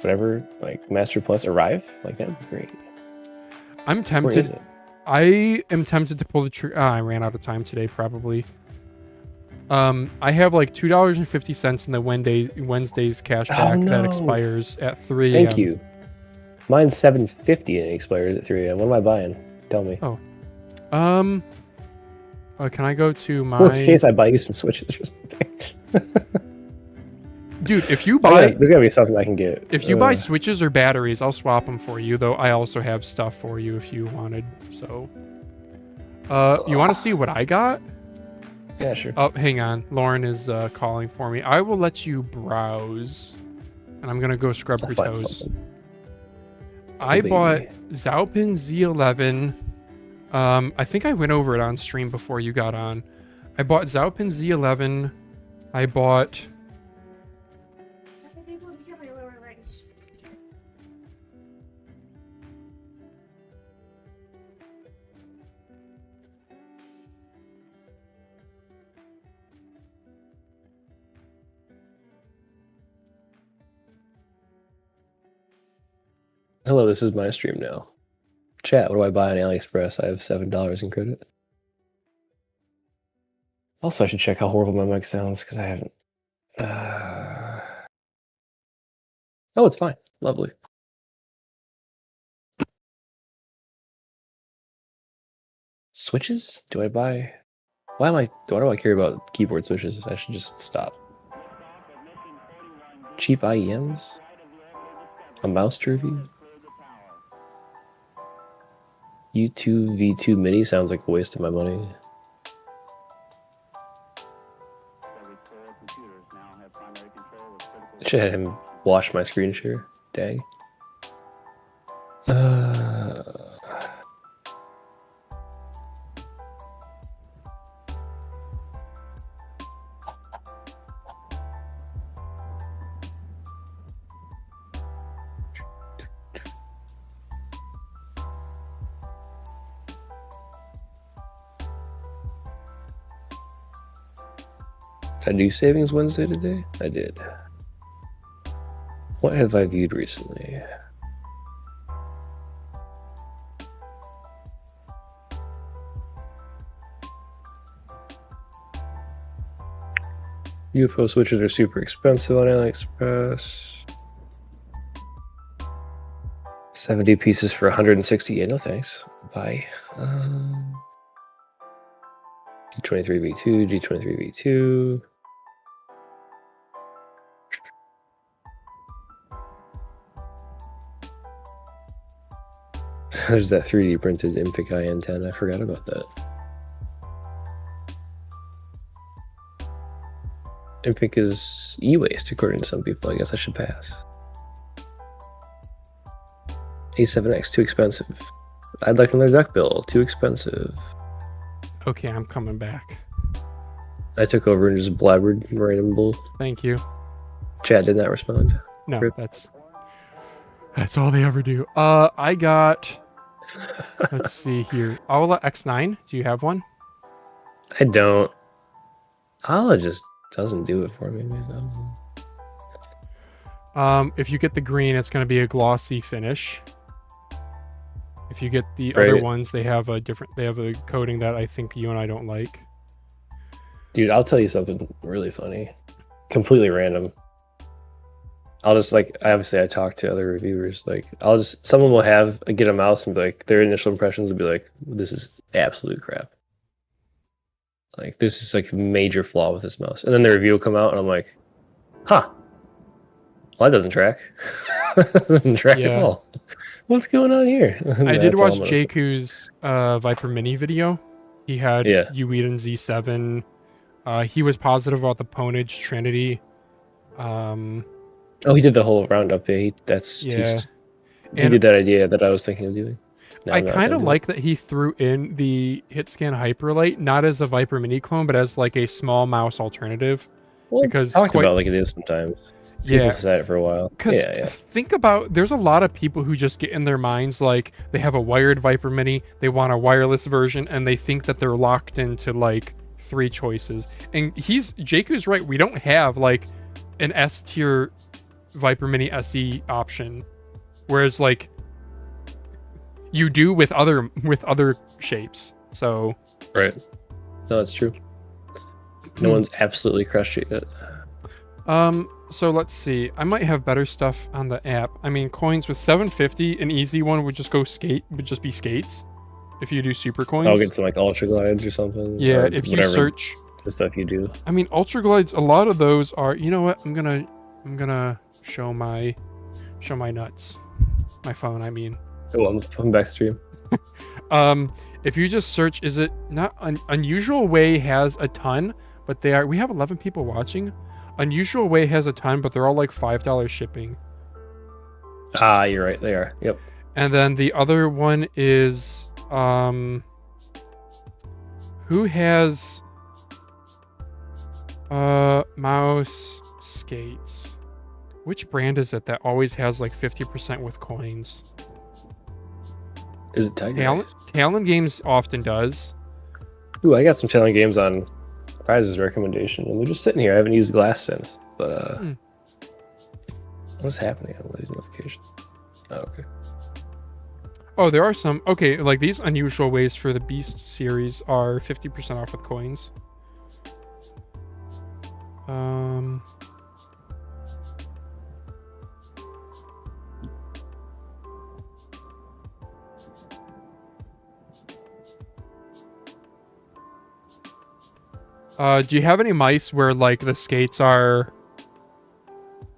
C: whatever, like Master Plus arrive? Like, that'd be great.
A: I'm
C: Where is
A: tempted.
C: it?
A: I am tempted to pull the trigger. I ran out of time today, probably. I have like $2.50 in the Wednesday's cashback that
C: no.
A: expires at 3 a.m.
C: Thank you. Mine's $7.50 and it expires at 3 a.m. What am I buying? Tell me.
A: Can I go to my
C: Worst case, I buy you some switches or something.
A: dude? If you buy
C: There's gotta be something I can get.
A: if you buy switches or batteries, I'll swap them for you. Though I also have stuff for you if you wanted. So, you want to see what I got?
C: Yeah, sure.
A: Oh, hang on. Lauren is calling for me. I will let you browse, and I'm gonna go scrub
C: I'll
A: your
C: find
A: toes.
C: something.
A: I
C: Baby.
A: bought Zaopin Z11. I think I went over it on stream before you got on. I bought Zaopin Z11. I bought.
B: I think we'll get my lower legs. It's just-
C: Hello, this is my stream now. Chat, what do I buy on AliExpress? I have $7 in credit. Also, I should check how horrible my mic sounds because I haven't. Oh, it's fine. Lovely. Switches? Do I buy? Why do I care about keyboard switches? I should just stop. Cheap IEMs? A mouse to review? U2 V2 Mini sounds like a waste of my money. I should have him wash my screen share. Dang. Uh, Did I do Savings Wednesday today? I did. What have I viewed recently? UFO switches are super expensive on AliExpress. 70 pieces for 168. No thanks. Bye. G23V2, G23V2. There's that 3D printed Impic IN10. I forgot about that. Impic is e-waste, according to some people. I guess I should pass. A7X, too expensive. I'd like another duckbill, too expensive.
A: Okay, I'm coming back.
C: I took over and just blabbered random bull.
A: Thank you.
C: Chat did not respond.
A: No,
C: Rip.
A: that's all they ever do. I got. Let's see here. Aula X9. Do you have one?
C: I don't. Allah just doesn't do it for me, man.
A: If you get the green, it's going to be a glossy finish. If you get the other ones, they have a coating that I think you and I don't like.
C: Dude, I'll tell you something really funny. Completely random. I'll just obviously I talk to other reviewers. Someone will get a mouse and be like, their initial impressions will be like, this is absolute crap. Like, this is like a major flaw with this mouse. And then the review will come out and I'm like, huh. Well, that doesn't track. That doesn't track at all. What's going on here?
A: I did watch Jakku's Viper Mini video. He had Ueden Z7. He was positive about the Ponage Trinity.
C: He did the whole roundup. He did that idea that I was thinking of doing.
A: I kind of like that he threw in the HitScan Hyperlight, not as a Viper Mini clone, but as like a small mouse alternative.
C: Well, because talked about like it is sometimes. People have said it for a while.
A: Because think about, there's a lot of people who just get in their minds like they have a wired Viper Mini, they want a wireless version, and they think that they're locked into like 3 choices. And Jakku's right. We don't have like an S tier Viper Mini SE option, whereas like you do with other shapes. So
C: right. No, that's true. No one's absolutely crushed it yet.
A: So let's see. I might have better stuff on the app. I mean, coins with 750, an easy one would just be skates. If you do super coins,
C: I'll get some like ultra glides or something.
A: Yeah,
C: or
A: if you search
C: the stuff you do.
A: I mean, ultra glides. A lot of those are. You know what? I'm gonna show my nuts. My phone. I mean.
C: Oh, I'm pulling back stream.
A: If you just search, is it not Unusual Way has a ton, but we have 11 people watching. Unusual Way has a ton, but they're all like $5 shipping.
C: Ah, you're right. They are. Yep.
A: And then the other one is who has mouse skates? Which brand is it that always has like 50% with coins?
C: Is it Tiger?
A: Talon Games often does.
C: Ooh, I got some Talon Games on Prize's recommendation, and they're just sitting here. I haven't used Glass since, but what's happening on these notifications? Oh, okay.
A: Oh, there are some. Okay, like these Unusual Ways for the Beast series are 50% off with coins. Do you have any mice where like the skates are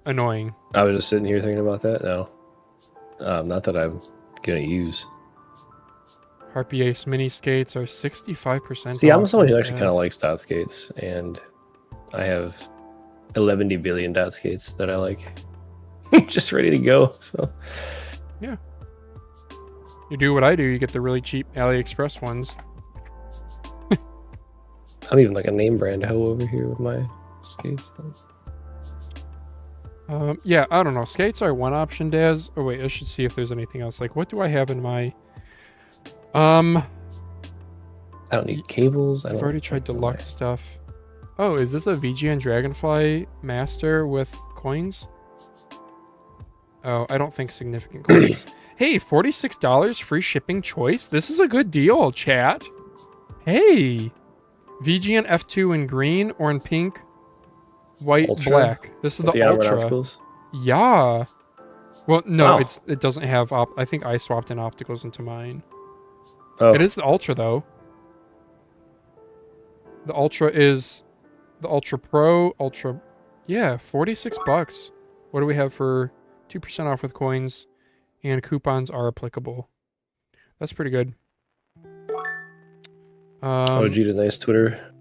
A: annoying?
C: I was just sitting here thinking about that. No, not that I'm gonna use.
A: Harpy Ace mini skates are 65%.
C: See, I'm someone who actually kind of likes dot skates, and I have 11 billion dot skates that I like, just ready to go. So
A: yeah. You do what I do. You get the really cheap AliExpress ones.
C: I'm even like a name brand hoe over here with my skates.
A: Yeah, I don't know. Skates are one option, Daz. Oh wait, I should see if there's anything else. Like, what do I have in my?
C: I don't need cables.
A: I've already tried deluxe stuff. Oh, is this a VGN Dragonfly Master with coins? Oh, I don't think significant coins. Hey, $46 free shipping choice. This is a good deal, chat. Hey, VGN F2 in green or in pink, white,
C: Ultra?
A: black. This is the Ultra.
C: Opticals?
A: Yeah. Well, no,
C: Wow.
A: it doesn't have I think I swapped in opticals into mine.
C: Oh,
A: It is the Ultra though. The Ultra is the Ultra Pro, Ultra. Yeah, $46. What do we have for 2% off with coins, and coupons are applicable? That's pretty good.
C: did you get a nice Twitter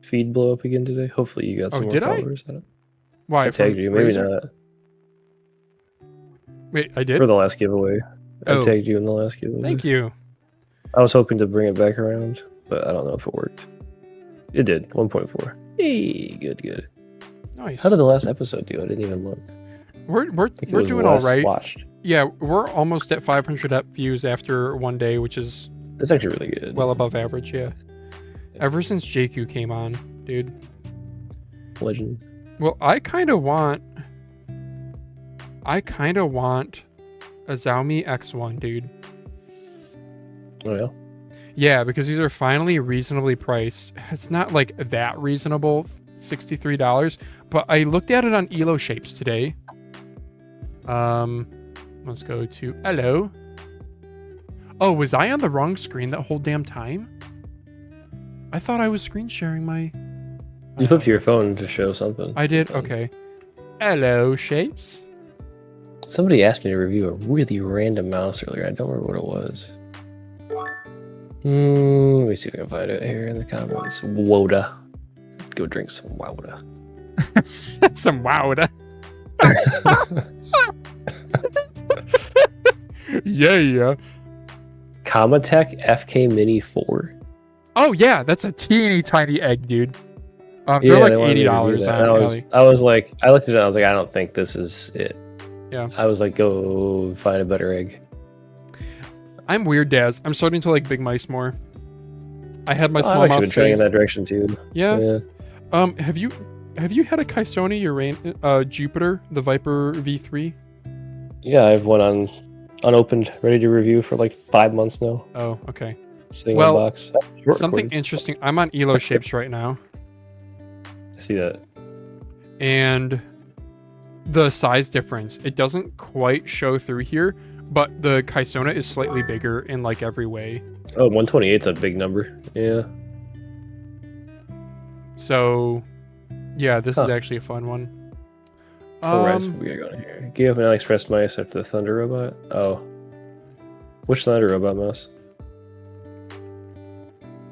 C: feed blow up again today? Hopefully you got some more
A: did I?
C: followers.
A: Why?
C: I tagged you, maybe
A: Razor?
C: not.
A: Wait, I did?
C: For the last giveaway.
A: Oh.
C: I tagged you in the last giveaway.
A: Thank you.
C: I was hoping to bring it back around, but I don't know if it worked. It did. 1.4. Hey, good.
A: Nice.
C: How did the last episode do? I didn't even look.
A: We're
C: It
A: we're
C: was
A: doing all
C: less
A: right.
C: Watched.
A: Yeah, we're almost at 500 views after one day, which is
C: That's actually really good.
A: well above average. Yeah. Ever since JQ came on, dude.
C: Legend.
A: Well, I kind of want a Xiaomi X1, dude.
C: Oh yeah.
A: Yeah, because these are finally reasonably priced. It's not like that reasonable, $63, but I looked at it on Elo Shapes today. Let's go to hello. Oh, was I on the wrong screen that whole damn time? I thought I was screen sharing my.
C: You flipped to your phone to show something.
A: I did. Okay. Hello, Shapes.
C: Somebody asked me to review a really random mouse earlier. I don't remember what it was. Let me see if I can find it here in the comments. Woda. Go drink some Woda.
A: Some Wowda. Yeah.
C: Kamatech FK Mini 4.
A: Oh yeah, that's a teeny tiny egg, dude. They're
C: Yeah,
A: like
C: they wanted me to review
A: $80
C: that.
A: on
C: I
A: Ali.
C: was like, I looked at it. I was like, I don't think this is it.
A: Yeah.
C: I was like, go find a better egg.
A: I'm weird, Daz. I'm starting to like big mice more. I had my
C: I've
A: small
C: actually
A: mouse
C: been trending in
A: phase.
C: that direction too.
A: Yeah. Have you had a Kaisoni Jupiter, the Viper V3?
C: Yeah, I have one on unopened, ready to review for like 5 months now.
A: Oh, okay.
C: Sitting
A: Well,
C: in a box. Short
A: Something
C: cord.
A: interesting. I'm on Elo Shapes right now,
C: I see that.
A: and the size difference, it doesn't quite show through here, but the Kaisona is slightly bigger in like every way.
C: Oh, 128's a big number. Yeah.
A: So, yeah, this is
C: Huh.
A: actually a fun one.
C: What rides we are going here? Gave up an AliExpress mouse after the Thunder Robot. Oh. Which Thunder Robot mouse?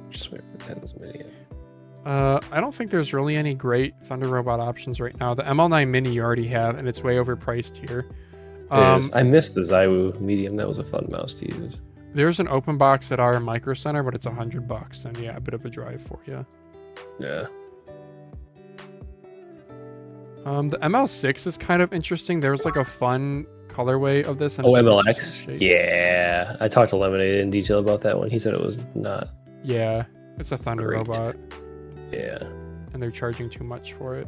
C: Just wait for the 10's mini.
A: I don't think there's really any great Thunder Robot options right now. The ML9 Mini you already have, and it's way overpriced here.
C: It is. I missed the Xiaowu Medium. That was a fun mouse to use.
A: There's an open box at our Micro Center, but it's $100, and yeah, a bit of a drive for you.
C: Yeah.
A: The ML6 is kind of interesting. There's like a fun colorway of this. And
C: Oh,
A: it's an
C: MLX?
A: interesting shape.
C: Yeah. I talked to Lemonade in detail about that one. He said it was not.
A: Yeah, it's a Thunder
C: Great.
A: Robot,
C: Yeah.
A: and they're charging too much for it.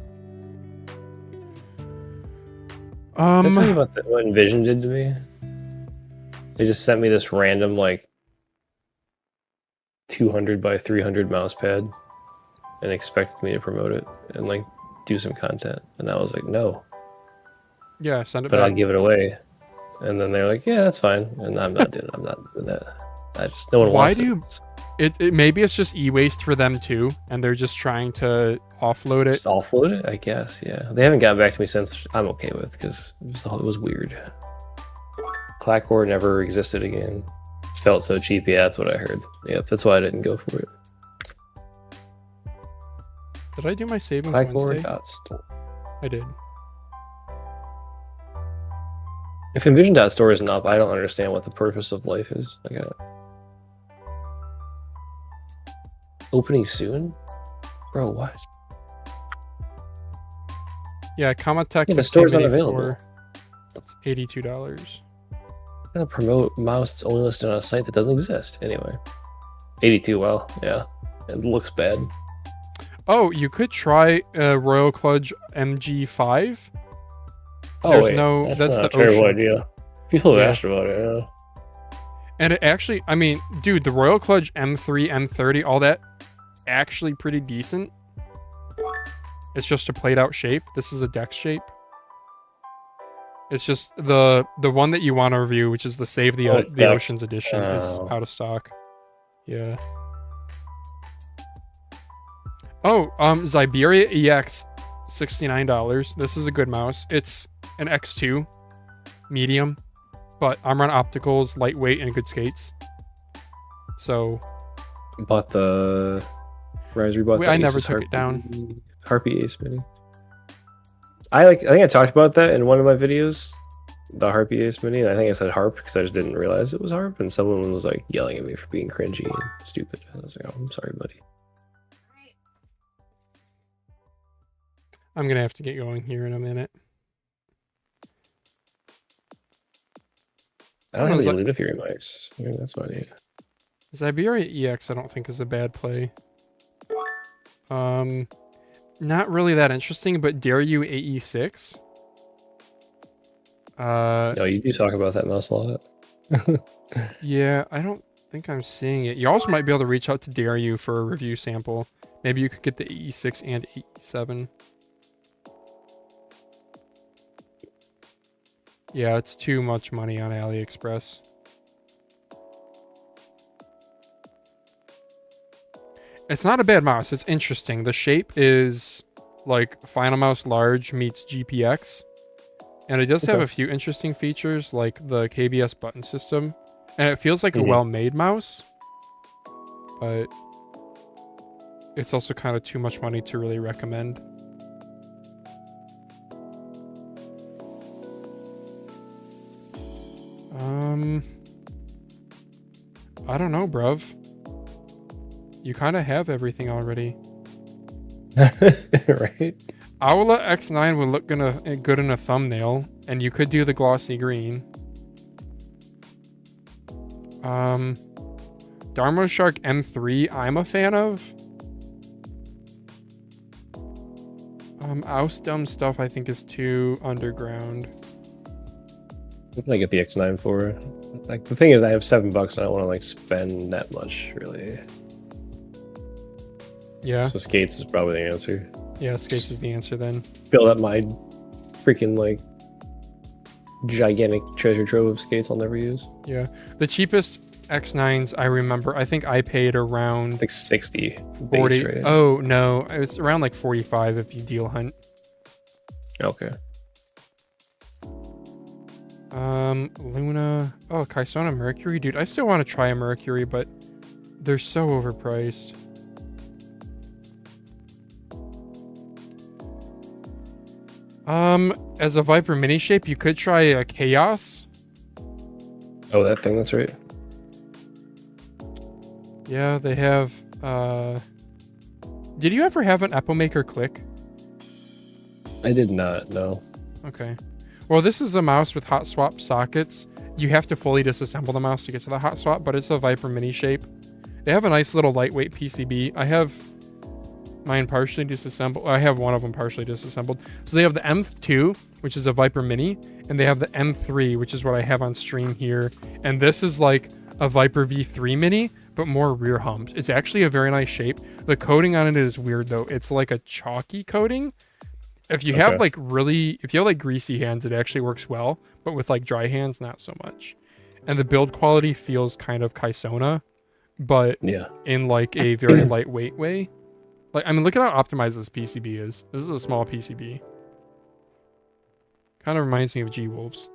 C: Did I tell you about what Envision did to me? They just sent me this random, like, 200 by 300 mouse pad and expected me to promote it and, like, do some content. And I was like, no,
A: Yeah, send it
C: but I'll
A: back.
C: give it away. And then they're like, yeah, that's fine. And I'm not doing that. No one
A: Why
C: wants
A: do
C: it.
A: you- It maybe it's just e-waste for them too, and they're just trying to offload it.
C: Just offload it, I guess. Yeah, they haven't gotten back to me since, which I'm okay with because it was weird. Clackcore never existed again. Felt so cheap. Yeah, that's what I heard. Yep, that's why I didn't go for it.
A: Did I do my savings
C: Clackcore
A: Wednesday?
C: got stolen.
A: I did.
C: If Envision.store isn't up, I don't understand what the purpose of life is. Like, opening soon? Bro, what?
A: Yeah, Kamatech
C: Yeah, the store's
A: Activity
C: unavailable.
A: It's $82.
C: Gotta promote mouse that's only listed on a site that doesn't exist. Anyway. 82, well, yeah. It looks bad.
A: Oh, you could try Royal Kludge MG5.
C: Oh,
A: There's
C: wait.
A: no,
C: That's
A: that's
C: not
A: the
C: a terrible
A: Ocean.
C: idea. People have
A: Yeah.
C: asked about it, yeah.
A: And it actually, I mean, dude, the Royal Kludge M3, M30, all that, actually pretty decent. It's just a played out shape. This is a deck shape. It's just the one that you want to review, which is the Save the
C: deck.
A: Oceans edition, is
C: Oh.
A: out of stock. Yeah. Oh, Siberia EX, $69. This is a good mouse. It's an X2, medium, but I'm on opticals, lightweight, and good skates. So
C: Bought the Rise bought
A: I never took it down.
C: Harpy Ace Mini. I think I talked about that in one of my videos, the Harpy Ace Mini, and I think I said harp because I just didn't realize it was harp, and someone was like yelling at me for being cringy and stupid. I was like, oh, I'm sorry, buddy.
A: I'm gonna have to get going here in a minute.
C: I don't have any Lunafury mics. Maybe that's what I need.
A: Siberia EX I don't think is a bad play. Not really that interesting, but Dare You AE6.
C: No, you do talk about that mouse a lot.
A: Yeah, I don't think I'm seeing it. You also might be able to reach out to Dare You for a review sample. Maybe you could get the AE6 and AE7. Yeah, it's too much money on AliExpress. It's not a bad mouse. It's interesting. The shape is like Final Mouse Large meets GPX. And it does have a few interesting features like the KBS button system. And it feels like a well-made mouse. But it's also kind of too much money to really recommend. I don't know, bruv. You kind of have everything already.
C: Right?
A: Owla X9 would look good in a thumbnail, and you could do the glossy green. Dharma Shark M3, I'm a fan of. Ausdom stuff I think is too underground.
C: What can I get the X9 for? Like, the thing is, I have $7 and I don't want to like spend that much, really.
A: Yeah.
C: So skates is probably the answer.
A: Yeah, skates is the answer then.
C: Build up my freaking like gigantic treasure trove of skates I'll never use.
A: Yeah. The cheapest X9s I remember, I think I paid around
C: It's like 60.
A: 40.
C: Base, right?
A: Oh, no. It's around like 45 if you deal hunt.
C: Okay.
A: Luna. Oh, Kaisona Mercury. Dude, I still want to try a Mercury, but they're so overpriced. As a Viper mini shape, you could try a Chaos.
C: Oh, that thing, that's right.
A: Yeah, they have, Did you ever have an Epomaker Click?
C: I did not, no.
A: Okay. Well, this is a mouse with hot swap sockets. You have to fully disassemble the mouse to get to the hot swap, but it's a Viper mini shape. They have a nice little lightweight PCB. I have mine partially disassembled. I have one of them partially disassembled. So they have the M2, which is a Viper mini, and they have the M3, which is what I have on stream here. And this is like a Viper V3 mini, but more rear humped. It's actually a very nice shape. The coating on it is weird though. It's like a chalky coating. If you have like greasy hands, it actually works well, but with like dry hands, not so much. And the build quality feels kind of Kaisona, but in like a very lightweight way. Like, I mean, look at how optimized this PCB is. This is a small PCB. Kind of reminds me of G-Wolves.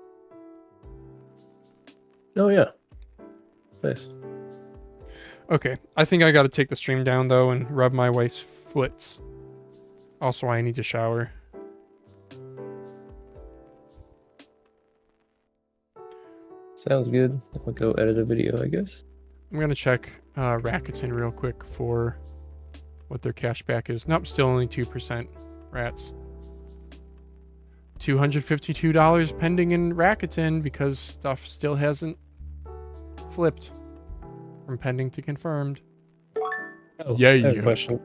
C: Oh yeah. Nice.
A: Okay, I think I got to take the stream down though and rub my wife's foots. Also, I need to shower.
C: Sounds good. I'll go edit a video, I guess.
A: I'm gonna check Rakuten real quick for what their cashback is. Nope, still only 2%. Rats. $252 pending in Rakuten because stuff still hasn't flipped from pending to confirmed.
C: Oh,
A: Yeah,
C: I have
A: yeah.
C: a question.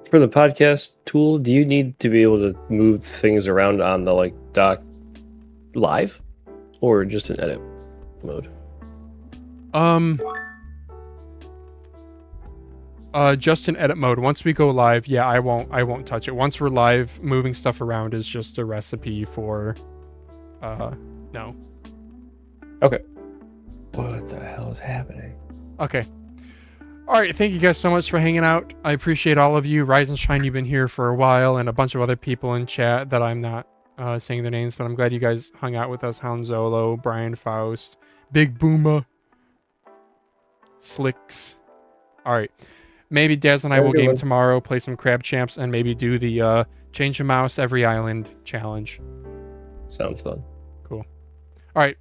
C: For the podcast tool, do you need to be able to move things around on the dock live, or just in edit mode?
A: Just in edit mode. Once we go live, yeah, I won't touch it. Once we're live, moving stuff around is just a recipe for no.
C: Okay. What the hell is happening?
A: Okay. All right, thank you guys so much for hanging out. I appreciate all of you. Rise and Shine, you've been here for a while, and a bunch of other people in chat that I'm not saying their names, but I'm glad you guys hung out with us. Hound Zolo, Brian Faust, Big Booma, Slicks. All right. Maybe Daz and I will game tomorrow, play some Crab Champs, and maybe do the change a mouse every island challenge.
C: Sounds fun.
A: Cool. All right.